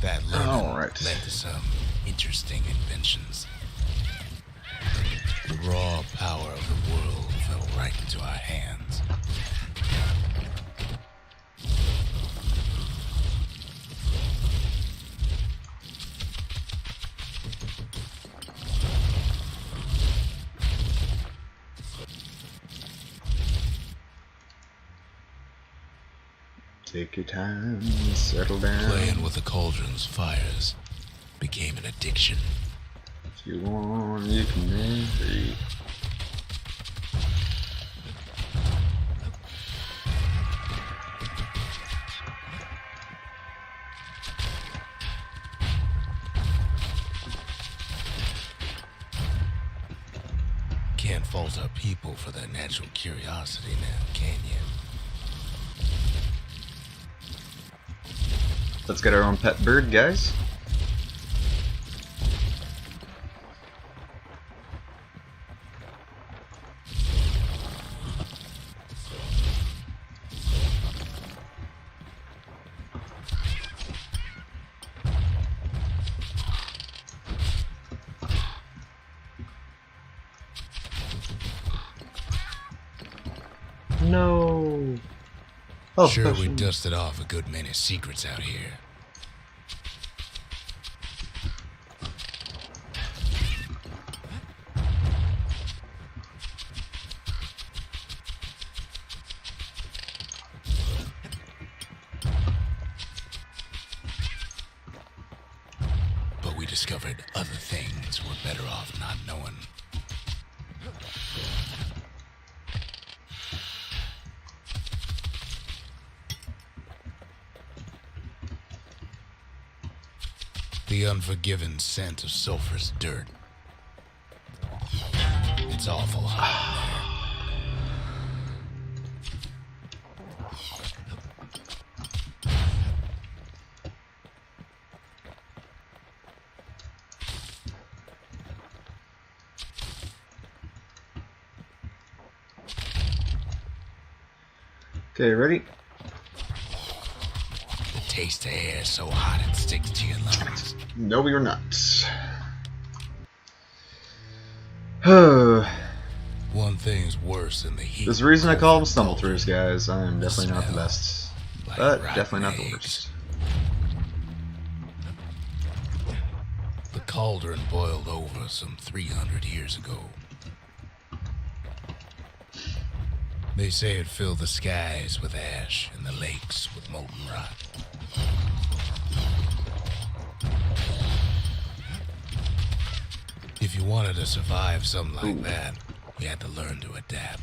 That learning led to some interesting inventions. The raw power of the world fell right into our hands. Take your time, settle down. Playing with the cauldron's fires became an addiction. If you want, you can marry. Can't fault our people for their natural curiosity now, can you? Let's get our own pet bird, guys. No. Oh, sure, we dusted off a good many secrets out here. But we discovered other things we're better off not knowing. The unforgiving scent of sulfurous dirt. It's awful hot in there. Okay, ready? The taste of air is so hot it sticks to your lungs. No, we were not. One thing's worse than the heat. There's a reason I call them stumble throughs, guys. I am definitely not the best, like but rotten definitely not the eggs. worst. The cauldron boiled over some 300 years ago. They say it filled the skies with ash and the lakes with molten rock. If you wanted to survive something like that, you had to learn to adapt.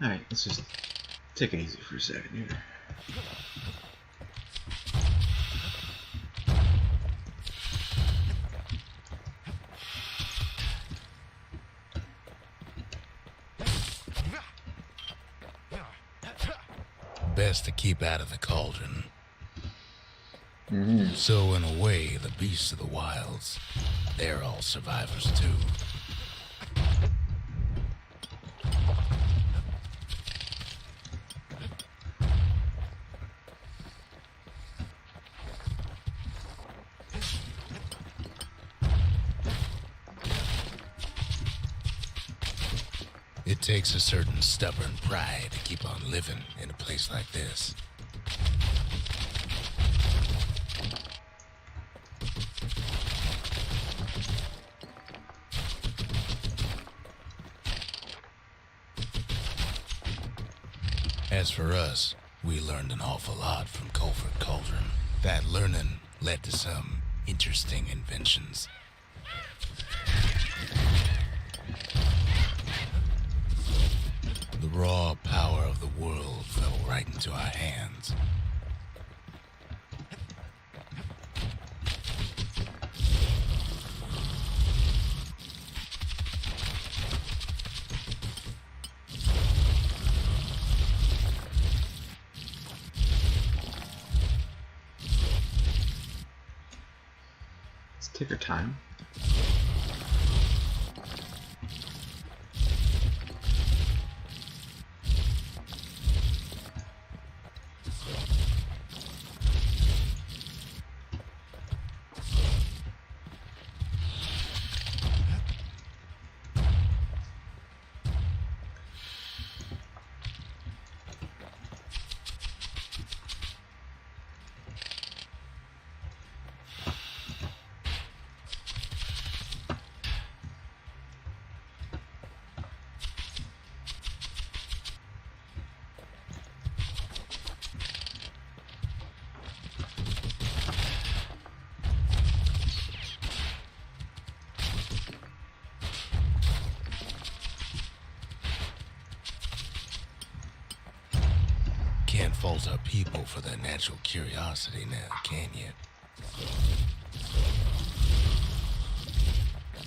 Alright, let's just take it easy for a second here. Best to keep out of the cauldron. So in a way, the beasts of the wilds, they're all survivors too. It takes a certain stubborn pride to keep on living in a place like this. As for us, we learned an awful lot from Culford Cauldron. That learning led to some interesting inventions. The raw power of the world fell right into our hands. Let's take our time. Can't fault our people for their natural curiosity now, can you?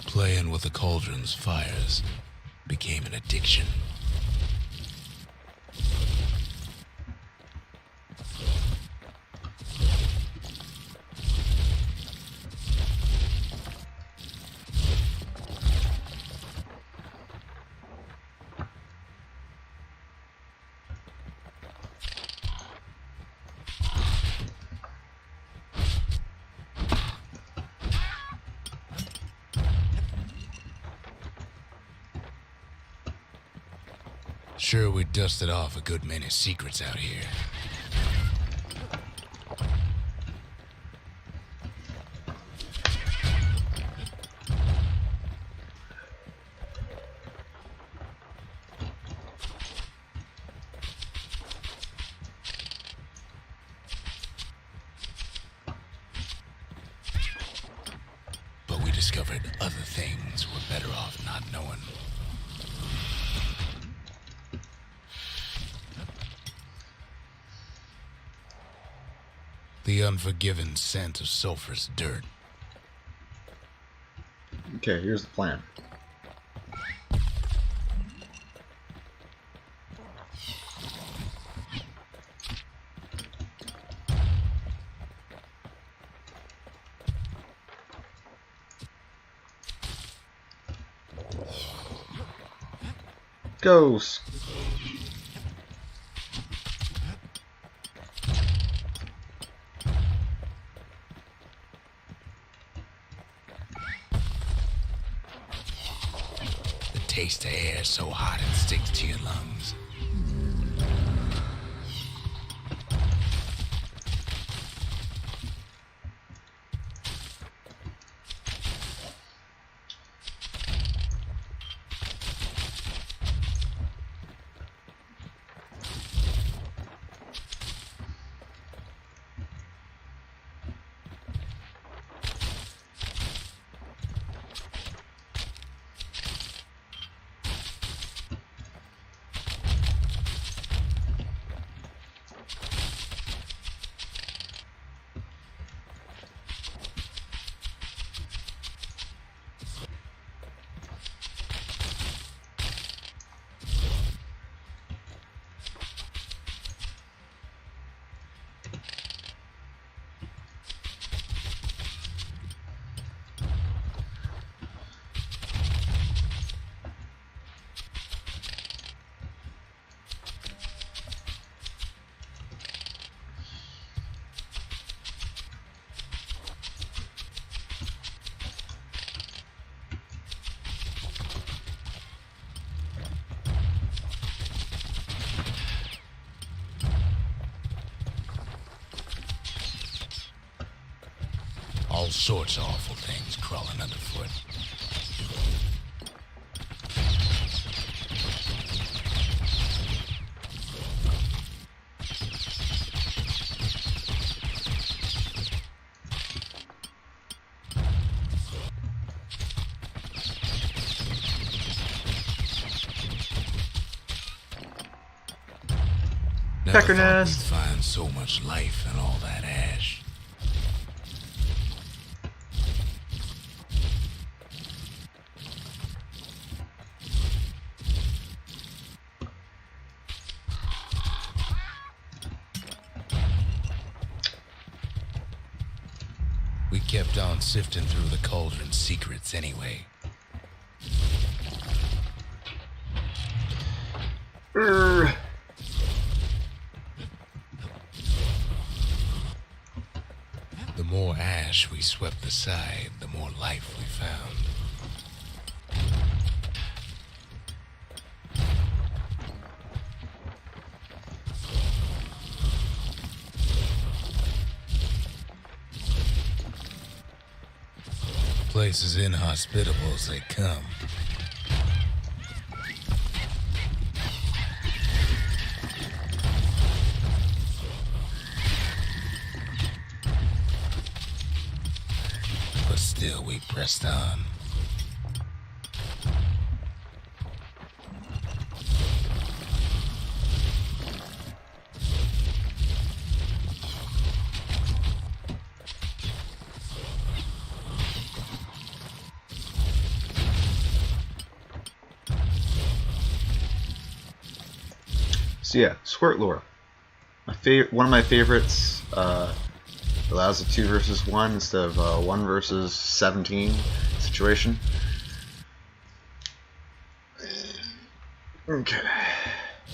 Playing with the cauldron's fires became an addiction. Sure, we dusted off a good many secrets out here. But we discovered other things we're better off not knowing. The unforgiving scent of sulfurous dirt. Okay, here's the plan. Ghost. Taste the air so hot it sticks to your lungs. All sorts of awful things crawling underfoot. Never Pecker thought nest. we'd find so much life in all that ash. We kept on sifting through the cauldron's secrets anyway. Urgh. The more ash we swept aside, the more life we found. Place as inhospitable as they come. But still we pressed on. So yeah, Squirt Lore. One of my favorites. Allows a 2 versus 1 instead of a 1 versus 17 situation. Okay.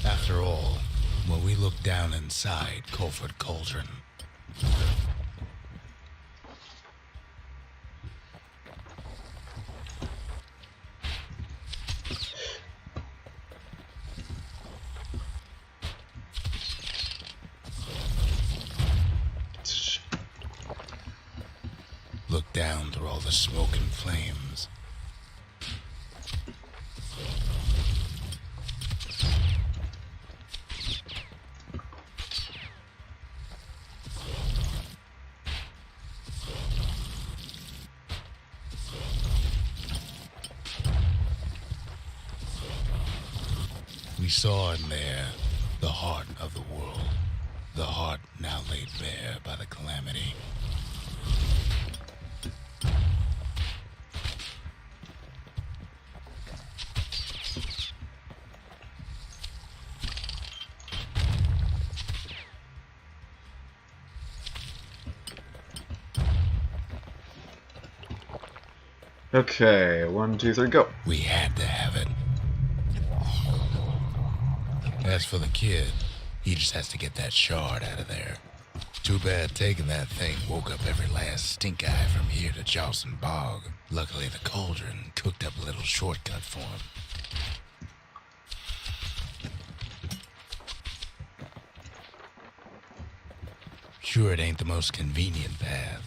After all, when we look down inside Colford Cauldron, look down through all the smoke and flames. We saw in there the heart of the world, the heart now laid bare by the calamity. Okay, 1, 2, 3, go. We had to have it. As for the kid, he just has to get that shard out of there. Too bad taking that thing woke up every last stink eye from here to Charleston Bog. Luckily, the cauldron cooked up a little shortcut for him. Sure, it ain't the most convenient path.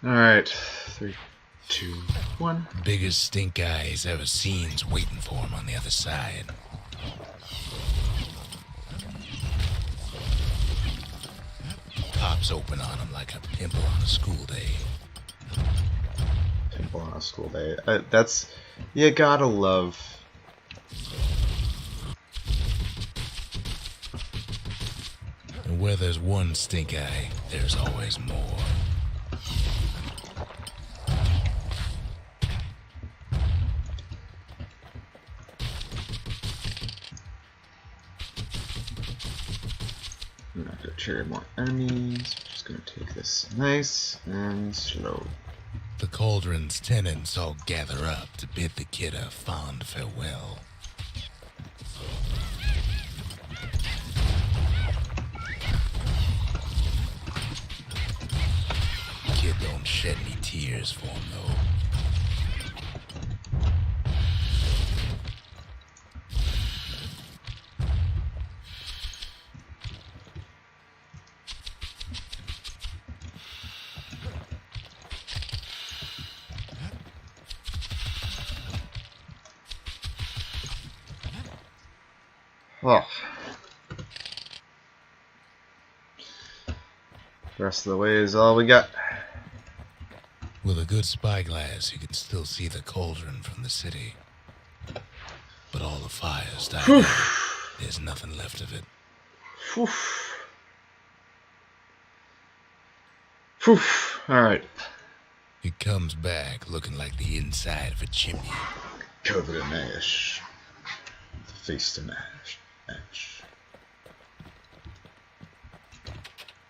Alright, 3, 2, 1. Biggest stink eye he's ever seen's waiting for him on the other side. Pops open on him like a pimple on a school day. Pimple on a school day. That's... You gotta love... And where there's one stink eye, there's always more. I'm not gonna trigger more enemies. Just gonna take this nice and slow. The cauldron's tenants all gather up to bid the kid a fond farewell. Kid don't shed any tears for him, though. Oh. The rest of the way is all we got. With a good spyglass, you can still see the cauldron from the city. But all the fires died out. There's nothing left of it. Whew. Whew. Alright. It comes back looking like the inside of a chimney. Covered in ash. Feast in ash. Ash.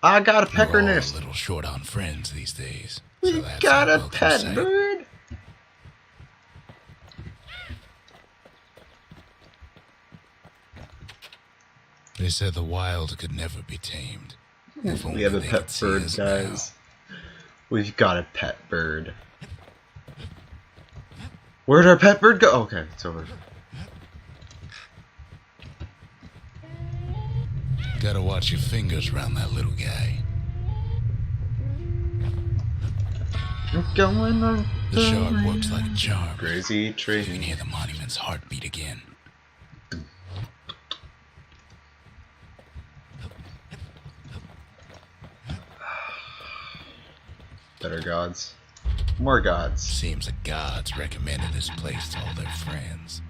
I got a pecker We're all nest. a little short on friends these days. We so that's got our a welcome pet sight. bird. They said the wild could never be tamed. If We only have a they pet could see bird, us guys. We've got a pet bird. Where'd our pet bird go? Okay, it's over. now. Gotta watch your fingers around that little guy. Going on. The shard works like a charm. Crazy You can trading. hear the monument's heartbeat again. Better gods. More gods. Seems the gods recommended this place to all their friends.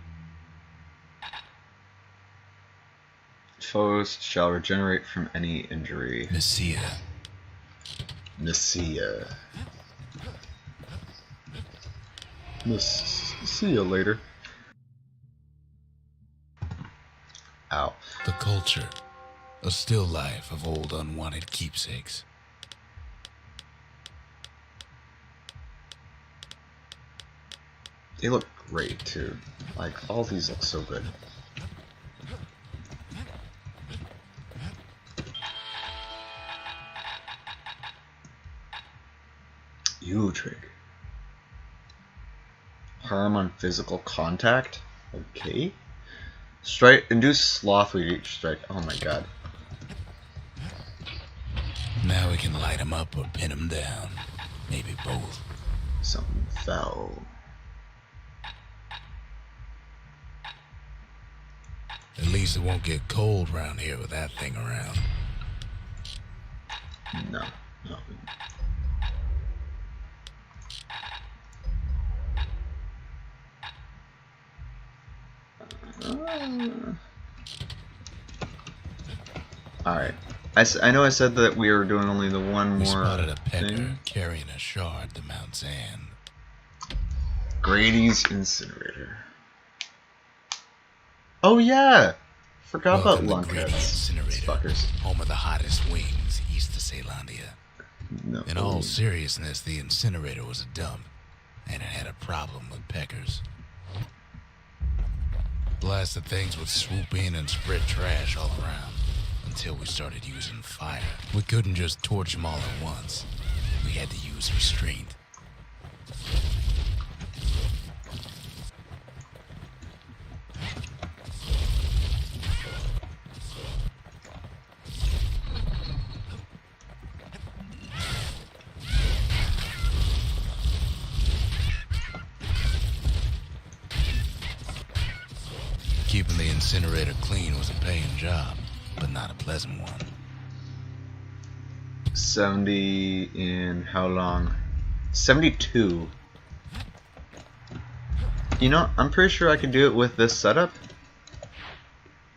Foes shall regenerate from any injury. Messiah. Messiah. See you later. Ow. The culture. A still life of old unwanted keepsakes. They look great too. Like, all these look so good. Trig. Harm on physical contact? Okay. Strike, induce sloth with each strike. Oh my god. Now we can light him up or pin him down. Maybe both. Something foul. At least it won't get cold round here with that thing around. No. No. Alright. I know I said that we were doing only the one We more spotted a pecker thing. carrying a shard to Mount Zan. Grady's incinerator. Oh yeah! Forgot about Welcome to lunkheads. Grady Incinerator, These fuckers. home of the hottest wings east of Ceylondia. No. In all seriousness, the incinerator was a dump, and it had a problem with peckers. Blasted things would swoop in and spread trash all around, until we started using fire. We couldn't just torch them all at once. We had to use restraint. Keeping the incinerator clean was a paying job, but not a pleasant one. 70 in how long? 72. You know, I'm pretty sure I could do it with this setup.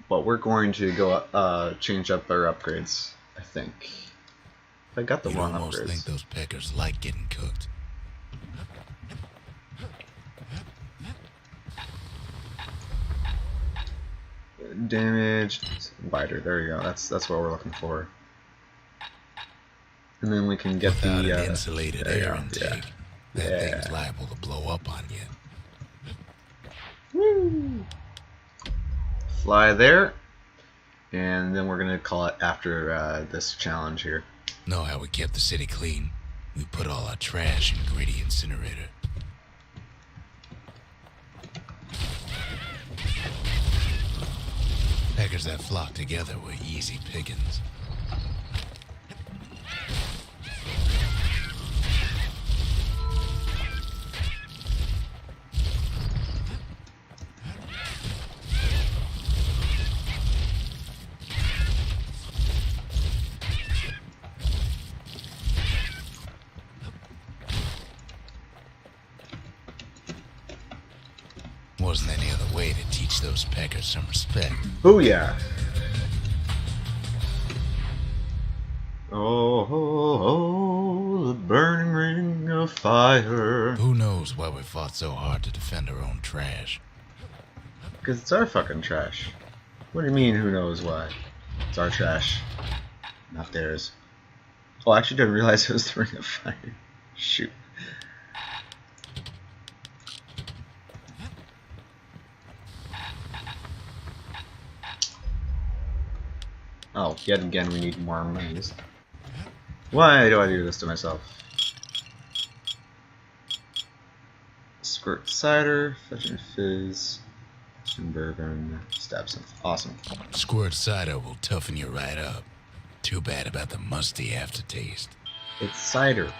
But we're going to go change up our upgrades, I think. I got the You'd wrong almost upgrades. think those peckers like getting cooked. Damage, wider. There you go. That's what we're looking for. And then we can get Without the an insulated there you air go. intake, That thing's liable to blow up on you. Woo! Fly there, and then we're gonna call it after this challenge here. Know how we kept the city clean? We put all our trash in Gritty Incinerator. Packers that flock together were easy pickings. Wasn't any other way to teach those Packers some respect. Booyah! Oh, oh, oh, the burning ring of fire. Who knows why we fought so hard to defend our own trash? Because it's our fucking trash. What do you mean, who knows why? It's our trash. Not theirs. Oh, I actually didn't realize it was the ring of fire. Shoot. Oh, yet again we need more monies. Why do I do this to myself? Squirt cider, fetch and fizz, some bourbon, stab some. Awesome. Squirt cider will toughen you right up. Too bad about the musty aftertaste. It's cider.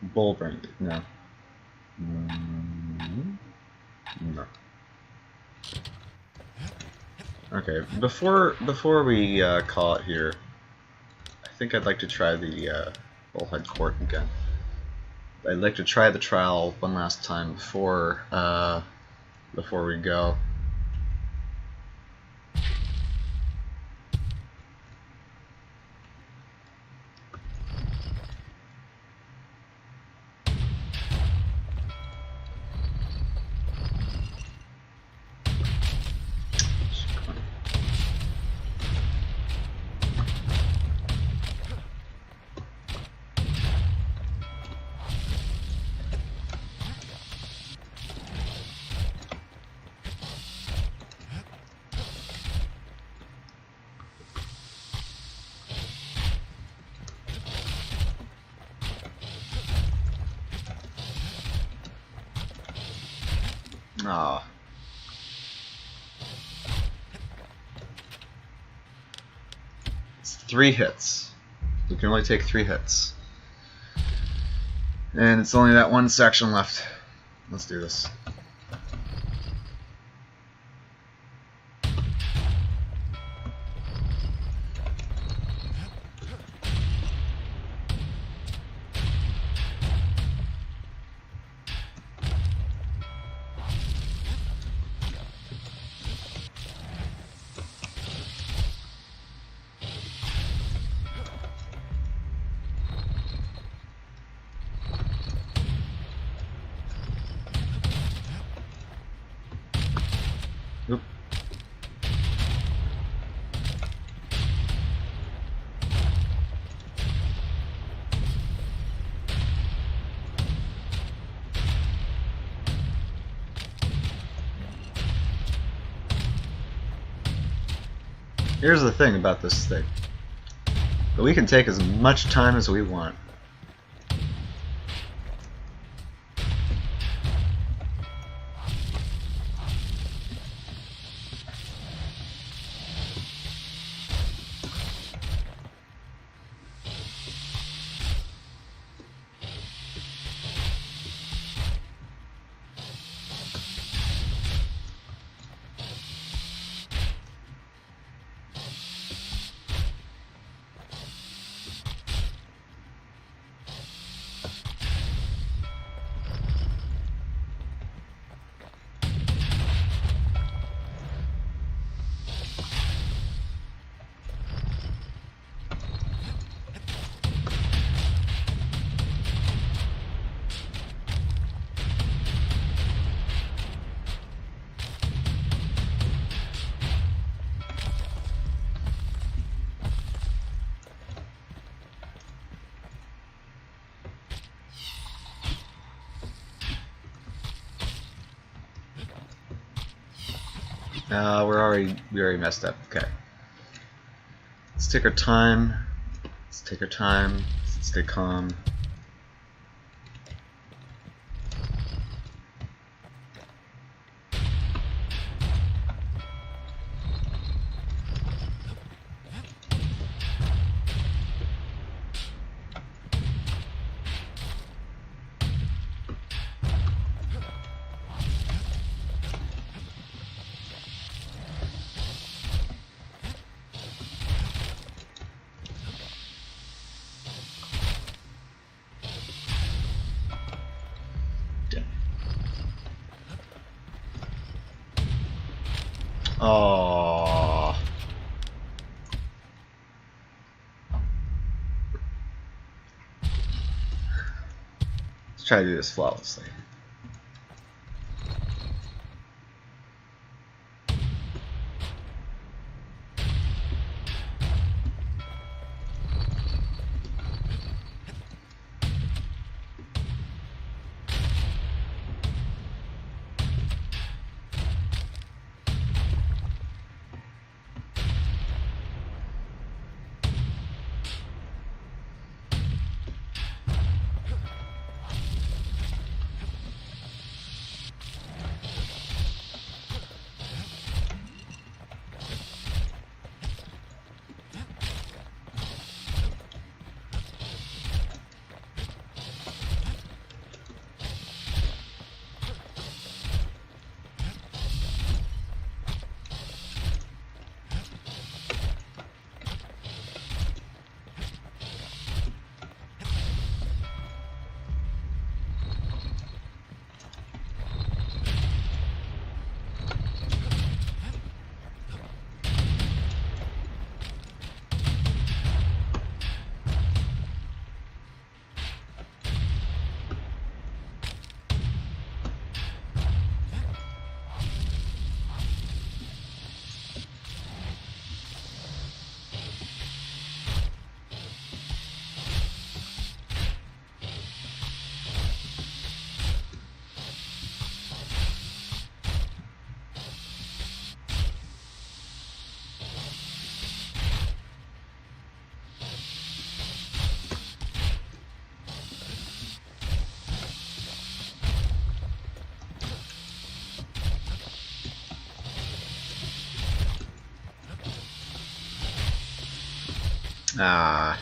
Bull brand. No. No. Okay, before we call it here, I think I'd like to try the Bullhead Court again. I'd like to try the trial one last time before we go. Ah. It's 3 hits. You can only take 3 hits. And it's only that one section left. Let's do this. Oop. Here's the thing about this thing. But we can take as much time as we want. we already messed up. Okay. Let's take our time. Let's take our time. Let's stay calm. Oh. Let's try to do this flawlessly. Ah.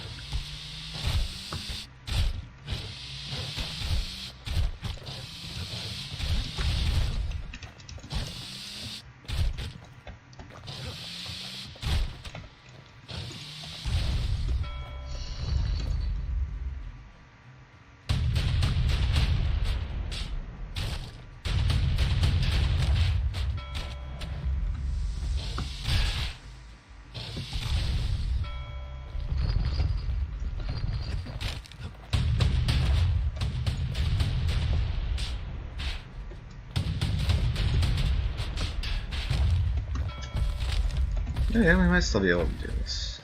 Yeah, we might still be able to do this.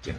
Yeah.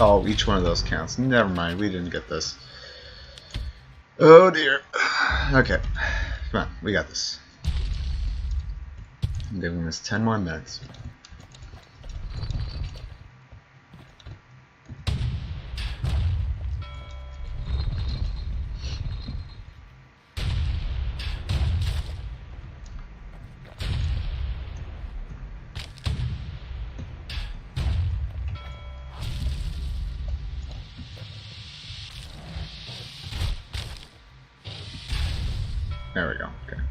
Oh, each one of those counts. Never mind, we didn't get this. Oh dear. Okay. Come on, we got this. I'm giving this 10 more minutes. There we go. Okay.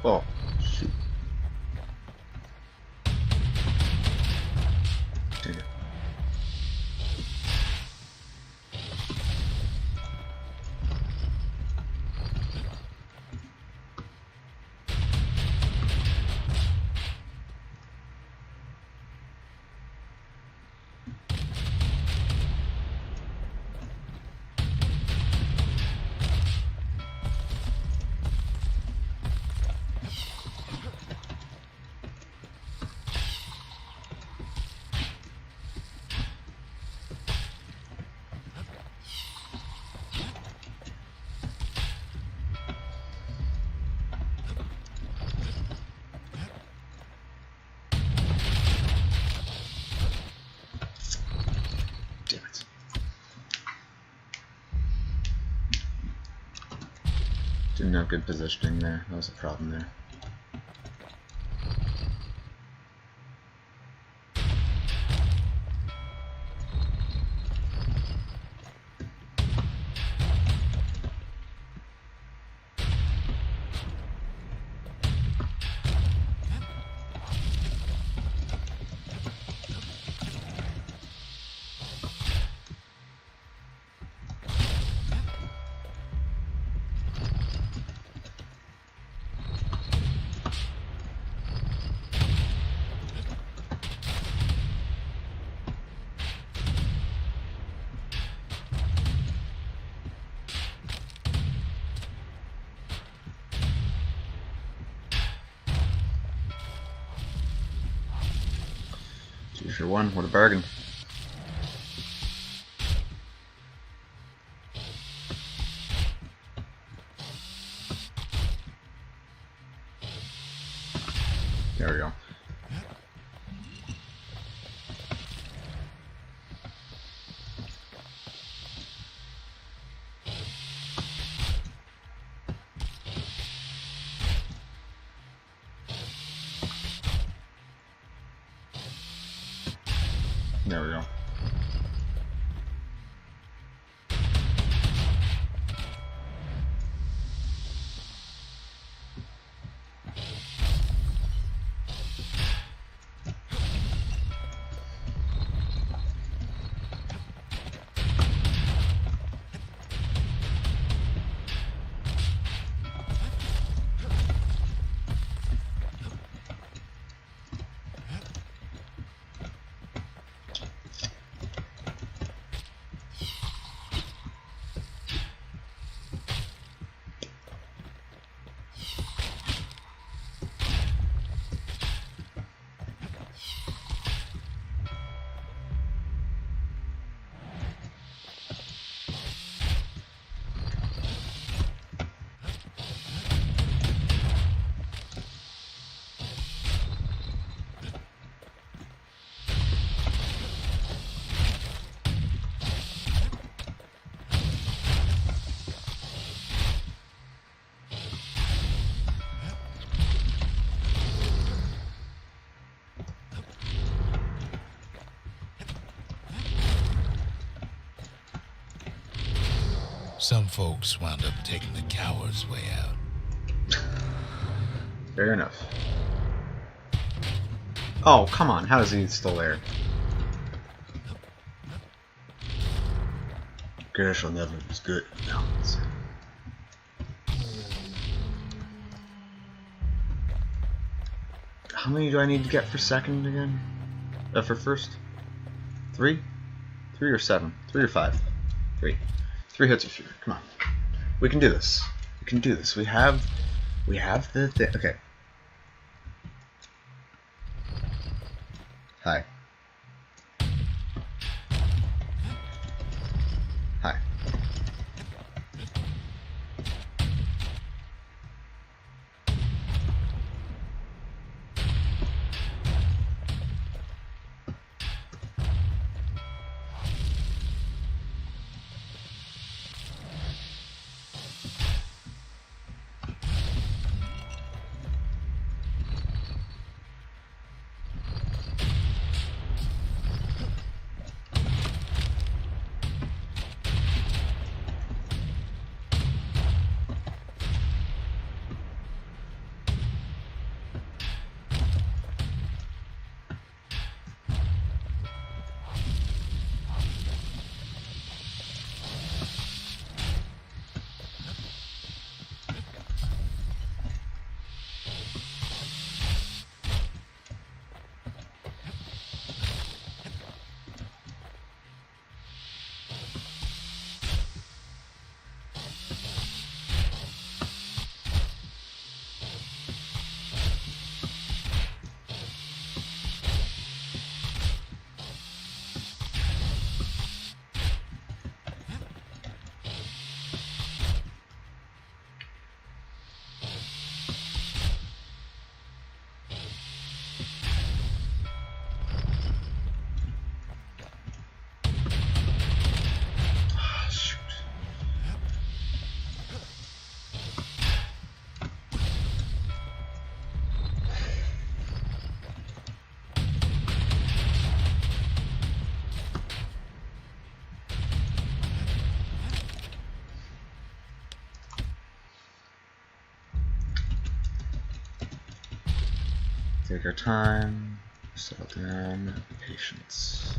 Oh, shoot. Dang it. Damn it. Didn't have good positioning there. That was a problem there. Two for one, what a bargain. There we go. There we go. Some folks wound up taking the coward's way out. Fair enough. Oh, come on, how is he still there? Gershel never was good. No. How many do I need to get for second again? For first? 3? 3 or 7? 3 or 5? 3. 3 hits or fewer. Come on. We can do this. We can do this. We have We have the thing. Okay. Hi. Hi. Shoot. Take our time, settle down, patience.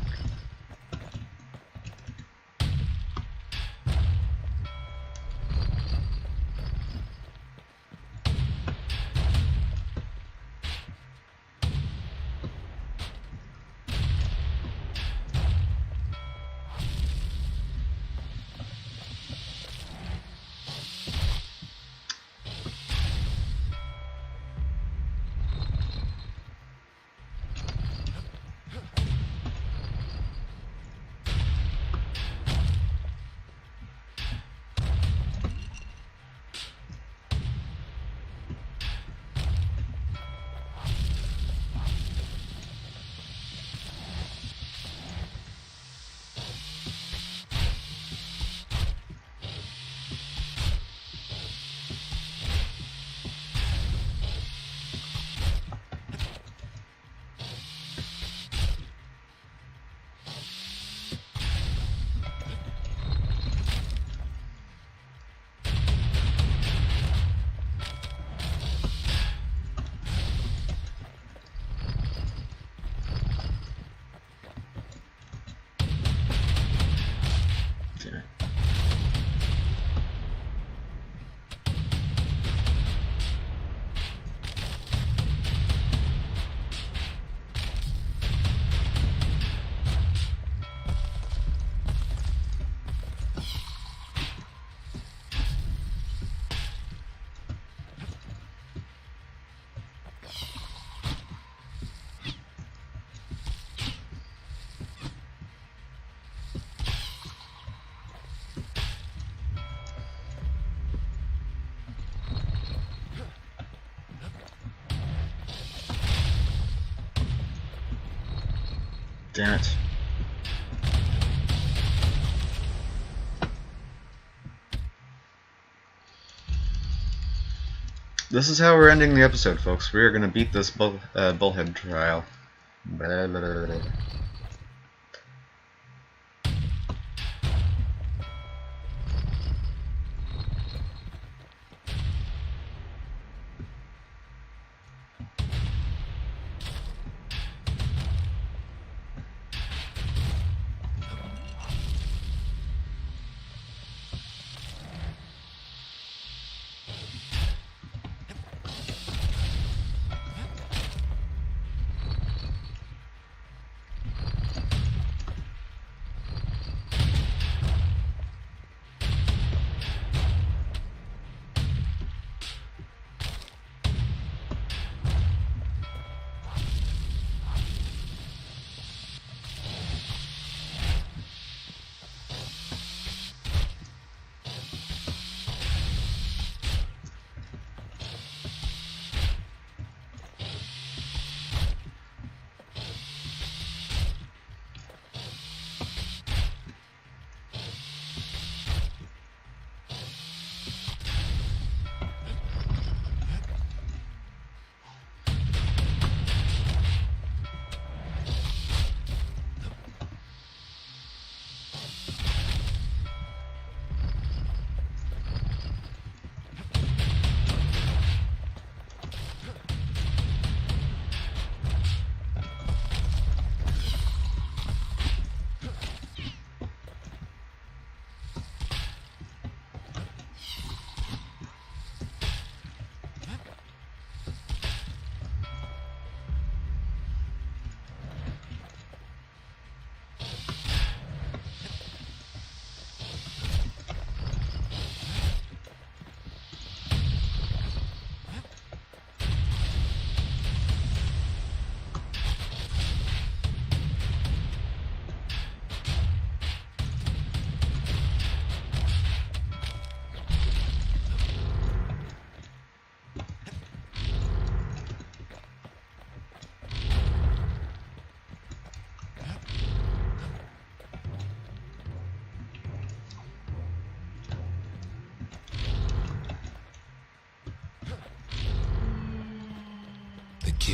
Damn it. Damn it. This is how we're ending the episode, folks. We are going to beat this bullhead trial. Blah, blah, blah, blah.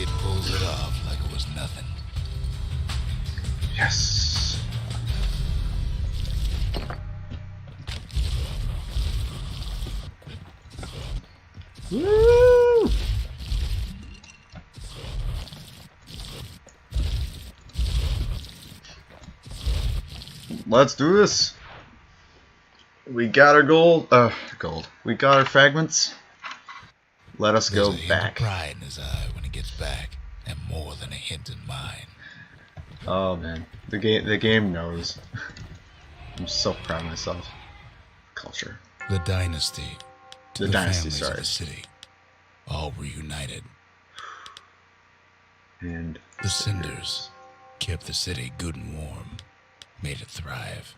kid pulls it off like it was nothing. Yes. Woo! Let's do this. We got our gold. Gold. We got our fragments. Let us There's go a hint of back. pride in his eye when he gets back, and more than a hint in mine. Oh man, the game knows. I'm so proud of myself. Culture. The dynasty, to The the dynasty, families sorry. of the city, all reunited. And The cinders kept the city good and warm, made it thrive.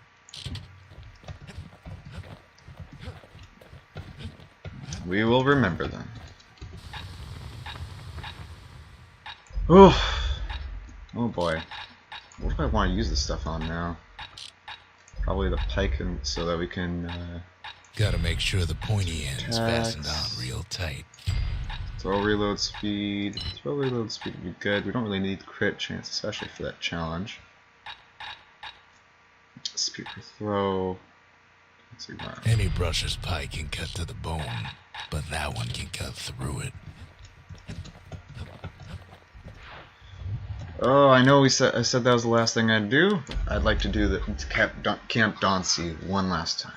we will remember them. Oh, oh boy. What do I want to use this stuff on now? Probably the pike, so that we can Gotta make sure the pointy end's fastened Attacks. on real tight. throw reload speed. Throw reload speed would be good. We don't really need crit chance, especially for that challenge. Speed per throw. Let's see where. Any brusher's pike can cut to the bone, but that one can cut through it. Oh, I know I said that was the last thing I'd do. I'd like to do the Camp Dauncey one last time.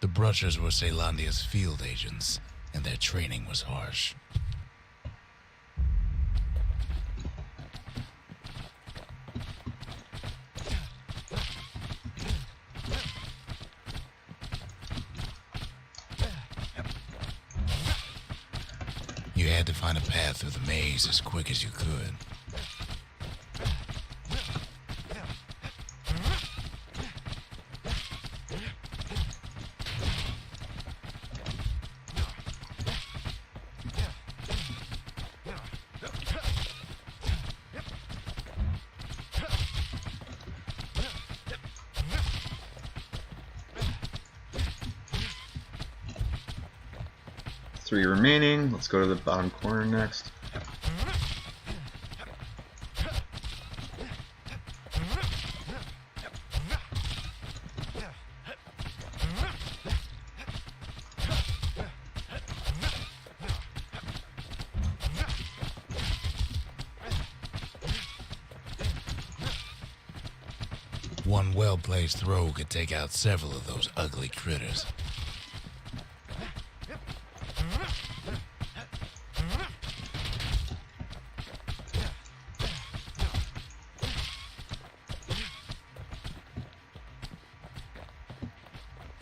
The brushers were Celandia's field agents, and their training was harsh. You had to find a path through the maze as quick as you could. Three remaining. Let's go to the bottom corner next. One well-placed throw could take out several of those ugly critters.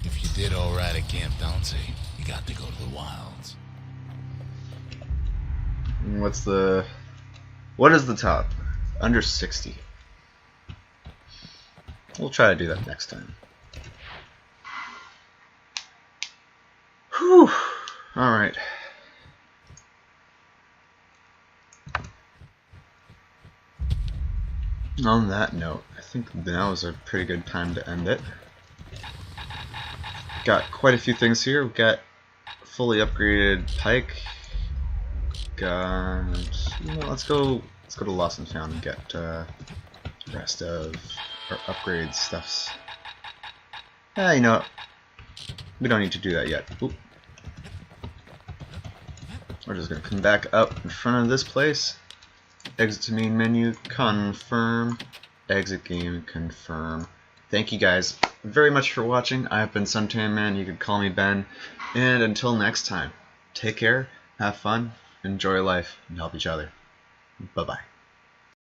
If you did all right at Camp Dauncey, you got to go to the wilds. What is the top? Under 60. We'll try to do that next time. Whew. Alright. On that note, I think now is a pretty good time to end it. Got quite a few things here. We've got fully upgraded pike. Got, let's go to Lost and Found and get the rest of our upgrade stuffs. You know what? We don't need to do that yet. Oop. We're just gonna come back up in front of this place. Exit to main menu, confirm, exit game, confirm. Thank you guys very much for watching. I have been Suntanman, you can call me Ben, and until next time, take care, have fun, enjoy life, and help each other. Bye bye.